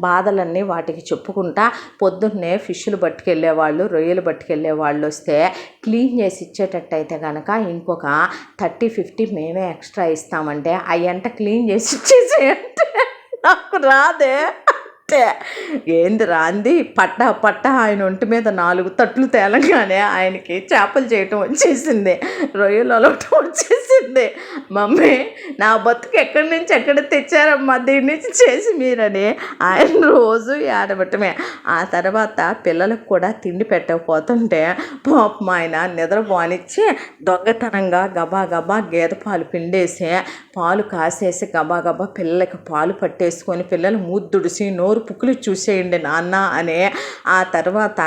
బాధలన్నీ వాటికి చెప్పుకుంటా పొద్దున్నే ఫిష్లు పట్టుకెళ్ళేవాళ్ళు రొయ్యలు పట్టుకెళ్ళేవాళ్ళు వస్తే క్లీన్ చేసి ఇచ్చేటట్టయితే కనుక ఇంకొక 30-50 మేమే ఎక్స్ట్రా ఇస్తామంటే అయ్యంట క్లీన్ చేసి ఇచ్చేసేయంటే నాకు రాదే అంటే ఏంది రాంది పట్ట ఆయన ఒంటి మీద 4 తట్లు తేలంగానే ఆయనకి చేపలు చేయటం వచ్చేసింది, రొయ్యలు అలవటం వచ్చేసింది. మమ్మీ నా బతుకు ఎక్కడి నుంచి ఎక్కడ తెచ్చారమ్మా దీని నుంచి చేసి మీరని ఆయన రోజు ఏడబట్టమే. ఆ తర్వాత పిల్లలకు కూడా తిండి పెట్టకపోతుంటే పాపం ఆయన నిద్రపోనిచ్చి దొంగతనంగా గబా గేదె పాలు పిండేసి పాలు కాసేసి గబా పిల్లలకి పాలు పట్టేసుకొని పిల్లలు ముద్దుడిసి నోరు పుక్కులు చూసేయండి నాన్న అనే ఆ తర్వాత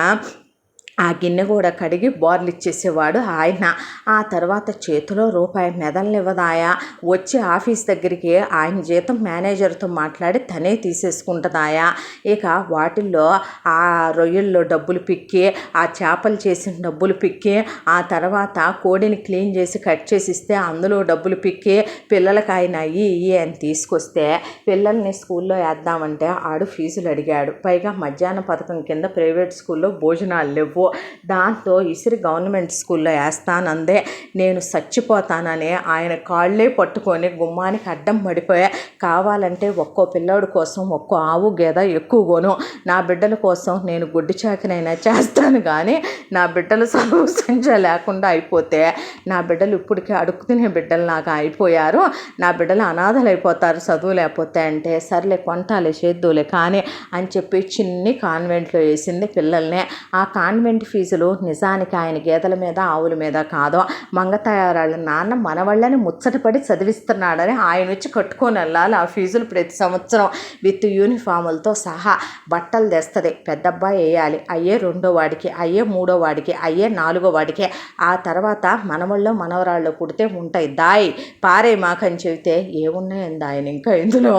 ఆ గిన్నె కూడా కడిగి బోర్లు ఇచ్చేసేవాడు ఆయన. ఆ తర్వాత చేతిలో రూపాయి మెదలనివ్వదాయా, వచ్చి ఆఫీస్ దగ్గరికి ఆయన జీతం మేనేజర్తో మాట్లాడి తనే తీసేసుకుంటుందాయా. ఇక వాటిల్లో ఆ రొయ్యల్లో డబ్బులు పిక్కి ఆ చేపలు చేసిన డబ్బులు పిక్కి ఆ తర్వాత కోడిని క్లీన్ చేసి కట్ చేసి ఇస్తే అందులో డబ్బులు పిక్కి పిల్లలకి ఆయన అయ్యి అని తీసుకొస్తే పిల్లల్ని స్కూల్లో వేద్దామంటే ఆడు ఫీజులు అడిగాడు. పైగా మధ్యాహ్న పథకం కింద ప్రైవేట్ స్కూల్లో భోజనాలు లేవు. దాంతో ఇసిరి గవర్నమెంట్ స్కూల్లో వేస్తానందే నేను చచ్చిపోతానని ఆయన కాళ్ళే పట్టుకొని గుమ్మానికి అడ్డం పడిపోయా. కావాలంటే ఒక్కో పిల్లోడి కోసం ఒక్కో ఆవు గేద ఎక్కువగోను, నా బిడ్డల కోసం నేను గుడ్డి చాకినైనా చేస్తాను, కానీ నా బిడ్డలు చదువు సంచ లేకుండా అయిపోతే నా బిడ్డలు ఇప్పటికే అడుగు తినే బిడ్డలు నాకు అయిపోయారు, నా బిడ్డలు అనాథలు అయిపోతారు చదువు లేకపోతే అంటే, సర్లే కొంటాలే చేద్దులే కానీ అని చెప్పి చిన్ని కాన్వెంట్లో వేసింది పిల్లల్ని. ఆ కాన్వెంట్ ఫీజులు నిజానికి ఆయన గేదెల మీద ఆవుల మీద కాదు, మంగతాయారాళ్ళ నాన్న మనవాళ్ళని ముచ్చటపడి చదివిస్తున్నాడని ఆయన వచ్చి కట్టుకొని వెళ్ళాలి ఆ ఫీజులు ప్రతి సంవత్సరం విత్ యూనిఫాములతో సహా. బట్టలు తెస్తుంది, పెద్దబ్బాయి వేయాలి, అయ్యే 2వ వాడికి, అయ్యే 3వ వాడికి, అయ్యే 4వ వాడికి. ఆ తర్వాత మనవాళ్ళు మనవరాళ్ళు పుడితే ఉంటాయి, దాయి పారే మాకని చెబితే ఏమున్నాయండి ఆయన ఇంకా ఇందులో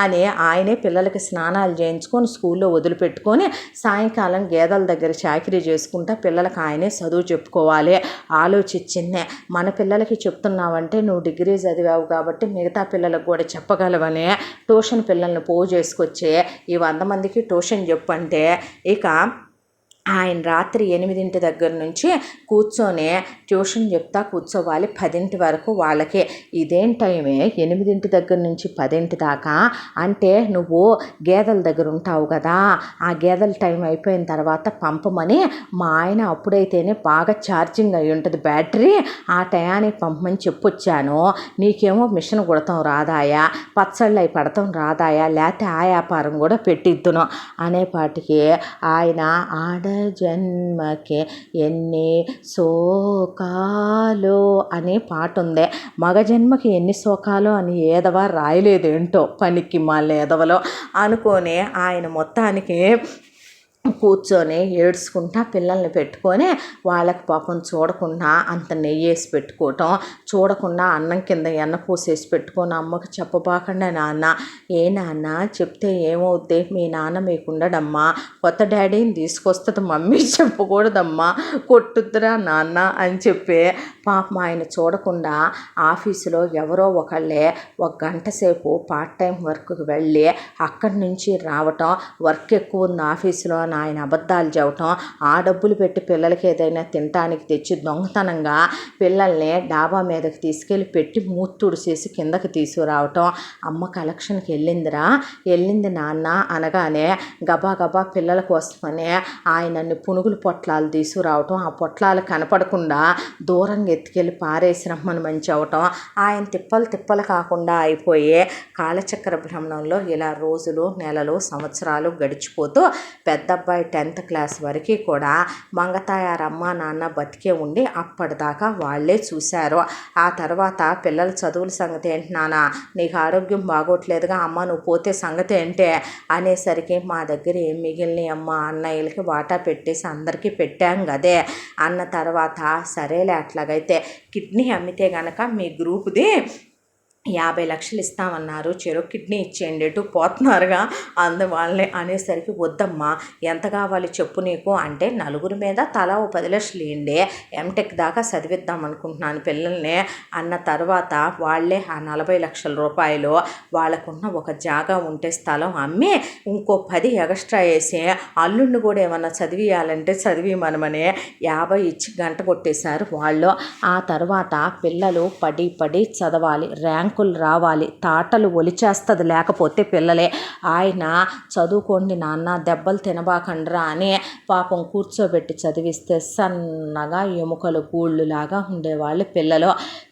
అని ఆయనే పిల్లలకి స్నానాలు చేయించుకొని స్కూల్లో వదిలిపెట్టుకొని సాయంకాలం గేదెల దగ్గర చాకరీ చేసుకుంటా పిల్లలకి ఆయనే చదువు చెప్పుకోవాలి. ఆలోచించిందే, మన పిల్లలకి చెప్తున్నావంటే నువ్వు డిగ్రీ చదివావు కాబట్టి మిగతా పిల్లలకు కూడా చెప్పగలవని ట్యూషన్ పిల్లల్ని పోగు చేసుకొచ్చి ఈ 100 మందికి ట్యూషన్ చెప్పంటే, ఇక ఆయన రాత్రి 8 దగ్గర నుంచి కూర్చొని ట్యూషన్ చెప్తా కూర్చోవాలి 10 వరకు వాళ్ళకి. ఇదేం టైమే 8 దగ్గర నుంచి 10 దాకా అంటే, నువ్వు గేదెల దగ్గర ఉంటావు కదా, ఆ గేదెల టైం అయిపోయిన తర్వాత పంపమని మా ఆయన అప్పుడైతేనే బాగా ఛార్జింగ్ అయి ఉంటుంది బ్యాటరీ, ఆ టయానికి పంపమని చెప్పొచ్చాను. నీకేమో మిషన్ కుడతాం రాదాయా, పచ్చళ్ళు అవి పడతాం రాదాయా, లేకపోతే ఆ వ్యాపారం కూడా పెట్టిద్దును అనేపాటికి ఆయన ఆడ జన్మకే ఎన్ని శోకాలు అనే పాట ఉంది. మగ జన్మకి ఎన్ని శోకాలు అని ఏదవా రాయలేదేంటో పనికి మాలిన ఎదవలో అనుకొని ఆయన మొత్తానికి కూర్చొని ఏడ్చుకుంటా పిల్లల్ని పెట్టుకొని వాళ్ళకి పాపం చూడకుండా అంత నెయ్యి వేసి పెట్టుకోవటం, చూడకుండా అన్నం కింద ఎన్న పూసేసి పెట్టుకొని అమ్మకి చెప్పబాకండి నాన్న, ఏ నాన్న చెప్తే ఏమవుద్ది, మీ నాన్న మీకు ఉండడమ్మా, కొత్త డాడీని తీసుకొస్తుంది మమ్మీ చెప్పకూడదమ్మా, కొట్టుద్దురా నాన్న అని చెప్పి పాపం ఆయన చూడకుండా ఆఫీసులో ఎవరో ఒకళ్ళే 1 గంట సేపు పార్ట్ టైం వర్క్కి వెళ్ళి అక్కడి నుంచి రావటం, వర్క్ ఎక్కువ ఉంది ఆఫీసులో ఆయన అబద్ధాలు చెప్పటం, ఆ డబ్బులు పెట్టి పిల్లలకి ఏదైనా తినటానికి తెచ్చి దొంగతనంగా పిల్లల్ని డాబా మీదకి తీసుకెళ్ళి పెట్టి మూతుడిసేసి కిందకి తీసుకురావటం. అమ్మ కలెక్షన్కి వెళ్ళింది నాన్న అనగానే గబా గబా పిల్లల కోసమనే ఆయనన్ని పునుగులు పొట్లాలు తీసుకురావటం, ఆ పొట్లాలు కనపడకుండా దూరంగా ఎత్తుకెళ్ళి పారేసి రమ్మని మంచి అవటం. ఆయన తిప్పలు కాకుండా అయిపోయే కాలచక్ర భ్రమణంలో ఇలా రోజులు నెలలు సంవత్సరాలు గడిచిపోతూ పెద్ద అబ్బాయి 10th క్లాస్ వరకు కూడా మంగతాయారమ్మ నాన్న బతికే ఉండి అప్పటిదాకా వాళ్ళే చూశారు. ఆ తర్వాత పిల్లల చదువుల సంగతి ఏంటి నాన్న, నీకు ఆరోగ్యం బాగోట్లేదుగా అమ్మ, నువ్వు పోతే సంగతి ఏంటే అనేసరికి మా దగ్గర ఏం మిగిలినాయి అమ్మ, అన్నయ్యలకి వాటా పెట్టేసి అందరికీ పెట్టాం కదే అన్న తర్వాత, సరేలే అట్లాగైతే కిడ్నీ అమ్మితే గనక మీ గ్రూప్ది 50 లక్షలు ఇస్తామన్నారు, చెరో కిడ్నీ ఇచ్చేయండి ఎటు పోతున్నారుగా అందువల్లనే అనేసరికి, వద్దమ్మా ఎంత కావాలి చెప్పు నీకు అంటే, నలుగురి మీద తలా 10 లక్షలు ఇవ్వండి, ఎంటెక్ దాకా చదివిద్దాం అనుకుంటున్నాను పిల్లల్ని అన్న తర్వాత వాళ్ళే ఆ 40 లక్షల రూపాయలు వాళ్ళకున్న ఒక జాగా ఉంటే స్థలం అమ్మి ఇంకో 10 ఎక్స్ట్రా వేసి అల్లుడిని కూడా ఏమన్నా చదివియాలంటే చదివిమనమని 50 ఇచ్చి గంట కొట్టేశారు వాళ్ళు. ఆ తర్వాత పిల్లలు పడి చదవాలి, ర్యాంకులు రావాలి, తాటలు ఒలిచేస్తుంది లేకపోతే పిల్లలే. ఆయన చదువుకోండి నాన్న, దెబ్బలు తినబాకండ్రా అని పాపం కూర్చోబెట్టి చదివిస్తే సన్నగా ఎముకలు గూళ్ళులాగా ఉండేవాళ్ళు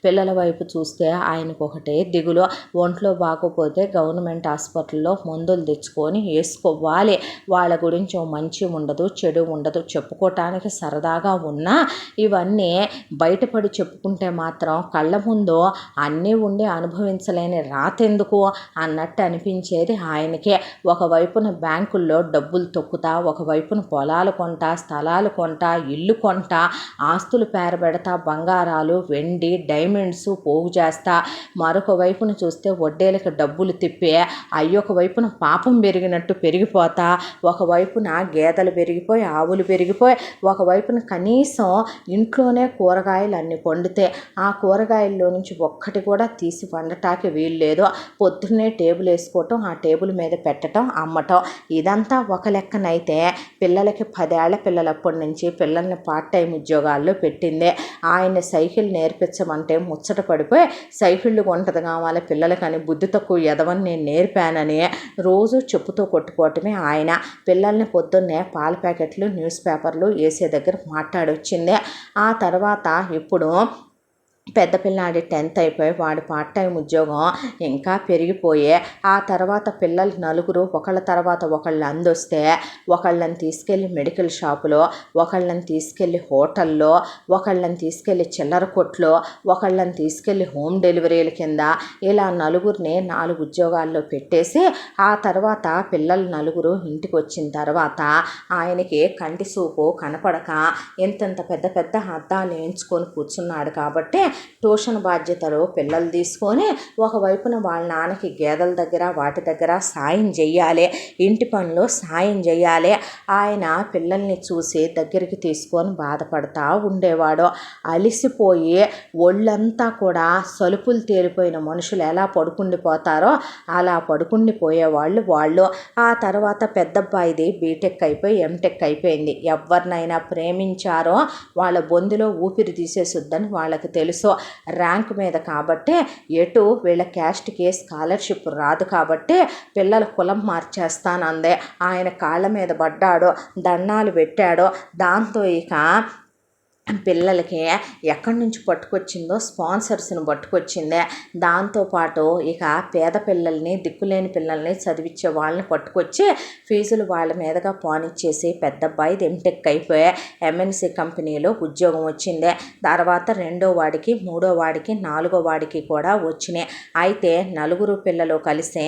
పిల్లల వైపు చూస్తే ఆయనకు ఒకటే దిగులు. ఒంట్లో బాగోపోతే గవర్నమెంట్ హాస్పిటల్లో మందులు తెచ్చుకొని వేసుకోవాలి, వాళ్ళ గురించి మంచి ఉండదు చెడు ఉండదు, చెప్పుకోవటానికి సరదాగా ఉన్నా ఇవన్నీ బయటపడి చెప్పుకుంటే మాత్రం కళ్ళ ముందు అన్నీ ఉండి అనుభవించలేని రాతెందుకు అన్నట్టు అనిపించేది ఆయనకే. ఒకవైపున బ్యాంకుల్లో డబ్బులు తొక్కుతా, ఒకవైపున పొలాలు కొంటా, స్థలాలు కొంటా, ఇల్లు కొంటా, ఆస్తులు పేరబెడతా, బంగారాలు వెండి డైమండ్స్ పోగు చేస్తా, మరొక వైపున చూస్తే వడ్డేలకు డబ్బులు తిప్పి అయ్యొక వైపున పాపం పెరిగినట్టు పెరిగిపోతా, ఒకవైపున గేదెలు పెరిగిపోయి ఆవులు పెరిగిపోయి, ఒకవైపున కనీసం ఇంట్లోనే కూరగాయలు అన్ని పండితే ఆ కూరగాయల్లో నుంచి ఒక్కటి కూడా తీసి వండటానికి వీలు లేదు. పొద్దున్నే టేబుల్ వేసుకోవటం, ఆ టేబుల్ మీద పెట్టడం, అమ్మటం, ఇదంతా ఒక లెక్కనైతే పిల్లలకి 10 ఏళ్ల పిల్లలప్పటి నుంచి పిల్లల్ని పార్ట్ టైం ఉద్యోగాల్లో పెట్టిందే. ఆయన సైకిల్ నేర్పించమంటే ముచ్చట పడిపోయి సైకిళ్ళు కొంటది కావాలి పిల్లలకని, బుద్ధి తక్కువ ఎదవని నేను నేర్పానని రోజు చెప్పుతో కొట్టుకోవటమే ఆయన. పిల్లల్ని పొద్దున్నే పాల ప్యాకెట్లు, న్యూస్ పేపర్లు వేసే దగ్గర మాట్లాడొచ్చిందే. ఆ తర్వాత ఇప్పుడు పెద్ద పిల్లాడి 10th అయిపోయి వాడి పార్ట్ టైం ఉద్యోగం ఇంకా పెరిగిపోయే, ఆ తర్వాత పిల్లలు నలుగురు ఒకళ్ళ తర్వాత ఒకళ్ళు అందొస్తే ఒకళ్ళని తీసుకెళ్ళి మెడికల్ షాపులో, ఒకళ్ళని తీసుకెళ్ళి హోటల్లో, ఒకళ్ళని తీసుకెళ్ళి చిల్లర కొట్లో, ఒకళ్ళని తీసుకెళ్ళి హోమ్ డెలివరీల కింద, ఇలా నలుగురిని 4 ఉద్యోగాల్లో పెట్టేసి ఆ తర్వాత పిల్లలు నలుగురు ఇంటికి వచ్చిన తర్వాత ఆయనకి కంటి చూపు కనపడక ఎంతెంత పెద్ద పెద్ద అద్దాలు వేయించుకొని కూర్చున్నాడు. కాబట్టి ట్యూషన్ బాధ్యతలు పిల్లలు తీసుకొని ఒకవైపున వాళ్ళ నాన్నకి గేదెల దగ్గర వాటి దగ్గర సాయం చెయ్యాలి, ఇంటి పనులు సాయం చెయ్యాలి. ఆయన పిల్లల్ని చూసి దగ్గరికి తీసుకొని బాధపడతా ఉండేవాడు. అలిసిపోయి ఒళ్ళంతా కూడా సలుపులు తేలిపోయిన మనుషులు ఎలా పడుకుండిపోతారో అలా పడుకుండిపోయేవాళ్ళు వాళ్ళు. ఆ తర్వాత పెద్దబ్బాయిది బీటెక్ అయిపోయి ఎంటెక్ అయిపోయింది. ఎవరినైనా ప్రేమించారో వాళ్ళ బొందులో ఊపిరి తీసేసుద్దని వాళ్ళకి తెలుసు. ర్యాంక్ మీద కాబట్టి ఎటు వీళ్ళ క్యాస్ట్కి స్కాలర్షిప్ రాదు కాబట్టి పిల్లల కులం మార్చేస్తానందే. ఆయన కాళ్ళ మీద పడ్డాడు, దండాలు పెట్టాడు. దాంతో ఇక పిల్లలకి ఎక్కడి నుంచి పట్టుకొచ్చిందో స్పాన్సర్స్ని పట్టుకొచ్చిందే. దాంతోపాటు ఇక పేద పిల్లల్ని, దిక్కులేని పిల్లల్ని చదివించే వాళ్ళని పట్టుకొచ్చి ఫీజులు వాళ్ళ మీదగా పానిచ్చేసి పెద్దబ్బాయిది ఎంటెక్ అయిపోయి ఎంఎన్సి కంపెనీలో ఉద్యోగం వచ్చిందే. తర్వాత 2వ వాడికి, 3వ వాడికి, 4వ వాడికి కూడా వచ్చినాయి. అయితే నలుగురు పిల్లలు కలిసి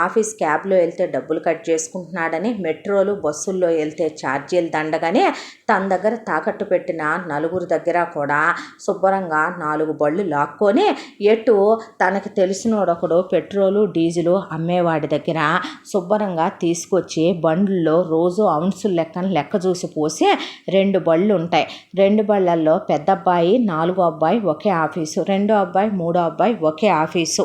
ఆఫీస్ క్యాబ్లో వెళ్తే డబ్బులు కట్ చేసుకుంటున్నాడని, మెట్రోలు బస్సుల్లో వెళ్తే ఛార్జీలు దండగానే తన దగ్గర తాకట్టు పెట్టిన నలుగురు దగ్గర కూడా శుభ్రంగా 4 బళ్ళు లాక్కొని ఎటు తనకి తెలిసినోడొకడు పెట్రోలు డీజిలు అమ్మేవాడి దగ్గర శుభ్రంగా తీసుకొచ్చి బండ్లలో రోజు ఔన్సులు లెక్క చూసి పోసి 2 బళ్ళు ఉంటాయి. 2 బళ్ళల్లో పెద్ద అబ్బాయి, 4వ అబ్బాయి ఒకే ఆఫీసు, 2వ అబ్బాయి, 3వ అబ్బాయి ఒకే ఆఫీసు.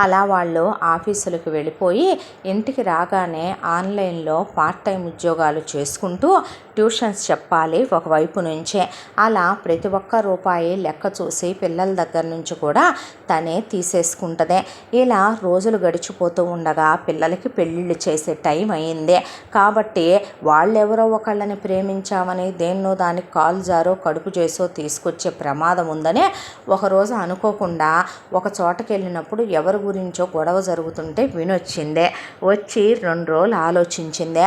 అలా వాళ్ళు ఆఫీసులకు వెళ్ళిపోయి ఇంటికి రాగానే ఆన్లైన్లో పార్ట్ టైం ఉద్యోగాలు చేసుకుంటూ ట్యూషన్స్ చెప్పాలి ఒకవైపు నుంచే. అలా ప్రతి ఒక్క రూపాయి లెక్క చూసి పిల్లల దగ్గర నుంచి కూడా తనే తీసేసుకుంటుంది. ఇలా రోజులు గడిచిపోతూ ఉండగా పిల్లలకి పెళ్ళిళ్ళు చేసే టైం అయింది. కాబట్టి వాళ్ళెవరో ఒకళ్ళని ప్రేమించామని దేన్నో దానికి కాలు జారో కడుపు చేసో తీసుకొచ్చే ప్రమాదం ఉందని ఒకరోజు అనుకోకుండా ఒక చోటకి వెళ్ళినప్పుడు ఎవరి గురించో గొడవ జరుగుతుంటే వినొచ్చిందే. వచ్చి 2 రోజులు ఆలోచించిందే.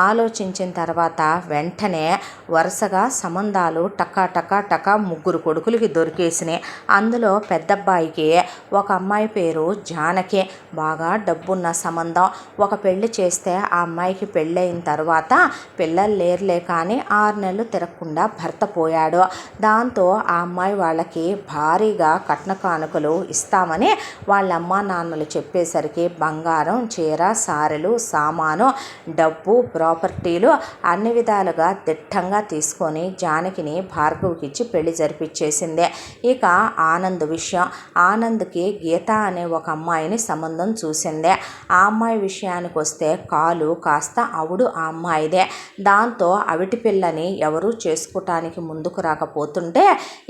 ఆలోచించిన తర్వాత వెంటనే వరుసగా సంబంధాలు టకా 3 కొడుకులకి దొరికేసినాయి. అందులో పెద్దబ్బాయికి ఒక అమ్మాయి పేరు జానకి, బాగా డబ్బున్న సంబంధం. ఒక పెళ్లి చేస్తే ఆ అమ్మాయికి పెళ్ళయిన తర్వాత పిల్లలు లేరులే కానీ 6 నెలలు తిరగకుండా భర్త పోయాడు. దాంతో ఆ అమ్మాయి వాళ్ళకి భారీగా కట్న కానుకలు ఇస్తామని వాళ్ళ అమ్మ నాన్నలు చెప్పేసరికి బంగారం, చీర, సారెలు, సామాను, డబ్బు, ప్రాపర్టీలు అన్ని విధాలుగా దిట్టంగా తీసుకొని జానకిని భార్గవికి ఇచ్చి పెళ్లి జరిపించేసిందే. ఇక ఆనంద్ విషయం, ఆనంద్కి గీత అనే ఒక అమ్మాయిని సంబంధం చూసిందే. ఆ అమ్మాయి విషయానికి వస్తే కాలు కాస్త అవుడు ఆ అమ్మాయిదే. దాంతో అవిటి పిల్లని ఎవరూ చేసుకోవటానికి ముందుకు రాకపోతుంటే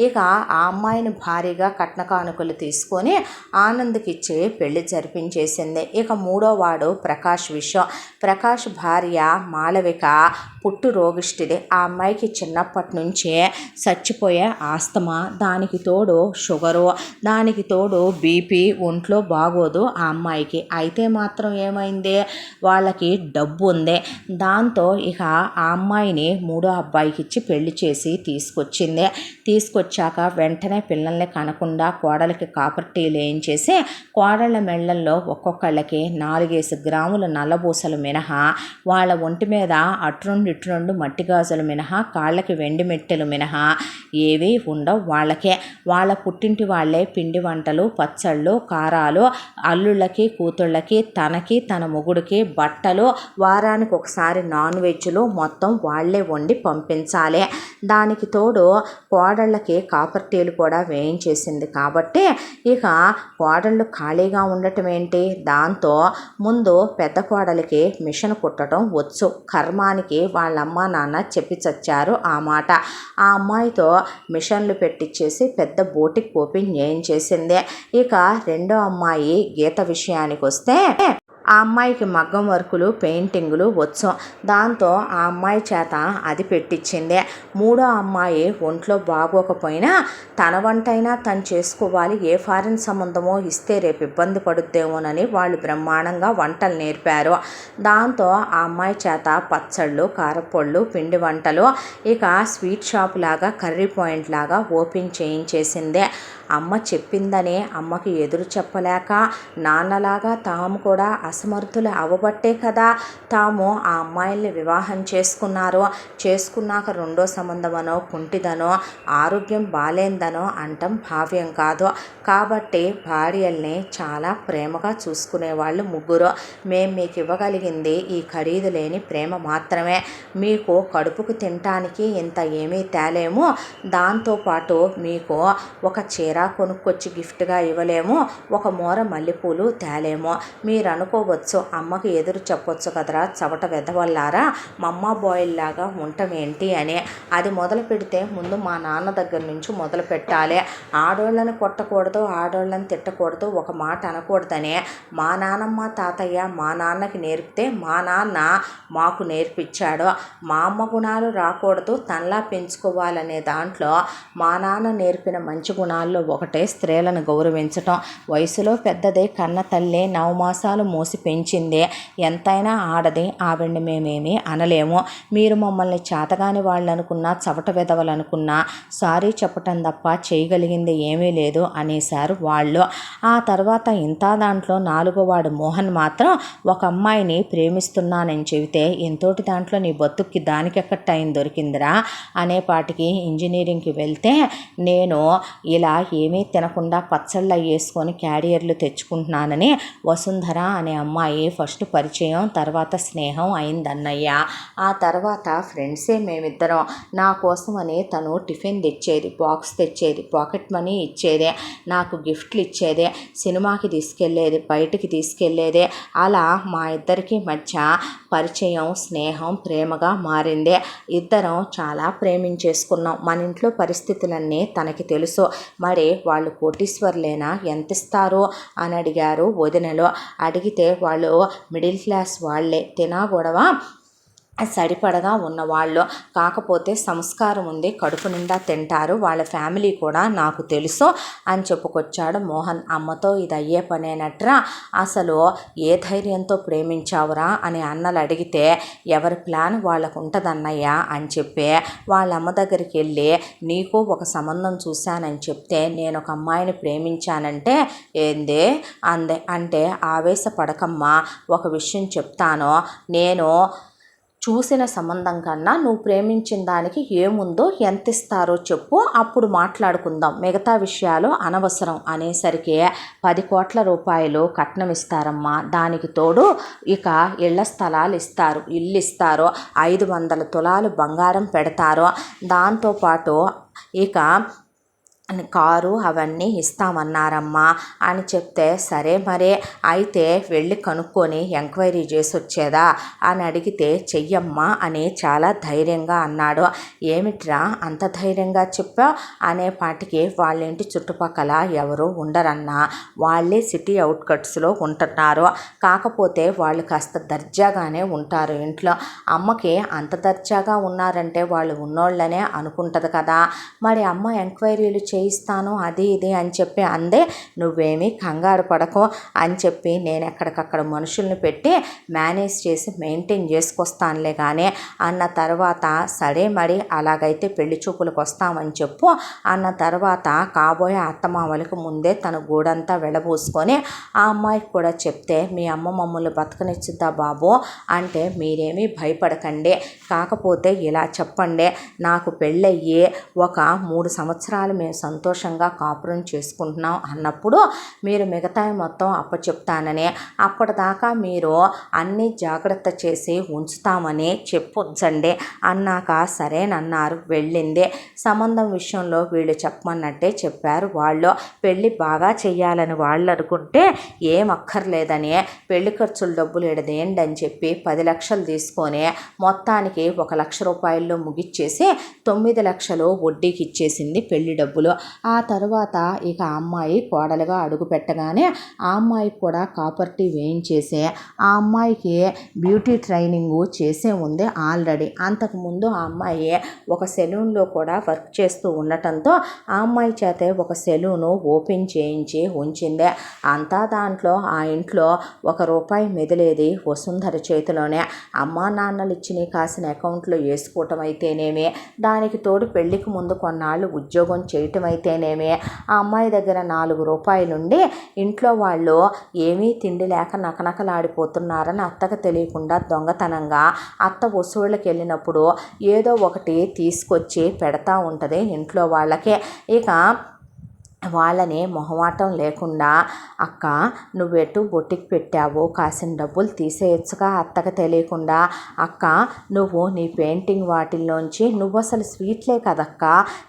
ఇక ఆ అమ్మాయిని భారీగా కట్న కానుకలు తీసుకొని ఆనంద్కి ఇచ్చి పెళ్లి జరిపించేసింది. ఇక 3వ వాడు ప్రకాష్ విషయం. ప్రకాష్ భార్య మాళవిక పుట్టు రోగిష్టిది. ఆ అమ్మాయికి చిన్నప్పటి నుంచే చచ్చిపోయే ఆస్తమా, దానికి తోడు షుగరు, దానికి తోడు బీపీ, ఒంట్లో బాగోదు ఆ అమ్మాయికి. అయితే మాత్రం ఏమైంది, వాళ్ళకి డబ్బు ఉంది. దాంతో ఇక ఆ అమ్మాయిని 3వ అబ్బాయికి ఇచ్చి పెళ్లి చేసి తీసుకొచ్చింది. తీసుకొచ్చాక వెంటనే పిల్లల్ని కనకుండా కోడలికి కాపర్టీలు వేయించేసి కోడళ్ళ మెళ్ళల్లో ఒక్కొక్కళ్ళకి 4 గ్రాముల నల్లబూసలు మినహా వాళ్ళ ఒంటి మీద అట్రుండి మట్టి మట్టి గాజులు మినహా, కాళ్ళకి వెండి మెట్టెలు మినహా ఏవీ ఉండవు వాళ్ళకే. వాళ్ళ పుట్టింటి వాళ్ళే పిండి వంటలు, పచ్చళ్ళు, కారాలు, అల్లుళ్ళకి, కూతుళ్ళకి, తనకి, తన మొగుడికి బట్టలు, వారానికి ఒకసారి నాన్ వెజ్లు మొత్తం వాళ్ళే వండి పంపించాలి. దానికి తోడు కోడళ్ళకి కాపర్టీలు కూడా వేయించేసింది కాబట్టి ఇక కోడళ్ళు ఖాళీగా ఉండటం ఏంటి? దాంతో ముందు పెద్ద కోడలికి మిషన్ కుట్టడం వచ్చు. కర్మానికి వాళ్ళ అమ్మ నాన్న చెప్పి చచ్చారు ఆ మాట. ఆ అమ్మాయితో మిషన్లు పెట్టించేసి పెద్ద బోటిక్ ఓపెన్ చేయించేసింది. ఇక రెండో అమ్మాయి గీత విషయానికి వస్తే ఆ అమ్మాయికి మగ్గం వర్కులు, పెయింటింగులు వచ్చు. దాంతో ఆ అమ్మాయి చేత అది పెట్టించింది. మూడో అమ్మాయి ఒంట్లో బాగోకపోయినా తన వంటైనా తను చేసుకోవాలి, ఏ ఫారిన్ సంబంధమో ఇస్తే రేపు ఇబ్బంది పడుద్దేమోనని వాళ్ళు బ్రహ్మాండంగా వంటలు నేర్పారు. దాంతో ఆ అమ్మాయి చేత పచ్చళ్ళు, కారపొళ్ళు, పిండి వంటలు, ఇక స్వీట్ షాప్ లాగా, కర్రీ పాయింట్ లాగా ఓపెన్ చేయించేసింది. అమ్మ చెప్పిందనే అమ్మకి ఎదురు చెప్పలేక నాన్నలాగా తాము కూడా అసమర్థులు అవ్వబట్టే కదా తాము ఆ అమ్మాయిల్ని వివాహం చేసుకున్నారు. చేసుకున్నాక రెండో సంబంధమనో, కుంటిదనో, ఆరోగ్యం బాలేందనో అంటం భావ్యం కాదు. కాబట్టి భార్యల్ని చాలా ప్రేమగా చూసుకునేవాళ్ళు ముగ్గురు. మేము మీకు ఇవ్వగలిగింది ఈ ఖరీదు లేని ప్రేమ మాత్రమే. మీకు కడుపుకు తినటానికి ఇంత ఏమీ తేలేము. దాంతోపాటు మీకు ఒక చీర కొనుక్కొచ్చి గిఫ్ట్గా ఇవ్వలేము, ఒక మూర మల్లెపూలు తేలేము. మీరు అనుకోవచ్చు, అమ్మకి ఎదురు చెప్పొచ్చు కదరా చవట వెదవల్లారా, మమ్మ బాయిల్ లాగా ఉండటమేంటి అని. అది మొదలు పెడితే ముందు మా నాన్న దగ్గర నుంచి మొదలు పెట్టాలి. ఆడోళ్ళని కొట్టకూడదు, ఆడోళ్ళని తిట్టకూడదు, ఒక మాట అనకూడదని మా నాన్నమ్మ తాతయ్య మా నాన్నకి నేర్పితే మా నాన్న మాకు నేర్పించాడు. మా అమ్మ గుణాలు రాకూడదు, తనలా పెంచుకోవాలనే దాంట్లో మా నాన్న నేర్పిన మంచి గుణాల్లో ఒకటే స్త్రీలను గౌరవించటం. వయసులో పెద్దదే, కన్న తల్లే, 9 మాసాలు మోసి పెంచిందే, ఎంతైనా ఆడది, ఆవిడ్ని మేమేమీ అనలేము. మీరు మమ్మల్ని చేతగాని వాళ్ళు అనుకున్నా, చవట వెదవలనుకున్నా సారీ చెప్పటం తప్ప చేయగలిగింది ఏమీ లేదు అనేశారు వాళ్ళు. ఆ తర్వాత ఇంత దాంట్లో 4వ వాడు మోహన్ మాత్రం ఒక అమ్మాయిని ప్రేమిస్తున్నానని చెబితే, ఎంతోటి దాంట్లో నీ బతుక్కి దానికెక్కడ టైం దొరికిందిరా అనేపాటికి ఇంజనీరింగ్కి వెళ్తే నేను ఇలా ఏమీ తినకుండా పచ్చళ్ళ వేసుకొని క్యారియర్లు తెచ్చుకుంటున్నానని వసుంధర అనే అమ్మాయి ఫస్ట్ పరిచయం, తర్వాత స్నేహం అయిందన్నయ్య. ఆ తర్వాత ఫ్రెండ్సే మేమిద్దరం. నా కోసమని తను టిఫిన్ తెచ్చేది, బాక్స్ తెచ్చేది, పాకెట్ మనీ ఇచ్చేదే, నాకు గిఫ్ట్లు ఇచ్చేదే, సినిమాకి తీసుకెళ్ళేది, బయటికి తీసుకెళ్ళేదే. అలా మా ఇద్దరికి మధ్య పరిచయం, స్నేహం ప్రేమగా మారింది. ఇద్దరం చాలా ప్రేమించేసుకున్నాం. మన ఇంట్లో పరిస్థితులన్నీ తనకి తెలుసు. మరి వాళ్ళు కోటీశ్వర్లేనా, ఎంత ఇస్తారు అని అడిగారు వదినలు. అడిగితే వాళ్ళు మిడిల్ క్లాస్ వాళ్ళే, తినా గొడవ సరిపడగా ఉన్నవాళ్ళు, కాకపోతే సంస్కారం ఉంది, కడుపు నిండా తింటారు, వాళ్ళ ఫ్యామిలీ కూడా నాకు తెలుసు అని చెప్పుకొచ్చాడు మోహన్. అమ్మతో ఇది అయ్యే పనేనట్రా, అసలు ఏ ధైర్యంతో ప్రేమించావురా అని అన్నలు అడిగితే ఎవరి ప్లాన్ వాళ్ళకు ఉంటుందన్నయ్య అని చెప్పి వాళ్ళ అమ్మ దగ్గరికి వెళ్ళి నీకు ఒక సంబంధం చూశానని చెప్తే నేను ఒక అమ్మాయిని ప్రేమించానంటే ఏందే అందే. అంటే ఆవేశపడకమ్మా, ఒక విషయం చెప్తాను, నేను చూసిన సంబంధం కన్నా నువ్వు ప్రేమించిన దానికి ఏముందో, ఎంత ఇస్తారో చెప్పు, అప్పుడు మాట్లాడుకుందాం, మిగతా విషయాలు అనవసరం అనేసరికి 10 కోట్ల రూపాయలు కట్నం ఇస్తారమ్మా, దానికి తోడు ఇక ఇళ్ల స్థలాలు ఇస్తారు, ఇల్లు ఇస్తారు, 500 తులాలు బంగారం పెడతారు, దాంతోపాటు ఇక కారు అవన్నీ ఇస్తామన్నారమ్మా అని చెప్తే సరే మరే అయితే వెళ్ళి కనుక్కొని ఎంక్వైరీ చేసి వచ్చేదా అని అడిగితే చెయ్యమ్మా అని చాలా ధైర్యంగా అన్నాడు. ఏమిట్రా అంత ధైర్యంగా చెప్పావు అనేపాటికి వాళ్ళ ఇంటి చుట్టుపక్కల ఎవరు ఉండరన్నా, వాళ్ళే సిటీ అవుట్కట్స్లో ఉంటున్నారు, కాకపోతే వాళ్ళు కాస్త దర్జాగానే ఉంటారు ఇంట్లో. అమ్మకి అంత దర్జాగా ఉన్నారంటే వాళ్ళు ఉన్నోళ్ళనే అనుకుంటుంది కదా. మరి అమ్మ ఎంక్వైరీలు చేయిస్తాను అది ఇది అని చెప్పి అందే. నువ్వేమీ కంగారు పడకు అని చెప్పి నేను ఎక్కడికక్కడ మనుషుల్ని పెట్టి మేనేజ్ చేసి మెయింటైన్ చేసుకొస్తానులే కానీ అన్న తర్వాత సరే మరి అలాగైతే పెళ్లి చూపులకు వస్తామని చెప్పు అన్న తర్వాత కాబోయే అత్తమామలకు ముందే తన గూడంతా వెళ్ళబోసుకొని ఆ అమ్మాయికి కూడా చెప్తే మీ అమ్మ మమ్మల్ని బతకనిచ్చిద్దా బాబు అంటే మీరేమీ భయపడకండి, కాకపోతే ఇలా చెప్పండి, నాకు పెళ్ళయ్యి ఒక 3 సంవత్సరాలు మేము సంతోషంగా కాపురం చేసుకుంటున్నాం అన్నప్పుడు మీరు మిగతా మొత్తం అప్పచెప్తానని, అప్పటిదాకా మీరు అన్నీ జాగ్రత్త చేసి ఉంచుతామని ఉంచండి అన్నాక సరేనన్నారు. వెళ్ళింది. సంబంధం విషయంలో వీళ్ళు చెప్పమన్నట్టే చెప్పారు. వాళ్ళు పెళ్ళి బాగా చెయ్యాలని వాళ్ళు అనుకుంటే ఏం అక్కర్లేదని పెళ్లి ఖర్చుల డబ్బులు ఎడదేండి అని చెప్పి 10 లక్షలు తీసుకొని మొత్తానికి 1 లక్ష రూపాయల్లో ముగిచ్చేసి 9 లక్షలు వడ్డీకి ఇచ్చేసింది పెళ్లి డబ్బులు. ఆ తర్వాత ఇక అమ్మాయి కోడలుగా అడుగు పెట్టగానే ఆ అమ్మాయికి కూడా కాపర్టీ వేయించేసి ఆ అమ్మాయికి బ్యూటీ ట్రైనింగు చేసే ఉంది ఆల్రెడీ. అంతకుముందు ఆ అమ్మాయి ఒక సెలూన్లో కూడా వర్క్ చేస్తూ ఉండటంతో ఆ అమ్మాయి చేతే ఒక సెలూను ఓపెన్ చేయించి ఉంచిందే. అంతా దాంట్లో ఆ ఇంట్లో 1 రూపాయి మెదిలేది వసుంధర చేతిలోనే. అమ్మా నాన్నలు ఇచ్చిన కాసిన అకౌంట్లో వేసుకోవటం అయితేనేమి, దానికి తోడు పెళ్లికి ముందు కొన్నాళ్ళు ఉద్యోగం చేయటం అయితేనేమి, ఆ అమ్మాయి దగ్గర 4 రూపాయలుండి ఇంట్లో వాళ్ళు ఏమీ తిండి లేక నకనకలాడిపోతున్నారని అత్తకు తెలియకుండా దొంగతనంగా అత్త వసూళ్ళకి వెళ్ళినప్పుడు ఏదో ఒకటి తీసుకొచ్చి పెడతా ఉంటుంది ఇంట్లో వాళ్ళకే. ఇక వాళ్ళని మొహమాటం లేకుండా అక్క నువ్వెటు బొట్టికి పెట్టావో కాసిన డబ్బులు తీసేయచ్చుగా అత్తకు తెలియకుండా, అక్క నువ్వు నీ పెయింటింగ్ వాటిల్లోంచి నువ్వు అసలు స్వీట్లే కదక్క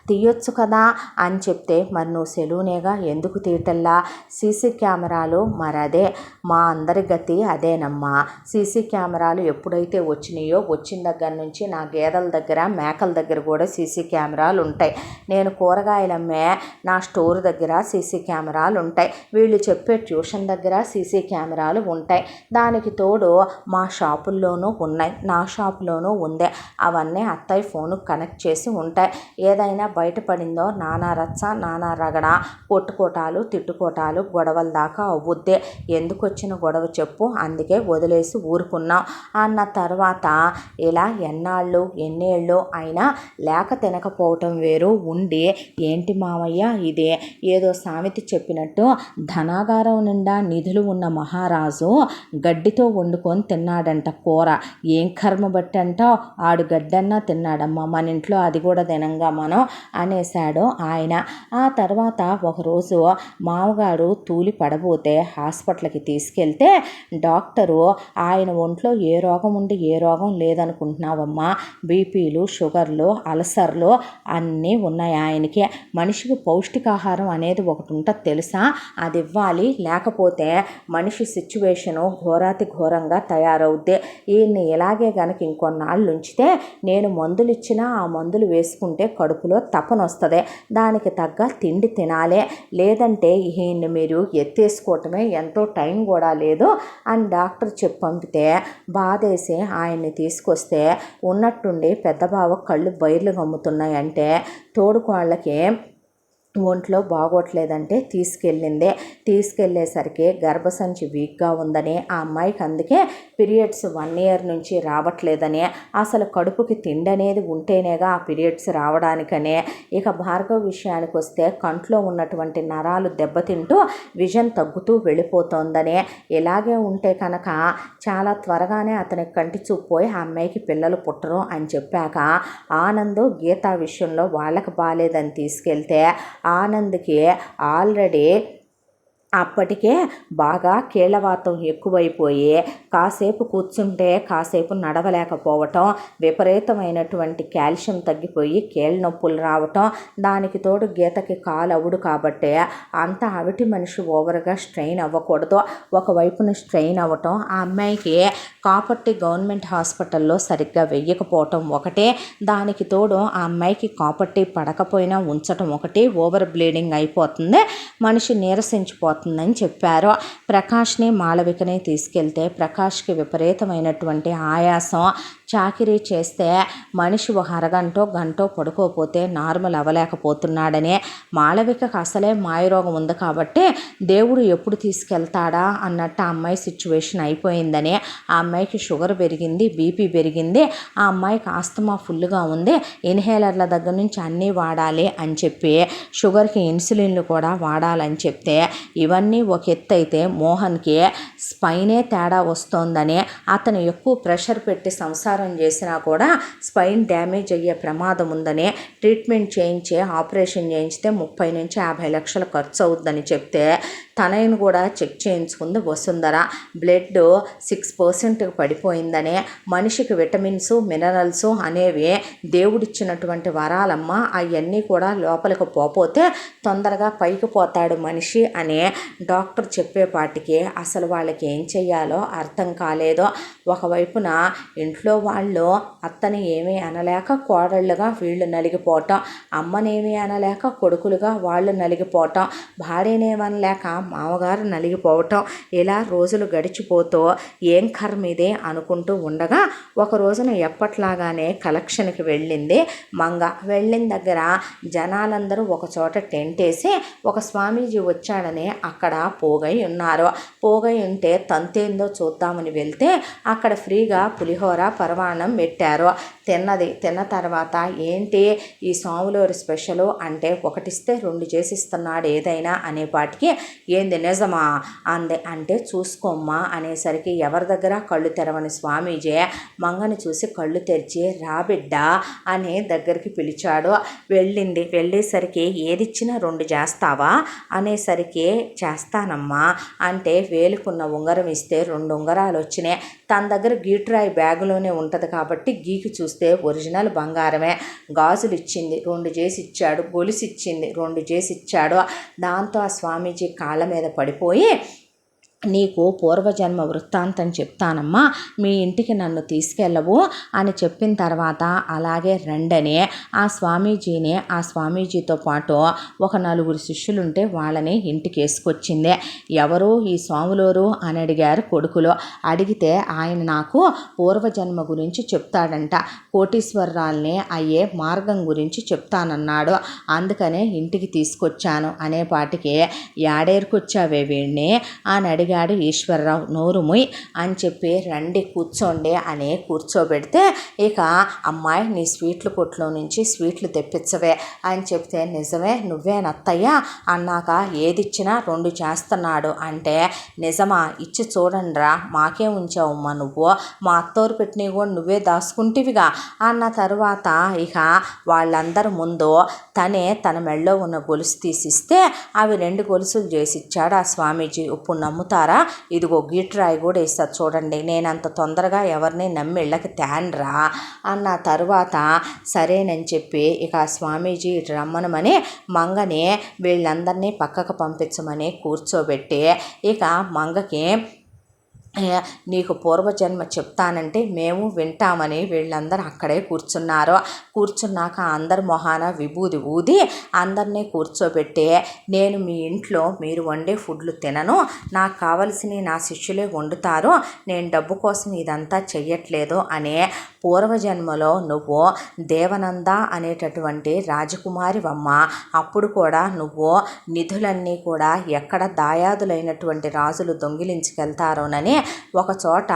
తీయొచ్చు కదా అని చెప్తే మరి నువ్వు సెలూనేగా ఎందుకు తీయటల్లా, సీసీ కెమెరాలు మరదే మా అందరి గతి అదేనమ్మా. సీసీ కెమెరాలు ఎప్పుడైతే వచ్చినాయో వచ్చిన దగ్గర నుంచి నా గేదెల దగ్గర మేకల దగ్గర కూడా సీసీ కెమెరాలు ఉంటాయి. నేను కూరగాయలమ్మే నా స్టోర్ దగ్గర సీసీ కెమెరాలు ఉంటాయి. వీళ్ళు చెప్పే ట్యూషన్ దగ్గర సీసీ కెమెరాలు ఉంటాయి. దానికి తోడు మా షాపుల్లోనూ ఉన్నాయి, నా షాపులోనూ ఉంది. అవన్నీ అత్తయ్య ఫోన్కు కనెక్ట్ చేసి ఉంటాయి. ఏదైనా బయటపడిందో నానా రచ్చ నానా రగడ, కొట్టుకోటాలు తిట్టుకోటాలు గొడవల దాకా అవ్వుద్ది. ఎందుకు వచ్చిన గొడవ చెప్పు, అందుకే వదిలేసి ఊరుకున్నాం అన్న తర్వాత ఇలా ఎన్నాళ్ళు ఎన్నేళ్ళు అయినా లేక తినకపోవటం వేరు, ఉండి ఏంటి మామయ్య ఇదే ఏదో సామెత చెప్పినట్టు ధనాగారం నిండా నిధులు ఉన్న మహారాజు గడ్డితో వండుకొని తిన్నాడంట కూర. ఏం కర్మ బట్టి అంటో ఆడు గడ్డన్నా తిన్నాడమ్మా, మన ఇంట్లో అది కూడా తినంగా మనం అనేశాడు ఆయన. ఆ తర్వాత ఒకరోజు మామగారు తూలి పడబోతే హాస్పిటల్కి తీసుకెళ్తే డాక్టరు ఆయన ఒంట్లో ఏ రోగం ఉండి ఏ రోగం లేదనుకుంటున్నావమ్మా, బీపీలు షుగర్లు అల్సర్లు అన్నీ ఉన్నాయి ఆయనకి. మనిషికి పౌష్టికాహారం అనేది ఒకటి ఉంటుంది తెలుసా, అది ఇవ్వాలి, లేకపోతే మనిషి సిచ్యువేషను ఘోరాతి ఘోరంగా తయారవుద్ది. ఈయన్ని ఇలాగే కనుక ఇంకొన్నాళ్ళు ఉంచితే నేను మందులు ఇచ్చినా ఆ మందులు వేసుకుంటే కడుపులో తపన వస్తుంది, దానికి తగ్గ తిండి తినాలే, లేదంటే ఈయన్ని మీరు ఎత్తేసుకోవటమే, ఎంతో టైం కూడా లేదు అని డాక్టర్ చెప్పి పంపితే బాధేసి ఆయన్ని తీసుకొస్తే ఉన్నట్టుండి పెద్ద బావ కళ్ళు బయర్లు గమ్ముతున్నాయంటే తోడుకోళ్ళకి ఒంట్లో బాగోట్లేదంటే తీసుకెళ్ళేసరికి గర్భసంచి వీక్గా ఉందని ఆ అమ్మాయికి అందుకే పీరియడ్స్ 1 ఇయర్ నుంచి రావట్లేదని, అసలు కడుపుకి తిండి అనేది ఉంటేనేగా ఆ పీరియడ్స్ రావడానికనే. ఇక భార్గవ్ విషయానికి వస్తే కంట్లో ఉన్నటువంటి నరాలు దెబ్బతింటూ విజన్ తగ్గుతూ వెళ్ళిపోతోందని, ఇలాగే ఉంటే కనుక చాలా త్వరగానే అతనికి కంటి చూపు పోయి ఆ అమ్మాయికి పిల్లలు పుట్టరు అని చెప్పాక ఆనంద్ గీత విషయంలో వాళ్ళకి బాగాలేదని తీసుకెళ్తే ఆనంద్కి ఆల్రెడీ అప్పటికే బాగా కీళ్ళవాతం ఎక్కువైపోయి కాసేపు కూర్చుంటే కాసేపు నడవలేకపోవటం, విపరీతమైనటువంటి కాల్షియం తగ్గిపోయి కీళ్ళ నొప్పులు రావటం, దానికి తోడు గీతకి కాలు అవుడు కాబట్టి అంత అవిటి మనిషి ఓవర్గా స్ట్రెయిన్ అవ్వకూడదు, ఒకవైపున స్ట్రెయిన్ అవ్వటం, ఆ అమ్మాయికి కాపర్టీ గవర్నమెంట్ హాస్పిటల్లో సరిగ్గా వెయ్యకపోవటం ఒకటే, దానికి తోడు ఆ అమ్మాయికి కాపర్టీ పడకపోయినా ఉంచటం ఒకటి, ఓవర్ బ్లీడింగ్ అయిపోతుంది, మనిషి నీరసించిపోతుంది అని చెప్పారు. ప్రకాష్ని మాళవికని తీసుకెళ్తే ప్రకాష్కి విపరీతమైనటువంటి ఆయాసం, చాకిరీ చేస్తే మనిషి ఒక అరగంటో గంటో పడుకోపోతే నార్మల్ అవ్వలేకపోతున్నాడనే, మాళవికకు అసలే మాయరోగం ఉంది కాబట్టి దేవుడు ఎప్పుడు తీసుకెళ్తాడా అన్నట్టు ఆ అమ్మాయి సిచ్యువేషన్ అయిపోయిందని, ఆ అమ్మాయికి షుగర్ పెరిగింది, బీపీ పెరిగింది, ఆ అమ్మాయికి ఆస్తమా ఫుల్గా ఉంది, ఇన్హేలర్ల దగ్గర నుంచి అన్నీ వాడాలి అని చెప్పి షుగర్కి ఇన్సులిన్లు కూడా వాడాలని చెప్తే, ఇవన్నీ ఒక ఎత్తు అయితే మోహన్కి స్పైనే తేడా వస్తోందని, అతను ఎక్కువ ప్రెషర్ పెట్టి సంసారం చేసినా కూడా స్పైన్ డ్యామేజ్ అయ్యే ప్రమాదం ఉందని, ట్రీట్మెంట్ చేయించే ఆపరేషన్ చేయించితే 30 నుంచి 50 లక్షలు ఖర్చు అవుతుందని చెప్తే, తనని కూడా చెక్ చేయించుకుంది వసుంధర. బ్లడ్ 6% పడిపోయిందని, మనిషికి విటమిన్స్ మినరల్స్ అనేవి దేవుడిచ్చినటువంటి వరాలమ్మ, అవన్నీ కూడా లోపలికి పోతే తొందరగా పైకి పోతాడు మనిషి అని డాక్టర్ చెప్పేపాటికి అసలు వాళ్ళకి ఏం చెయ్యాలో అర్థం కాలేదో. ఒకవైపున ఇంట్లో వాళ్ళు అత్తని ఏమీ అనలేక కోడళ్ళుగా వీళ్ళు నలిగిపోవటం, అమ్మనేమీ అనలేక కొడుకులుగా వాళ్ళు నలిగిపోవటం, భార్యనేమనలేక మామగారు నలిగిపోవటం, ఇలా రోజులు గడిచిపోతూ ఏం కర్మిదే అనుకుంటూ ఉండగా ఒక రోజున ఎప్పట్లాగానే కలెక్షన్కి వెళ్ళింది మంగ. వెళ్ళిన దగ్గర జనాలందరూ ఒక చోట టెంట్ వేసి ఒక స్వామీజీ వచ్చాడని అక్కడ పోగై ఉన్నారు. పోగై ఉంటే తంతేందో చూద్దామని వెళ్తే అక్కడ ఫ్రీగా పులిహోర పరమాన్నం పెట్టారు. తిన్న తర్వాత ఏంటి ఈ స్వాములూరి స్పెషలు అంటే, ఒకటిస్తే 2 చేసిస్తున్నాడు ఏదైనా అనేపాటికి, ఏంది నిజమా అందే. అంటే చూసుకోమ్మా అనేసరికి ఎవరి దగ్గర కళ్ళు తెరవని స్వామీజీ మంగని చూసి కళ్ళు తెరిచి రాబిడ్డ అని దగ్గరికి పిలిచాడు. వెళ్ళింది. వెళ్ళేసరికి ఏదిచ్చినా 2 చేస్తావా అనేసరికి చేస్తానమ్మా అంటే, వేలుకున్న ఉంగరం ఇస్తే 2 ఉంగరాలు వచ్చినాయి. తన దగ్గర గీట్రాయి బ్యాగులోనే ఉంటుంది కాబట్టి గీకి చూస్తే ఒరిజినల్ బంగారమే. గాజులు ఇచ్చింది 2 చేసి ఇచ్చాడు, గొలుసు ఇచ్చింది 2 చేసి ఇచ్చాడు. దాంతో ఆ స్వామీజీ కాళ్ళ మీద పడిపోయి, నీకు పూర్వజన్మ వృత్తాంతం చెప్తానమ్మా, మీ ఇంటికి నన్ను తీసుకెళ్ళవు అని చెప్పిన తర్వాత అలాగే రండని ఆ స్వామీజీని, ఆ స్వామీజీతో పాటు ఒక 4 శిష్యులుంటే వాళ్ళని ఇంటికి వేసుకొచ్చింది. ఎవరు ఈ స్వాములోరు అని అడిగారు కొడుకులు. అడిగితే ఆయన నాకు పూర్వజన్మ గురించి చెప్తాడంట, కోటీశ్వరరాల్ని అయ్యే మార్గం గురించి చెప్తానన్నాడు, అందుకనే ఇంటికి తీసుకొచ్చాను అనేపాటికి, యాడేరుకొచ్చావే వీడిని అని అడిగాడు ఈశ్వరరావు. నోరుముయ్ అని చెప్పి రండి కూర్చోండి అని కూర్చోబెడితే, ఇక అమ్మాయి నీ స్వీట్ల కొట్లో నుంచి స్వీట్లు తెప్పించవే అని చెప్తే, నిజమే నువ్వేనత్తయ్య అన్నాక ఏదిచ్చినా 2 చేస్తున్నాడు అంటే, నిజమా ఇచ్చి చూడండిరా, మాకే ఉంచావమ్మా నువ్వు, మా అత్తోరు పెట్టినవి కూడా నువ్వే దాచుకుంటేవిగా అన్న తరువాత ఇక వాళ్ళందరి ముందు తనే తన మెళ్ళో ఉన్న గొలుసు తీసిస్తే అవి 2 గొలుసులు చేసిచ్చాడు ఆ స్వామీజీ. ఇప్పుడు నమ్ముతారా, ఇదిగో గీట్రాయి కూడా ఇస్తారు చూడండి, నేనంత తొందరగా ఎవరిని నమ్మి ఇళ్ళకి తేనరా అన్న తరువాత సరేనని చెప్పి ఇక స్వామీజీ ఇటు రమ్మనమని మంగని వీళ్ళందరినీ పక్కకు పంపించమని కూర్చోబెట్టి, ఇక మంగకి నీకు పూర్వజన్మ చెప్తానంటే మేము వింటామని వీళ్ళందరూ అక్కడే కూర్చున్నారు. కూర్చున్నాక అందరి మొహాన విభూది ఊది అందరినీ కూర్చోబెట్టి, నేను మీ ఇంట్లో మీరు వండే ఫుడ్లు తినను, నాకు కావలసినవి నా శిష్యులే వండుతారు, నేను డబ్బు కోసం ఇదంతా చెయ్యట్లేదు అని, పూర్వజన్మలో నువ్వు దేవనంద అనేటటువంటి రాజకుమారివమ్మ, అప్పుడు కూడా నువ్వు నిధులన్నీ కూడా ఎక్కడ దాయాదులైనటువంటి రాజులు దొంగిలించుకెళ్తారోనని ఒక చోట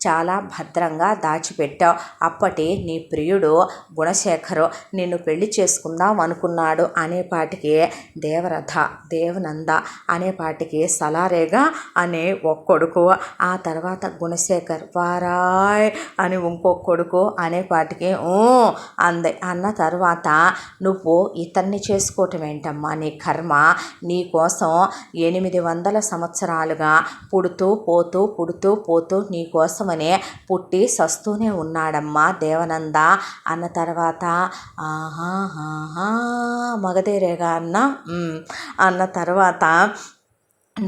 చాలా భద్రంగా దాచిపెట్టావు. అప్పటి నీ ప్రియుడు గుణశేఖరు నిన్ను పెళ్లి చేసుకుందాం అనుకున్నాడు అనేపాటికి, దేవరథ దేవనంద అనేపాటికి సలారేగా అనే ఒక కొడుకు, ఆ తర్వాత గుణశేఖర్ వారాయ్ అని ఇంకో కొడుకు అనేపాటికి అంది. అన్న తర్వాత నువ్వు ఇతన్ని చేసుకోవటం ఏంటమ్మా నీ కర్మ, నీ కోసం 800 సంవత్సరాలుగా పుడుతూ పోతూ నీ కోసమనే పుట్టి సస్తూనే ఉన్నాడమ్మా దేవనంద అన్న తర్వాత, మగధీరేగా అన్న తర్వాత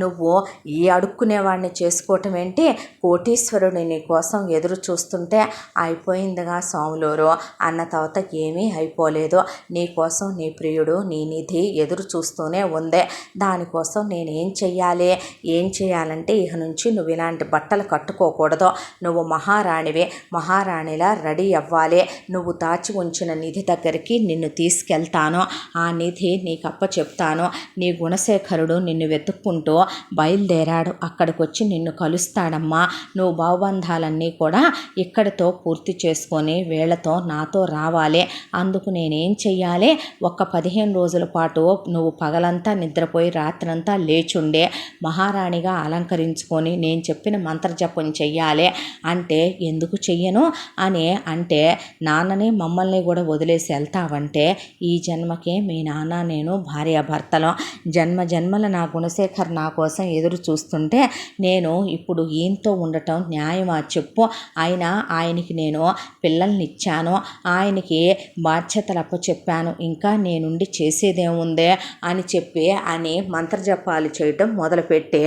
నువ్వు ఈ అడుక్కునేవాడిని చేసుకోవటం ఏంటి, కోటీశ్వరుడు నీ కోసం ఎదురు చూస్తుంటే అయిపోయిందిగా స్వాములోరు అన్న తర్వాత ఏమీ అయిపోలేదు. నీ కోసం నీ ప్రియుడు నీ నిధి ఎదురు చూస్తూనే ఉందే. దానికోసం నేనేం చెయ్యాలి, ఏం చేయాలంటే ఇక నుంచి నువ్వు ఇలాంటి బట్టలు కట్టుకోకూడదు. నువ్వు మహారాణివే, మహారాణిలా రెడీ అవ్వాలి. నువ్వు దాచి ఉంచిన నిధి దగ్గరికి నిన్ను తీసుకెళ్తాను. ఆ నిధి నీకు అప్పచెప్తాను. నీ గుణశేఖరుడు నిన్ను వెతుక్కుంటూ బయలుదేరాడు. అక్కడికి వచ్చి నిన్ను కలుస్తాడమ్మా. నువ్వు భావబంధాలన్నీ కూడా ఇక్కడితో పూర్తి చేసుకొని వీళ్లతో నాతో రావాలి. అందుకు నేనేం చెయ్యాలి, ఒక్క 15 రోజుల పాటు నువ్వు పగలంతా నిద్రపోయి రాత్రంతా లేచుండే మహారాణిగా అలంకరించుకొని నేను చెప్పిన మంత్రజపం చెయ్యాలి. అంటే ఎందుకు చెయ్యను అని అంటే, నాన్నని మమ్మల్ని కూడా వదిలేసి వెళ్తావంటే ఈ జన్మకే మీ నాన్న నేను భార్యాభర్తలం. జన్మ జన్మల నా గుణశేఖర్ నా కోసం ఎదురు చూస్తుంటే నేను ఇప్పుడు ఈయనతో ఉండటం న్యాయమా చెప్పు. అయినా ఆయనకి నేను పిల్లల్ని ఇచ్చాను, ఆయనకి బాధ్యతలు అప్పచెప్పాను, ఇంకా నేనుండి చేసేదేముందే అని చెప్పి అని మంత్రజపాలు చేయటం మొదలుపెట్టి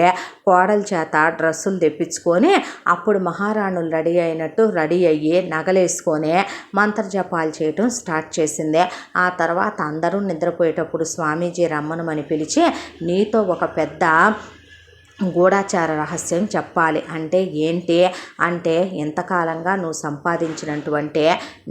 కోడల చేత డ్రెస్సులు తెప్పించుకొని అప్పుడు మహారాణులు రెడీ అయినట్టు రెడీ అయ్యి నగలేసుకొని మంత్రజపాలు చేయటం స్టార్ట్ చేసింది. ఆ తర్వాత అందరూ నిద్రపోయేటప్పుడు స్వామీజీ రమ్మనమని పిలిచి నీతో ఒక పెద్ద గూఢాచార రహస్యం చెప్పాలి. అంటే ఏంటి అంటే, ఎంతకాలంగా నువ్వు సంపాదించినటువంటి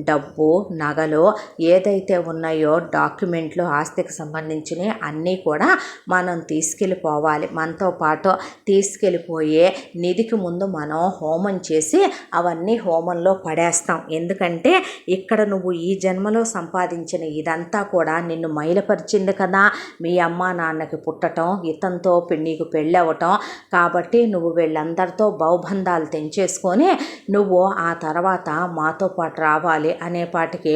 డబ్బు నగలు ఏదైతే ఉన్నాయో డాక్యుమెంట్లు ఆస్తికి సంబంధించినవి అన్నీ కూడా మనం తీసుకెళ్ళిపోవాలి. మనతో పాటు తీసుకెళ్ళిపోయే నిధికి ముందు మనం హోమం చేసి అవన్నీ హోమంలో పడేస్తాం. ఎందుకంటే ఇక్కడ నువ్వు ఈ జన్మలో సంపాదించిన ఇదంతా కూడా నిన్ను మైలపరిచింది కదా. మీ అమ్మ నాన్నకి పుట్టటం, ఇతంతో నీకు పెళ్ళవటం, కాబట్టి నువ్వు వీళ్ళందరితో బౌబంధాలు తెంచేసుకొని నువ్వు ఆ తర్వాత మాతో పాటు రావాలి అనేపాటికి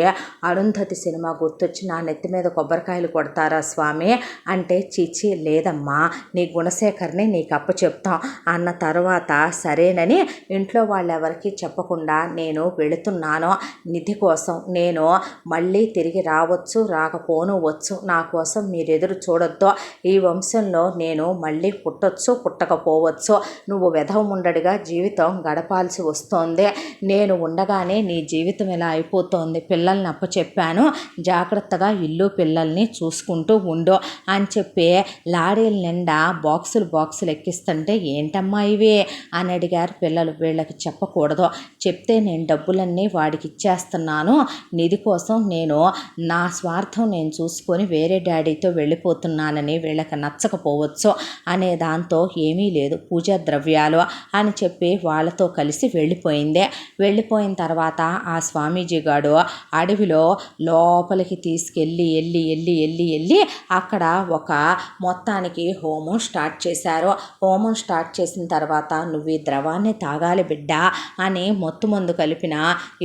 అరుంధతి సినిమా గుర్తొచ్చి నా నెత్తి మీద కొబ్బరికాయలు కొడతారా స్వామి అంటే, చీచి లేదమ్మా, నీ గుణశేఖర్ని నీకు అప్పచెప్తాం అన్న తర్వాత సరేనని ఇంట్లో వాళ్ళెవరికి చెప్పకుండా నేను వెళుతున్నాను నిధి కోసం. నేను మళ్ళీ తిరిగి రావచ్చు రాకపోను వచ్చు, నా కోసం మీరు ఎదురు చూడొద్దు. ఈ వంశంలో నేను మళ్ళీ పుట్టొచ్చు పుట్టకపోవచ్చు. నువ్వు వెధవముండడిగా జీవితం గడపాల్సి వస్తోంది. నేను ఉండగానే నీ జీవితం ఇలా అయిపోతోంది. పిల్లల్ని అప్పచెప్పాను, జాగ్రత్తగా ఇల్లు పిల్లల్ని చూసుకుంటూ ఉండు అని చెప్పి లారీల నిండా బాక్సులు ఎక్కిస్తుంటే ఏంటమ్మా ఇవి అని అడిగారు పిల్లలు. వీళ్ళకి చెప్పకూడదు, చెప్తే నేను డబ్బులన్నీ వాడికి ఇచ్చేస్తున్నాను, నిధి కోసం నేను నా స్వార్థం నేను చూసుకొని వేరే డాడీతో వెళ్ళిపోతున్నానని వీళ్ళకి నచ్చకపోవచ్చు అనే దాంతో ఏమీ లేదు, పూజా ద్రవ్యాలు అని చెప్పి వాళ్ళతో కలిసి వెళ్ళిపోయిన తర్వాత ఆ స్వామీజీ గారు అడవిలో లోపలికి తీసుకెళ్ళి వెళ్ళి అక్కడ ఒక మొత్తానికి హోమం స్టార్ట్ చేశారు. హోమం స్టార్ట్ చేసిన తర్వాత నువ్వు ఈ ద్రవాన్ని తాగాలి బిడ్డ అని మొత్తం ముందు కలిపిన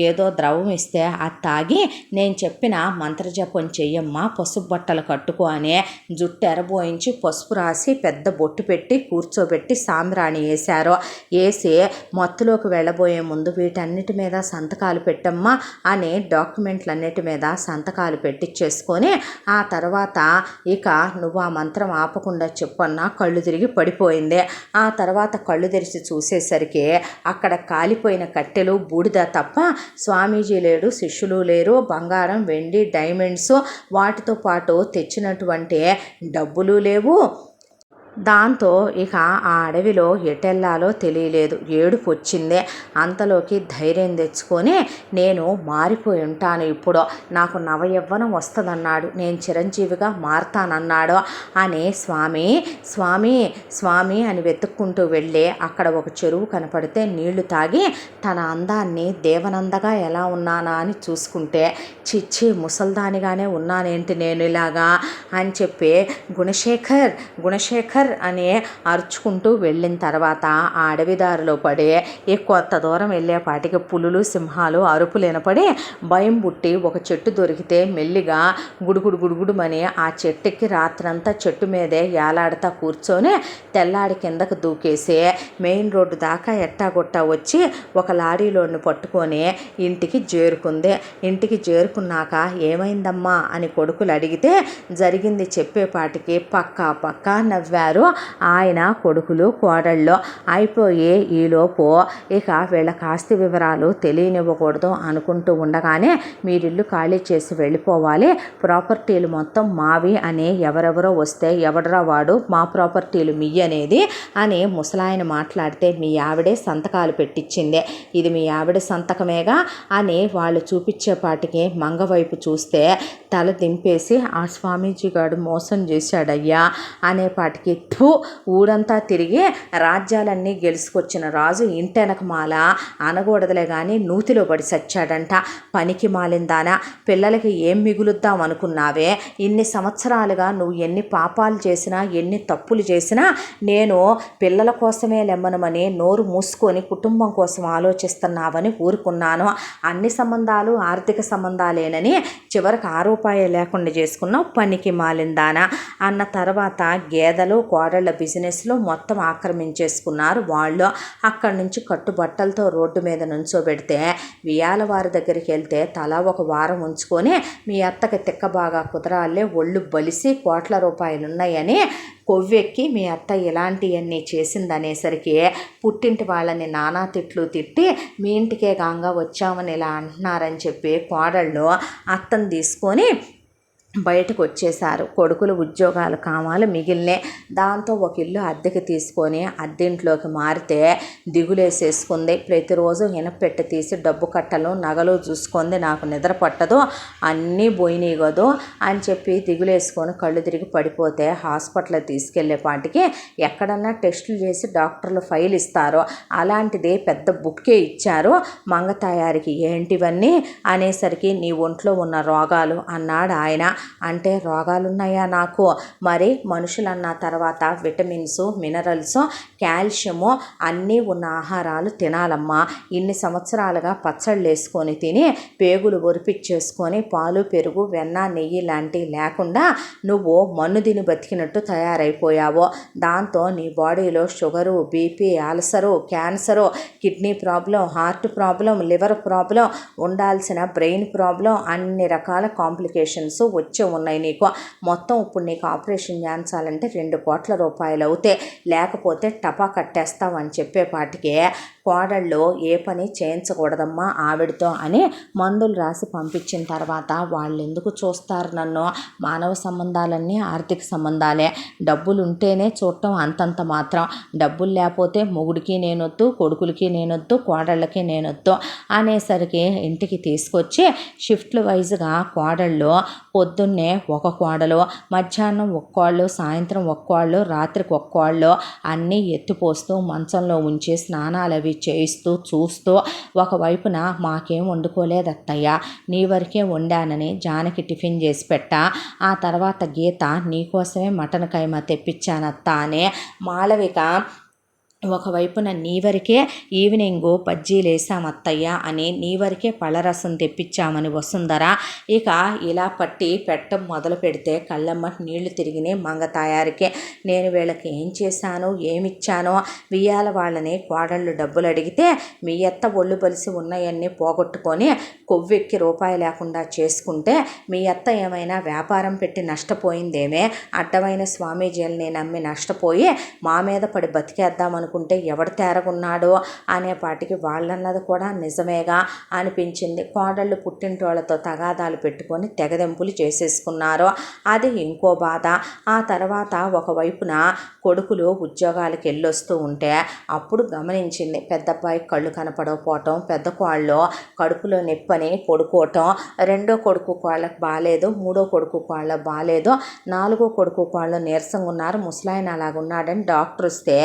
ఏదో ద్రవం ఇస్తే అది తాగి నేను చెప్పిన మంత్రజపం చెయ్యమ్మా, పసుపు బట్టలు కట్టుకో అని జుట్టు ఎరబోయించి పసుపు రాసి పెద్ద బొట్టు పెట్టి కూర్చోబెట్టి సాంబ్రాణి వేశారు. వేసి మత్తులోకి వెళ్ళబోయే ముందు వీటన్నిటి మీద సంతకాలు పెట్టమ్మా అని డాక్యుమెంట్లన్నిటి మీద సంతకాలు పెట్టించేసుకొని ఆ తర్వాత ఇక నువ్వు ఆ మంత్రం ఆపకుండా చెప్పన్నా కళ్ళు తిరిగి పడిపోయింది. ఆ తర్వాత కళ్ళు తెరిచి చూసేసరికి అక్కడ కాలిపోయిన కట్టెలు బూడిద తప్ప స్వామీజీ లేడు, శిష్యులు లేరు, బంగారం వెండి డైమండ్స్ వాటితో పాటు తెచ్చినటువంటి డబ్బులు లేవు. దాంతో ఇక ఆ అడవిలో ఎటెల్లాలో తెలియలేదు, ఏడుపు వచ్చింది. అంతలోకి ధైర్యం తెచ్చుకొని నేను మారిపోయి ఉంటాను, ఇప్పుడు నాకు నవయవ్వనం వస్తుందన్నాడు, నేను చిరంజీవిగా మారతానన్నాడు అని స్వామి అని వెతుక్కుంటూ వెళ్ళి అక్కడ ఒక చెరువు కనపడితే నీళ్లు తాగి తన అందాన్ని దేవనందగా ఎలా ఉన్నానా అని చూసుకుంటే చిచ్చి ముసల్దానిగానే ఉన్నానేంటి నేను ఇలాగా అని చెప్పి గుణశేఖర్ అని అరుచుకుంటూ వెళ్ళిన తర్వాత ఆ అడవిదారిలో పడి కొంత దూరం వెళ్ళేపాటికి పులులు సింహాలు అరుపులు వినపడి భయం పుట్టి ఒక చెట్టు దొరికితే మెల్లిగా గుడుగుడుమని ఆ చెట్టుకి రాత్రంతా చెట్టు మీదే ఏలాడుతా కూర్చొని తెల్లాడి కిందకు దూకేసి మెయిన్ రోడ్డు దాకా ఎట్టాగొట్టా వచ్చి ఒక లారీలోని పట్టుకొని ఇంటికి చేరుకుంది. ఇంటికి చేరుకున్నాక ఏమైందమ్మా అని కొడుకులు అడిగితే జరిగింది చెప్పేపాటికి పక్కా నవ్వారు. వచ్చేసారు ఆయన కొడుకులు కోడళ్ళు. అయిపోయి ఈలోపు ఇక వీళ్ళ ఆస్తి వివరాలు తెలియనివ్వకూడదు అనుకుంటూ ఉండగానే మీరిల్లు ఖాళీ చేసి వెళ్ళిపోవాలి, ప్రాపర్టీలు మొత్తం మావి అని ఎవరెవరో వస్తే ఎవడరా వాడు మా ప్రాపర్టీలు మీ అనేది అని ముసలాయన మాట్లాడితే మీ ఆవిడే సంతకాలు పెట్టించిందే, ఇది మీ ఆవిడ సంతకమేగా అని వాళ్ళు చూపించేపాటికి మంగవైపు చూస్తే తల దింపేసి ఆ స్వామీజీ గారు మోసం చేశాడయ్యా అనేపాటికి ఊరంతా తిరిగి రాజ్యాలన్నీ గెలుచుకొచ్చిన రాజు ఇంటెనకమాల అనకూడదులే కానీ నూతిలో పడి సచ్చాడంట. పనికి మాలిందానా, పిల్లలకి ఏం మిగులుద్దాం అనుకున్నావే, ఇన్ని సంవత్సరాలుగా నువ్వు ఎన్ని పాపాలు చేసినా ఎన్ని తప్పులు చేసినా నేను పిల్లల కోసమే లెమ్మనమని నోరు మూసుకొని కుటుంబం కోసం ఆలోచిస్తున్నావని ఊరుకున్నాను. అన్ని సంబంధాలు ఆర్థిక సంబంధాలేనని చివరికి ఆ రూపాయి లేకుండా చేసుకున్నావు పనికి మాలిందానా అన్న తర్వాత గేదెలు కోడళ్ళ బిజినెస్లో మొత్తం ఆక్రమించేసుకున్నారు వాళ్ళు. అక్కడి నుంచి కట్టుబట్టలతో రోడ్డు మీద నుంచోబెడితే వియాల వారి దగ్గరికి వెళ్తే తలా ఒక వారం ఉంచుకొని మీ అత్తకి తిక్క బాగా కుదరాలే ఒళ్ళు బలిసి కోట్ల రూపాయలు ఉన్నాయని కొవ్వెక్కి మీ అత్త ఇలాంటివన్నీ చేసిందనేసరికి పుట్టింటి వాళ్ళని నానా తిట్లు తిట్టి మీ ఇంటికే గాంగా వచ్చామని ఇలా అంటున్నారని చెప్పి కోడళ్ళు అత్తను తీసుకొని బయటకు వచ్చేసారు. కొడుకులు ఉద్యోగాలు కావాలి మిగిలినే. దాంతో ఒక ఇల్లు అద్దెకి తీసుకొని అద్దెంట్లోకి మారితే దిగులేసేసుకుంది. ప్రతిరోజు ఇనపెట్టి తీసి డబ్బు కట్టలు నగలు చూసుకుంది, నాకు నిద్ర పట్టదు అన్నీ పోయినాయి కదో అని చెప్పి దిగులేసుకొని కళ్ళు తిరిగి పడిపోతే హాస్పిటల్ తీసుకెళ్లేపాటికి ఎక్కడన్నా టెస్టులు చేసి డాక్టర్లు ఫైల్ ఇస్తారు, అలాంటిది పెద్ద బుక్కే ఇచ్చారు మంగతాయారికి. ఏంటివన్నీ అనేసరికి నీ ఒంట్లో ఉన్న రోగాలు అన్నాడు ఆయన. అంటే రోగాలున్నాయా నాకు? మరి మనుషులన్న తర్వాత విటమిన్స్ మినరల్స్ కాల్షియము అన్నీ ఉన్న ఆహారాలు తినాలమ్మా. ఇన్ని సంవత్సరాలుగా పచ్చళ్ళు వేసుకొని తిని పేగులు ఒరిపిచ్చేసుకొని పాలు పెరుగు వెన్న నెయ్యి లాంటివి లేకుండా నువ్వు మన్ను తిని బతికినట్టు తయారైపోయావు. దాంతో నీ బాడీలో sugar BP ulcer cancer kidney problem heart problem liver problem ఉండాల్సిన బ్రెయిన్ ప్రాబ్లం అన్ని రకాల కాంప్లికేషన్స్ వచ్చి ఉన్నాయి నీకు. మొత్తం ఇప్పుడు నీకు ఆపరేషన్ చేయించాలంటే 2 కోట్ల రూపాయలు అవుతాయి, లేకపోతే టపా కట్టేస్తావని చెప్పేపాటికే కోడళ్ళు ఏ పని చేయించకూడదమ్మా ఆవిడతో అని మందులు రాసి పంపించిన తర్వాత వాళ్ళు ఎందుకు చూస్తారు నన్ను? మానవ సంబంధాలన్నీ ఆర్థిక సంబంధాలే. డబ్బులు ఉంటేనే చూడటం అంతంత మాత్రం, డబ్బులు లేకపోతే మొగుడికి నేనొద్దు కొడుకులకి నేనొద్దు కోడళ్ళకి నేనొద్దు అనేసరికి ఇంటికి తీసుకొచ్చి షిఫ్ట్లు వైజ్గా కోడళ్ళు పొద్దున్నే ఒక కోడలు, మధ్యాహ్నం ఒక్కోళ్ళు, సాయంత్రం ఒక్కోళ్ళు, రాత్రికి ఒక్కోళ్ళు అన్నీ ఎత్తిపోస్తూ మంచంలో ఉంచి స్నానాలు అవి చేయిస్తూ చూస్తూ ఒకవైపున మాకేం వండుకోలేదు అత్తయ్య, నీ వరకే వండానని జానకి టిఫిన్ చేసి పెట్టా, ఆ తర్వాత గీత నీకోసమే మటన్ కైమా తెప్పించానత్త అని మాళవిక ఒకవైపున నీ వరకే ఈవినింగు బజ్జీలు వేసామత్తయ్య అని నీ వరకే పళ్ళరసం తెప్పించామని వసుంధర ఇక ఇలా పట్టి పెట్టం మొదలు పెడితే కళ్ళమ్మ నీళ్లు తిరిగినాయి మంగతాయారికే. నేను వీళ్ళకి ఏం చేశాను ఏమిచ్చానో? వియ్యాల వాళ్ళని కోడళ్ళు డబ్బులు అడిగితే మీ అత్త ఒళ్ళు బలిసి ఉన్నాయన్నీ పోగొట్టుకొని కొవ్వెక్కి రూపాయి లేకుండా చేసుకుంటే మీ అత్త ఏమైనా వ్యాపారం పెట్టి నష్టపోయిందేమే? అడ్డమైన స్వామీజీలని నమ్మి నష్టపోయి మా మీద పడి బతికేద్దామని అనుకుంటే ఎవడు తేరగున్నాడో అనేపాటికి వాళ్ళన్నది కూడా నిజమేగా అనిపించింది. కోడళ్ళు పుట్టింటోళ్లతో తగాదాలు పెట్టుకొని తెగదెంపులు చేసేసుకున్నారు. అది ఇంకో బాధ. ఆ తర్వాత ఒకవైపున కొడుకులు ఉద్యోగాలకు వెళ్ళొస్తూ ఉంటే అప్పుడు గమనించింది పెద్దబ్బాయి కళ్ళు కనపడకపోవటం, పెద్ద కోళ్ళు కడుపులో నొప్పని పడుకోవటం, రెండో కొడుకు కోళ్ళకు బాగాలేదు, మూడో కొడుకు కోళ్ళకు బాగాలేదు, నాలుగో కొడుకు కోళ్ళు నీరసంగా ఉన్నారు, ముసలాయన అలాగున్నాడని డాక్టర్ వస్తే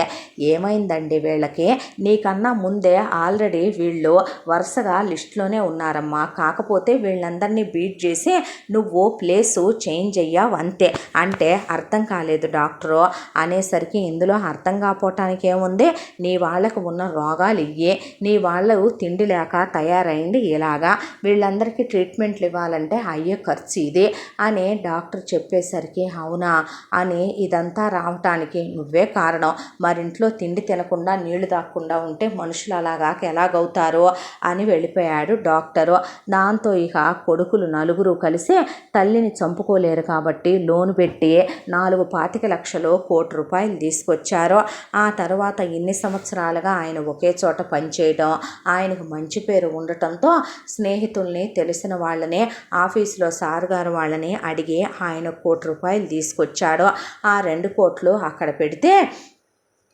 ఏమైందండి వీళ్ళకి? నీకన్నా ముందే ఆల్రెడీ వీళ్ళు వరుసగా లిస్టులోనే ఉన్నారమ్మా, కాకపోతే వీళ్ళందరినీ బీట్ చేసి నువ్వు ప్లేసు చేంజ్ అయ్యావు అంతే. అంటే అర్థం కాలేదు డాక్టరు అనేసరికి ఇందులో అర్థం కాకపోవటానికి ఏముంది, నీ వాళ్ళకు ఉన్న రోగాలు ఇయ్యే, నీ వాళ్ళు తిండి లేక తయారైంది ఇలాగా, వీళ్ళందరికీ ట్రీట్మెంట్లు ఇవ్వాలంటే అయ్యే ఖర్చు ఇది అని డాక్టర్ చెప్పేసరికి అవునా అని ఇదంతా రావటానికి నువ్వే కారణం, మరింట్లో తిండి తినకుండా నీళ్లు తాగకుండా ఉంటే మనుషులు అలాగా ఎలాగవుతారో అని వెళ్ళిపోయాడు డాక్టరు. దాంతో ఇక కొడుకులు నలుగురు కలిసి తల్లిని చంపుకోలేరు కాబట్టి లోను పెట్టి 4,25,00,000 కోటి రూపాయలు తీసుకొచ్చారు. ఆ తర్వాత ఇన్ని సంవత్సరాలుగా ఆయన ఒకే చోట పనిచేయడం, ఆయనకు మంచి పేరు ఉండటంతో స్నేహితుల్ని, తెలిసిన వాళ్ళని, ఆఫీసులో సార్ గారు వాళ్ళని అడిగి ఆయన 1 కోటి రూపాయలు తీసుకొచ్చాడు. ఆ 2 కోట్లు అక్కడ పెడితే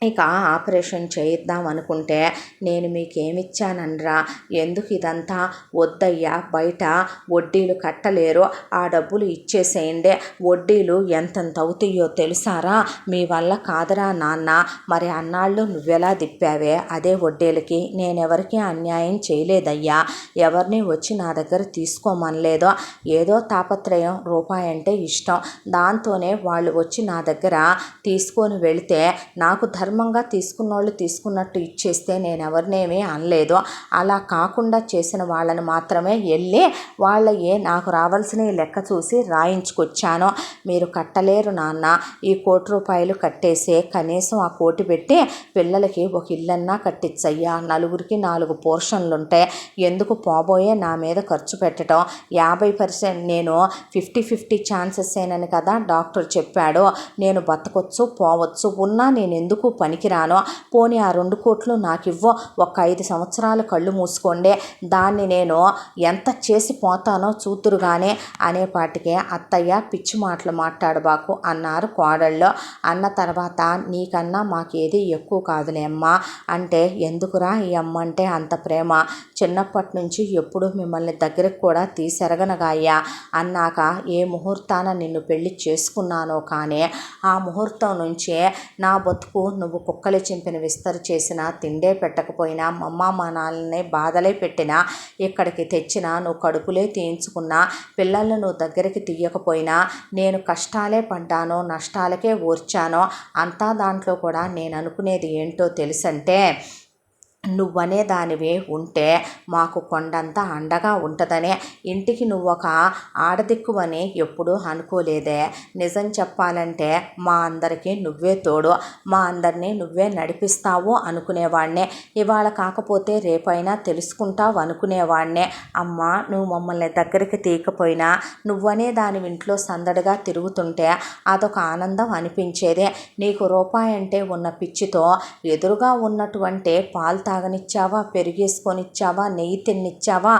ఇక ఆపరేషన్ చేయిద్దాం అనుకుంటే, నేను మీకేమిచ్చాననరా, ఎందుకు ఇదంతా, వద్దయ్యా, బయట వడ్డీలు కట్టలేరు, ఆ డబ్బులు ఇచ్చేసేయండి, వడ్డీలు ఎంతెంత అవుతాయో తెలుసారా, మీ వల్ల కాదురా నాన్న, మరి అన్నాళ్ళు నువ్వెలా దిప్పావే అదే వడ్డీలకి, నేనెవరికి అన్యాయం చేయలేదయ్యా, ఎవరిని వచ్చి నా దగ్గర తీసుకోమనలేదు, ఏదో తాపత్రయం, రూపాయి అంటే ఇష్టం, దాంతోనే వాళ్ళు వచ్చి నా దగ్గర తీసుకొని వెళితే నాకు ధర్మంగా తీసుకున్నోళ్ళు తీసుకున్నట్టు ఇచ్చేస్తే నేను ఎవరినేమీ అనలేదు, అలా కాకుండా చేసిన వాళ్ళని మాత్రమే వెళ్ళి వాళ్ళయే నాకు రావాల్సిన లెక్క చూసి రాయించుకొచ్చాను, మీరు కట్టలేరు నాన్న, ఈ 1 కోటి రూపాయలు కట్టేసే, కనీసం ఆ 1 కోటి పెట్టి పిల్లలకి ఒక ఇల్లన్నా కట్టించయ్యా, నలుగురికి 4 పోర్షన్లుంటాయి, ఎందుకు పోబోయే నా మీద ఖర్చు పెట్టడం, 50% నేను 50-50 ఛాన్సెస్ ఏనని కదా డాక్టర్ చెప్పాడు, నేను బతకొచ్చు పోవచ్చు, ఉన్నా నేను ఎందుకు పనికిరాను, పోనీ ఆ 2 కోట్లు నాకు ఇవ్వు, ఒక 5 సంవత్సరాలు కళ్ళు మూసుకోండి, దాన్ని నేను ఎంత చేసి పోతానో చూతురుగానే అనేపాటికే అత్తయ్య పిచ్చి మాటలు మాట్లాడబాకు అన్నారు కోడళ్ళు. అన్న తర్వాత, నీకన్నా మాకేది ఎక్కువ కాదులే అమ్మా అంటే, ఎందుకురా ఈ అమ్మ అంటే అంత ప్రేమ, చిన్నప్పటి నుంచి ఎప్పుడు మిమ్మల్ని దగ్గరకు కూడా తీసెరగనగాయ్యా, అన్నాక ఏ ముహూర్తాన నిన్ను పెళ్లి చేసుకున్నానో కానీ ఆ ముహూర్తం నుంచే నా బతుకు నువ్వు కుక్కలు చింపిన విస్తరు చేసినా, తిండే పెట్టకపోయినా, మా నాన్నని బాధలే పెట్టినా, ఇక్కడికి తెచ్చినా, నువ్వు కడుపులే తీయించుకున్నా, పిల్లల్ని నువ్వు దగ్గరికి తీయకపోయినా, నేను కష్టాలే పడ్డానో, నష్టాలకే ఓర్చానో, అంతా దాంట్లో కూడా నేను అనుకునేది ఏంటో తెలుసంటే, నువ్వనే దానివే ఉంటే మాకు కొండంత అండగా ఉంటుందనే, ఇంటికి నువ్వొక ఆడదిక్కువని ఎప్పుడూ అనుకోలేదే, నిజం చెప్పాలంటే మా అందరికీ నువ్వే తోడు, మా అందరినీ నువ్వే నడిపిస్తావు అనుకునేవాడినే, ఇవాళ కాకపోతే రేపైనా తెలుసుకుంటావు అనుకునేవాడినే, అమ్మ నువ్వు మమ్మల్ని దగ్గరికి తీయకపోయినా, నువ్వనే దాని ఇంట్లో సందడిగా తిరుగుతుంటే అదొక ఆనందం అనిపించేదే, నీకు రూపాయి అంటే ఉన్న పిచ్చితో ఎదురుగా ఉన్నటువంటి పాలు తాగనిచ్చావా, పెరిగేసుకొనిచ్చావా, నెయ్యి తిన్నిచ్చావా,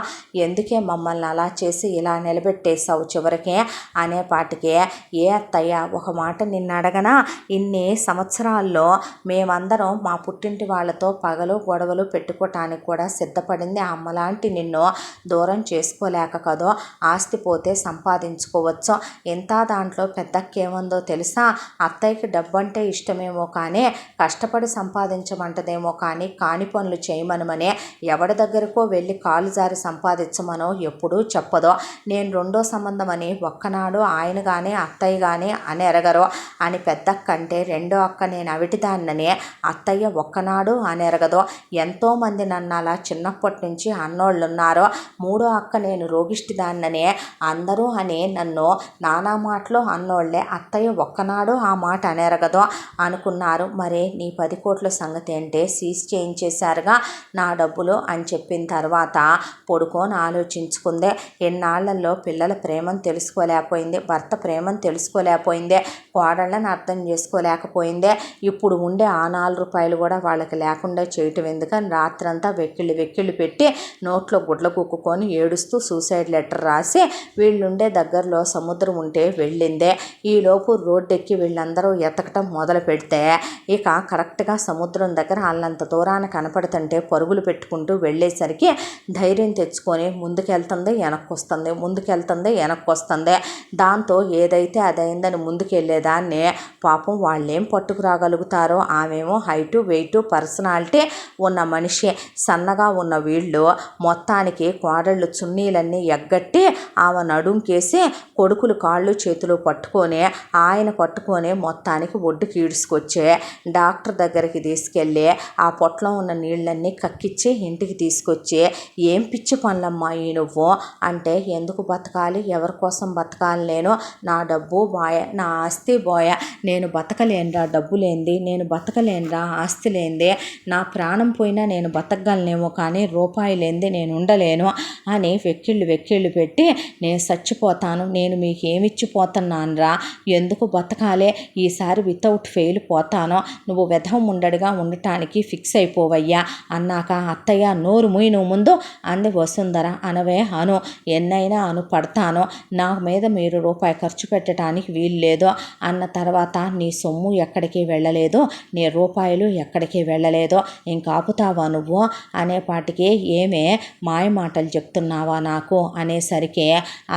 ఎందుకే మమ్మల్ని అలా చేసి ఇలా నిలబెట్టేశావు చివరికి అనేపాటికే, ఏ అత్తయ్య ఒక మాట నిన్ను అడగనా, ఇన్ని సంవత్సరాల్లో మేమందరం మా పుట్టింటి వాళ్ళతో పగలు గొడవలు పెట్టుకోవటానికి కూడా సిద్ధపడింది అమ్మలాంటి నిన్ను దూరం చేసుకోలేక కదో, ఆస్తి పోతే సంపాదించుకోవచ్చు, ఇంత దాంట్లో పెద్దక్కేముందో తెలుసా, అత్తయ్యకి డబ్బు అంటే ఇష్టమేమో కానీ కష్టపడి సంపాదించమంటదేమో కానీ కాని పనులు చేయమనమనే, ఎవడి దగ్గరకో వెళ్ళి కాలు జారి సంపాదించమనో ఎప్పుడూ చెప్పదో, నేను 2వ సంబంధం అని ఒక్కనాడు ఆయన కానీ అత్తయ్య కానీ అని ఎరగరు అని పెద్దక్క అంటే, 2వ అక్క నేను అవిటిదాన్నని అత్తయ్య ఒక్కనాడు అని ఎరగదు, ఎంతోమంది నన్ను అలా చిన్నప్పటి నుంచి అన్నోళ్ళున్నారు, 3వ అక్క నేను రోగిష్టిదాన్ననే అందరూ అని నన్ను నానా మాటలు అన్నోళ్లే, అత్తయ్య ఒక్కనాడు ఆ మాట అనేరగదు అనుకున్నారు, మరే నీ 10 కోట్ల సంగతి అంటే సీజ్ చేయించేశారుగా నా డబ్బులు అని చెప్పిన తర్వాత పడుకొని ఆలోచించుకుందే, ఎన్నాళ్లలో పిల్లల ప్రేమను తెలుసుకోలేకపోయింది, భర్త ప్రేమను తెలుసుకోలేకపోయిందే, కోడళ్ళని అర్థం చేసుకోలేకపోయిందే, ఇప్పుడు ఉండే ఆ 4 రూపాయలు కూడా వాళ్ళకి లేకుండా చేయటం ఎందుకని రాత్రంతా వెక్కిళ్ళు పెట్టి నోట్లో గుడ్ల కుక్కుకొని ఏడుస్తూ సూసైడ్ లెటర్ రాసి వీళ్ళుండే దగ్గరలో సముద్రం ఉంటే వెళ్ళిందే, ఈలోపు రోడ్డెక్కి వీళ్ళందరూ ఎతకటం మొదలు పెడితే ఇక కరెక్ట్గా సముద్రం దగ్గర వాళ్ళంత దూరాన కనపడుతుంటే పరుగులు పెట్టుకుంటూ వెళ్ళేసరికి ధైర్యం తెచ్చుకొని ముందుకెళ్తుంది వెనక్కొస్తుంది, దాంతో ఏదైతే అదైందని ముందుకెళ్ళేదాన్ని పాపం వాళ్ళేం పట్టుకురాగలుగుతారో, ఆమెమో హైటు వెయిటు పర్సనాలిటీ ఉన్న మనిషి, సన్నగా ఉన్న వీళ్ళు మొత్తానికి కోడళ్ళు చున్నీలన్నీ ఎగ్గట్టి ఆమె నడుంకేసి కొడుకులు కాళ్ళు చేతులు పట్టుకొని ఆయన పట్టుకొని మొత్తానికి ఒడ్డుకి ఈడ్చుకొచ్చే డాక్టర్ దగ్గరికి తీసుకెళ్ళి ఆ పొట్టలో ఉన్న నీళ్ళన్నీ కక్కిచ్చి ఇంటికి తీసుకొచ్చి, ఏం పిచ్చి పనులమ్మా ఈ నువ్వు అంటే, ఎందుకు బతకాలి, ఎవరి కోసం బతకాలి, నేను నా డబ్బు బాయ, నా ఆస్తి బాయ, నేను బతకలేనురా డబ్బు లేనిది, నేను బతకలేనురా ఆస్తి లేనిది, నా ప్రాణం పోయినా నేను బతకగలనేమో కానీ రూపాయి లేనిది నేను ఉండలేను అని వెక్కిళ్ళు పెట్టి, నేను చచ్చిపోతాను, నేను మీకు ఏమిచ్చిపోతున్నానురా, ఎందుకు బతకాలే, ఈసారి వితౌట్ ఫెయిల్ పోతాను, నువ్వు వెధం ఉండడిగా ఉండటానికి ఫిక్స్ అయిపోవయ్యా అన్నాక, అత్తయ్య నోరు మూయి నువ్వు ముందు అంది వసుంధర. అనవే అను, ఎన్నైనా అను పడతాను, నా మీద మీరు రూపాయి ఖర్చు పెట్టడానికి వీలు లేదు అన్న తర్వాత, నీ సొమ్ము ఎక్కడికి వెళ్ళలేదు, నీ రూపాయలు ఎక్కడికి వెళ్ళలేదు, ఇంకాపుతావా నువ్వు అనేపాటికి, ఏమే మాయ మాటలు చెప్తున్నావా నాకు అనేసరికి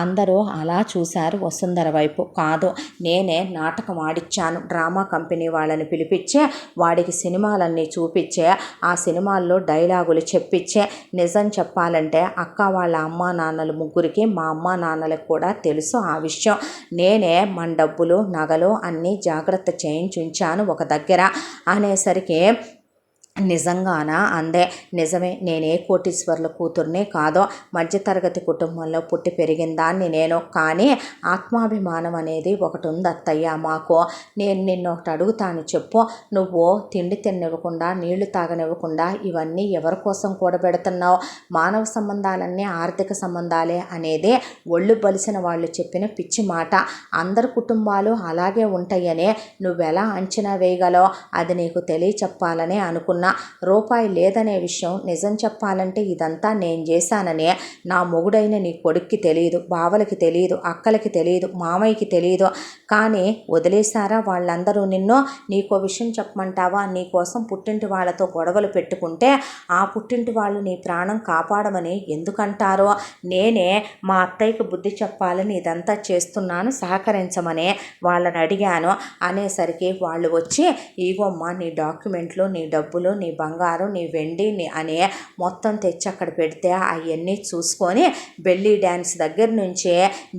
అందరూ అలా చూశారు వసుంధర వైపు. కాదు, నేనే నాటకం ఆడిచ్చాను, డ్రామా కంపెనీ వాళ్ళని పిలిపించే వాడికి సినిమాలన్నీ చూపించే, ఆ సినిమాల్లో డైలాగులు చెప్పించే, నిజం చెప్పాలంటే అక్క వాళ్ళ అమ్మా నాన్నలు ముగ్గురికి, మా అమ్మా నాన్నలకు కూడా తెలుసు ఆ విషయం, నేనే మన డబ్బులు నగలు అన్నీ జాగ్రత్త చేయించుంచాను ఒక దగ్గర అనేసరికి, నిజంగానా అందే. నిజమే, నేనే కోటీశ్వర్ల కూతుర్నే కాదో, మధ్యతరగతి కుటుంబంలో పుట్టి పెరిగిన దాన్ని నేను, కానీ ఆత్మాభిమానం అనేది ఒకటి ఉంది అత్తయ్య మాకు, నేను నిన్ను ఒకటి అడుగుతాను చెప్పు, నువ్వు తిండి తినివ్వకుండా నీళ్లు తాగనివ్వకుండా ఇవన్నీ ఎవరి కోసం కూడబెడుతున్నావు, మానవ సంబంధాలన్నీ ఆర్థిక సంబంధాలే అనేది ఒళ్ళు బలిసిన వాళ్ళు చెప్పిన పిచ్చి మాట, అందరి కుటుంబాలు అలాగే ఉంటాయనే నువ్వెలా అంచనా వేయగలవు, అది నీకు తెలియచెప్పాలని అనుకున్నా, రూపాయి లేదనే విషయం నిజం చెప్పాలంటే ఇదంతా నేను చేశాననే నా మొగుడైన నీ కొడుక్కి తెలియదు, బావలకి తెలియదు, అక్కలకి తెలియదు, మామయ్యకి తెలియదు, కానీ వదిలేశారా వాళ్ళందరూ నిన్ను. నీకో విషయం చెప్పమంటావా, నీకోసం పుట్టింటి వాళ్ళతో గొడవలు పెట్టుకుంటే ఆ పుట్టింటి వాళ్ళు నీ ప్రాణం కాపాడమని ఎందుకంటారో, నేనే మా అత్తయ్యకి బుద్ధి చెప్పాలని ఇదంతా చేస్తున్నాను, సహకరించమనే వాళ్ళని అడిగాను అనేసరికి, వాళ్ళు వచ్చి ఇగోమ్మా నీ డాక్యుమెంట్లు, నీ డబ్బులు, నీ బంగారం, నీ వెండి అనే మొత్తం తెచ్చి అక్కడ పెడితే అవన్నీ చూసుకొని, బెల్లీ డ్యాన్స్ దగ్గర నుంచి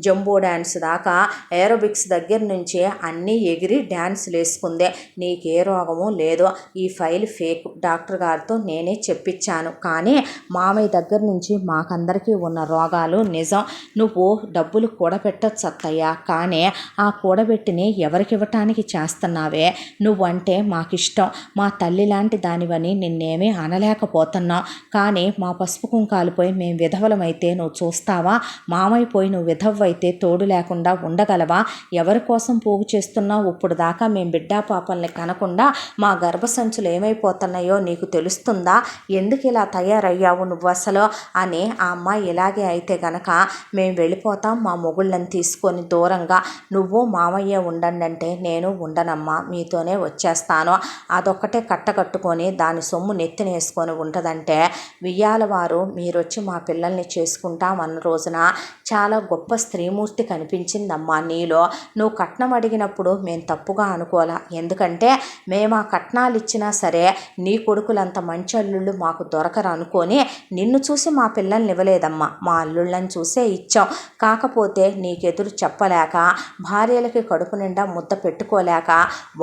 జంబో డ్యాన్స్ దాకా, ఏరోబిక్స్ దగ్గర నుంచి అన్నీ ఎగిరి డ్యాన్సులు వేసుకుందే, నీకే రోగము లేదు, ఈ ఫైల్ ఫేక్, డాక్టర్ గారితో నేనే చెప్పించాను, కానీ మామయ్య దగ్గర నుంచి మాకందరికీ ఉన్న రోగాలు నిజం, నువ్వు డబ్బులు కూడబెట్టచ్చు అత్తయ్య, కానీ ఆ కూడబెట్టిని ఎవరికి ఇవ్వటానికి చేస్తున్నావే, నువ్వంటే మాకిష్టం, మా తల్లి లాంటి దానివని నిన్నేమీ అనలేకపోతున్నావు, కానీ మా పసుపు కుంకాలపోయి మేము విధవలమైతే నువ్వు చూస్తావా, మామయ్య పోయి నువ్వు విధవైతే తోడు లేకుండా ఉండగలవా, ఎవరి కోసం పోగు చేస్తున్నావు, ఇప్పుడు దాకా మేము బిడ్డా పాపల్ని కనకుండా మా గర్భసంచులు ఏమైపోతున్నాయో నీకు తెలుస్తుందా, ఎందుకు ఇలా తయారయ్యావు నువ్వు అసలు అని, ఆ అమ్మాయి ఇలాగే అయితే గనక మేము వెళ్ళిపోతాం మా మొగుళ్ళని తీసుకొని దూరంగా, నువ్వు మామయ్య ఉండండి అంటే నేను ఉండనమ్మా, మీతోనే వచ్చేస్తాను, అదొక్కటే కట్టకట్టుకొని దాని సొమ్ము నెత్తినేసుకొని ఉంటుందంటే, వియ్యాల వారు మీరొచ్చి మా పిల్లల్ని చేసుకుంటామన్న రోజున చాలా గొప్ప స్త్రీమూర్తి కనిపించిందమ్మా నీలో, నువ్వు కట్నం అడిగినప్పుడు మేము తప్పుగా అనుకోలే, ఎందుకంటే మేము ఆ కట్నాలు ఇచ్చినా సరే నీ కొడుకులంత మంచి అల్లుళ్ళు మాకు దొరకరు అనుకొని నిన్ను చూసి మా పిల్లల్ని ఇవ్వలేదమ్మా, మా అల్లుళ్ళని చూసే ఇచ్చాం, కాకపోతే నీకెదురు చెప్పలేక, భార్యలకి కడుపు నిండా ముద్ద పెట్టుకోలేక,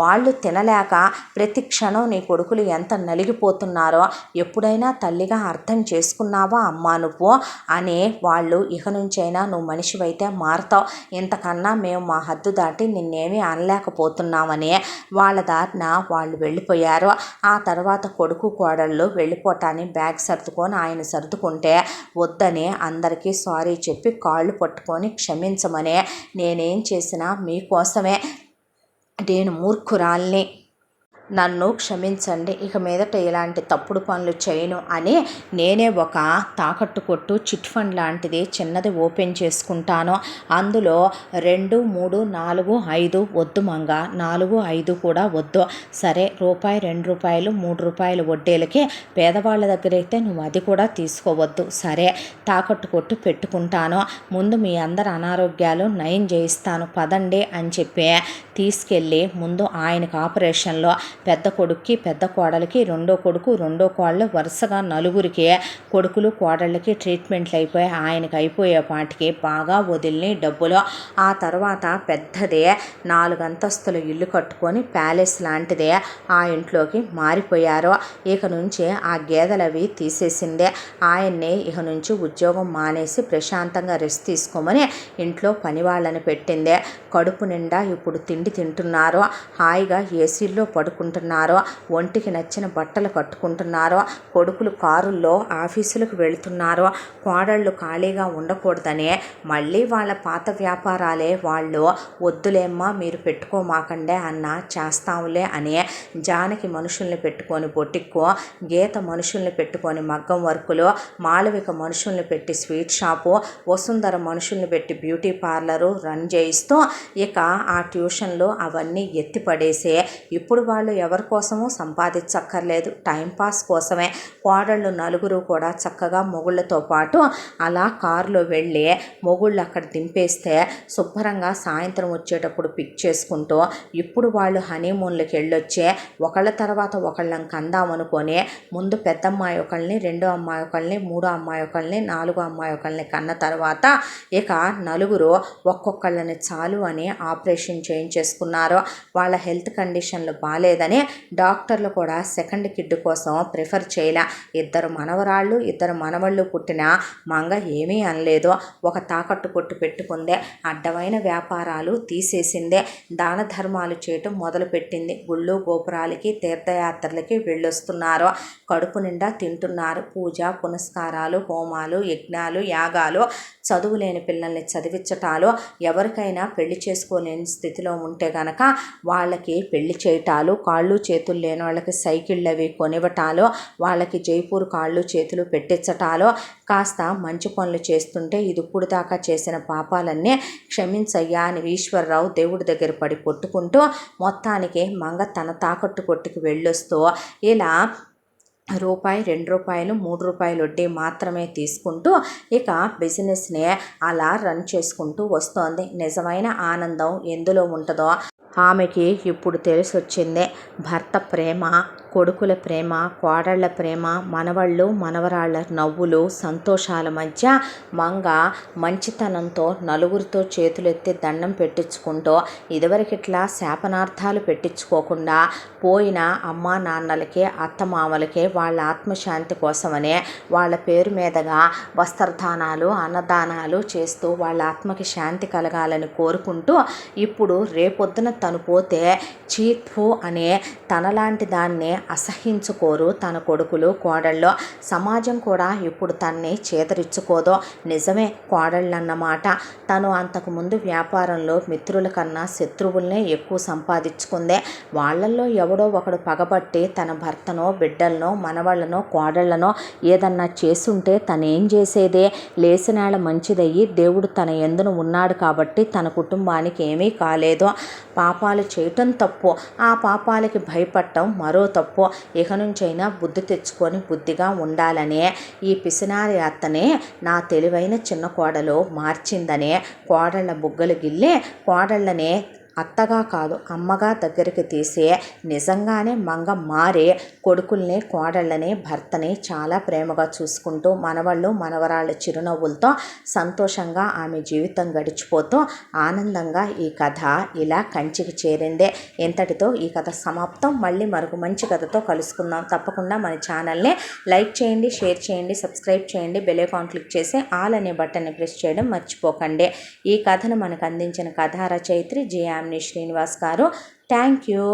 వాళ్ళు తినలేక ప్రతి క్షణం నీ కొడుకులు ఎంత నలిగిపోతున్నారో ఎప్పుడైనా తల్లిగా అర్థం చేసుకున్నావా అమ్మా నువ్వు అని, వాళ్ళు ఇక నుంచైనా నువ్వు మనిషివైతే మారుతావు, ఇంతకన్నా మేము మా హద్దు దాటి నిన్నేమీ అనలేకపోతున్నామని వాళ్ళ దారిన వాళ్ళు వెళ్ళిపోయారు. ఆ తర్వాత కొడుకు కోడళ్ళు వెళ్ళిపోవటాన్ని బ్యాగ్ సర్దుకొని ఆయన సర్దుకుంటే వద్దని అందరికీ సారీ చెప్పి కాళ్ళు పట్టుకొని క్షమించమనే, నేనేం చేసినా మీకోసమే, నేను మూర్ఖురాల్ని, నన్ను క్షమించండి, ఇక మీదట ఇలాంటి తప్పుడు పనులు చేయను అని నేనే ఒక తాకట్టు కొట్టు చిట్ ఫండ్ లాంటిది చిన్నది ఓపెన్ చేసుకుంటాను, అందులో 2, 3, 4, 5 వద్దు మంగ, 4, 5 కూడా వద్దు, సరే రూపాయి 2 రూపాయలు 3 రూపాయలు వడ్డీలకి పేదవాళ్ళ దగ్గర అయితే నువ్వు అది కూడా తీసుకోవద్దు, సరే తాకట్టు కొట్టు పెట్టుకుంటాను, ముందు మీ అందరి అనారోగ్యాలు నయం చేయిస్తాను పదండి అని చెప్పి తీసుకెళ్ళి ముందు ఆయనకు ఆపరేషన్లో పెద్ద కొడుక్కి పెద్ద కోడలికి రెండో కొడుకు రెండో కోడలు వరుసగా నలుగురికి కొడుకులు కోడళ్ళకి ట్రీట్మెంట్లు అయిపోయి ఆయనకి అయిపోయేపాటికి బాగా వదిలిని డబ్బులు. ఆ తర్వాత పెద్దదే 4 అంతస్తుల ఇల్లు కట్టుకొని ప్యాలెస్ లాంటిదే ఆ ఇంట్లోకి మారిపోయారు. ఇక నుంచి ఆ గేదెలవి తీసేసిందే. ఆయన్ని ఇక నుంచి ఉద్యోగం మానేసి ప్రశాంతంగా రెస్ట్ తీసుకోమని ఇంట్లో పని వాళ్ళని పెట్టిందే. కడుపు నిండా ఇప్పుడు తిండి తింటున్నారు, హాయిగా ఏసీల్లో పడుకుంటున్నారు, ఒంటికి నచ్చిన బట్టలు కట్టుకుంటున్నారు, కొడుకులు కారుల్లో ఆఫీసులకు వెళుతున్నారు. కోడళ్ళు ఖాళీగా ఉండకూడదని మళ్ళీ వాళ్ళ పాత వ్యాపారాలే వాళ్ళు వద్దులేమ్మా మీరు పెట్టుకోమాకండే అన్న చేస్తాంలే అని జానకి మనుషుల్ని పెట్టుకొని బొటిక్కు, గీత మనుషుల్ని పెట్టుకొని మగ్గం వర్కులు, మాళవిక మనుషుల్ని పెట్టి స్వీట్ షాపు, వసుంధర మనుషుల్ని పెట్టి బ్యూటీ పార్లరు రన్ చేయిస్తూ ఇక ఆ ట్యూషన్లు అవన్నీ ఎత్తిపడేసి ఇప్పుడు వాళ్ళు ఎవరి కోసమో సంపాదించక్కర్లేదు, టైంపాస్ కోసమే. కోడళ్ళు నలుగురు కూడా చక్కగా మొగుళ్ళతో పాటు అలా కారులో వెళ్ళి మొగుళ్ళు అక్కడ దింపేస్తే శుభ్రంగా సాయంత్రం వచ్చేటప్పుడు పిక్ చేసుకుంటూ ఇప్పుడు వాళ్ళు హనీమూన్లకి వెళ్ళొచ్చే ఒకళ్ళ తర్వాత ఒకళ్ళని కందామనుకొని ముందు పెద్దమ్మాయి ఒకళ్ళని, రెండో అమ్మాయి ఒకళ్ళని, మూడో అమ్మాయి ఒకళ్ళని, నాలుగో అమ్మాయి ఒకళ్ళని కన్న తర్వాత ఇక నలుగురు ఒక్కొక్కళ్ళని చాలు అని ఆపరేషన్ చేయించేసుకున్నారు. వాళ్ళ హెల్త్ కండిషన్లు బాగాలేదని డాక్టర్లు కూడా సెకండ్ కిడ్ కోసం ప్రిఫర్ చేయలే. 2 మనవరాళ్ళు 2 మనవళ్ళు పుట్టిన మంగ ఏమీ అనలేదు. ఒక తాకట్టు కొట్టు పెట్టుకుందే, అడ్డమైన వ్యాపారాలు తీసేసిందే, దాన ధర్మాలు చేయటం మొదలుపెట్టింది. గుళ్ళు గోపురాలకి తీర్థయాత్రలకి వెళ్ళొస్తున్నారు, కడుపు నిండా తింటున్నారు. పూజ పునస్కారాలు, హోమాలు, యజ్ఞాలు, యాగాలు, చదువు లేని పిల్లల్ని చదివించటాలు, ఎవరికైనా పెళ్లి చేసుకోలేని స్థితిలో ఉంటే గనక వాళ్ళకి పెళ్లి చేయటాలు, కాళ్ళు చేతులు లేని వాళ్ళకి సైకిళ్ళు అవి కొనివ్వటాలు, వాళ్ళకి జైపూర్ కాళ్ళు చేతులు పెట్టించటాలు, కాస్త మంచి పనులు చేస్తుంటే ఇది ఇప్పుడు దాకా చేసిన పాపాలన్నీ క్షమించయ్యా అని ఈశ్వరరావు దేవుడి దగ్గర పడి కొట్టుకుంటూ మొత్తానికి మంగ తన తాకట్టు కొట్టుకు వెళ్ళొస్తూ ఇలా రూపాయి, 2 రూపాయలు, 3 రూపాయలు వడ్డీ మాత్రమే తీసుకుంటూ ఇక బిజినెస్ని అలా రన్ చేసుకుంటూ వస్తోంది. నిజమైన ఆనందం ఎందులో ఉంటుందో ఆమెకి ఇప్పుడు తెలిసొచ్చింది. భర్త ప్రేమ, కొడుకుల ప్రేమ, కోడళ్ల ప్రేమ, మనవళ్ళు మనవరాళ్ల నవ్వులు సంతోషాల మధ్య మంగ మంచితనంతో నలుగురితో చేతులెత్తి దండం పెట్టించుకుంటూ ఇదివరకిట్లా శాపనార్థాలు పెట్టించుకోకుండా పోయిన అమ్మా నాన్నలకి అత్తమామలకి వాళ్ళ ఆత్మశాంతి కోసమనే వాళ్ళ పేరు మీదగా వస్త్రదానాలు అన్నదానాలు చేస్తూ వాళ్ళ ఆత్మకి శాంతి కలగాలని కోరుకుంటూ ఇప్పుడు రేపొద్దున తను పోతే చీత్ఫు అనే తనలాంటి దాన్ని అసహించుకోరు తన కొడుకులు కోడళ్ళు. సమాజం కూడా ఇప్పుడు తన్ని చేదరించుకోదో. నిజమే కోడళ్ళన్నమాట. తను అంతకుముందు వ్యాపారంలో మిత్రుల కన్నా శత్రువులనే ఎక్కువ సంపాదించుకుందే. వాళ్ళల్లో ఎవడో ఒకడు పగబట్టి తన భర్తనో బిడ్డలనో మనవాళ్ళనో కోడళ్లనో ఏదన్నా చేసుంటే తనేం చేసేదే? లేసినాళ్ళ మంచిదయ్యి దేవుడు తన యందున ఉన్నాడు కాబట్టి తన కుటుంబానికి ఏమీ కాలేదు. పాపాలు చేయటం తప్పు, ఆ పాపాలకి భయపడటం మరో తప్పు. ఇక నుంచైనా బుద్ధి తెచ్చుకొని బుద్ధిగా ఉండాలనే ఈ పిసినారి అత్తనే నా తెలివైన చిన్న కోడలు మార్చిందనే కోడళ్ళ బుగ్గలు గిల్లే కోడళ్ళనే అత్తగా కాదు అమ్మగా దగ్గరికి తీసే నిజంగానే మంగ మారే కొడుకుల్ని కోడళ్ళని భర్తని చాలా ప్రేమగా చూసుకుంటూ మనవళ్ళు మనవరాళ్ళ చిరునవ్వులతో సంతోషంగా ఆమె జీవితం గడిచిపోతూ ఆనందంగా ఈ కథ ఇలా కంచికి చేరిందే. ఇంతటితో ఈ కథ సమాప్తం. మళ్ళీ మరొక మంచి కథతో కలుసుకుందాం. తప్పకుండా మన ఛానల్ని లైక్ చేయండి, షేర్ చేయండి, సబ్స్క్రైబ్ చేయండి, బెల్ ఐకాన్ క్లిక్ చేసి ఆల్ అనే బటన్ని ప్రెస్ చేయడం మర్చిపోకండి. ఈ కథను మనకు అందించిన కథా రచయిత్రి జి. శ్రీనివాస్ గారు. Thank you.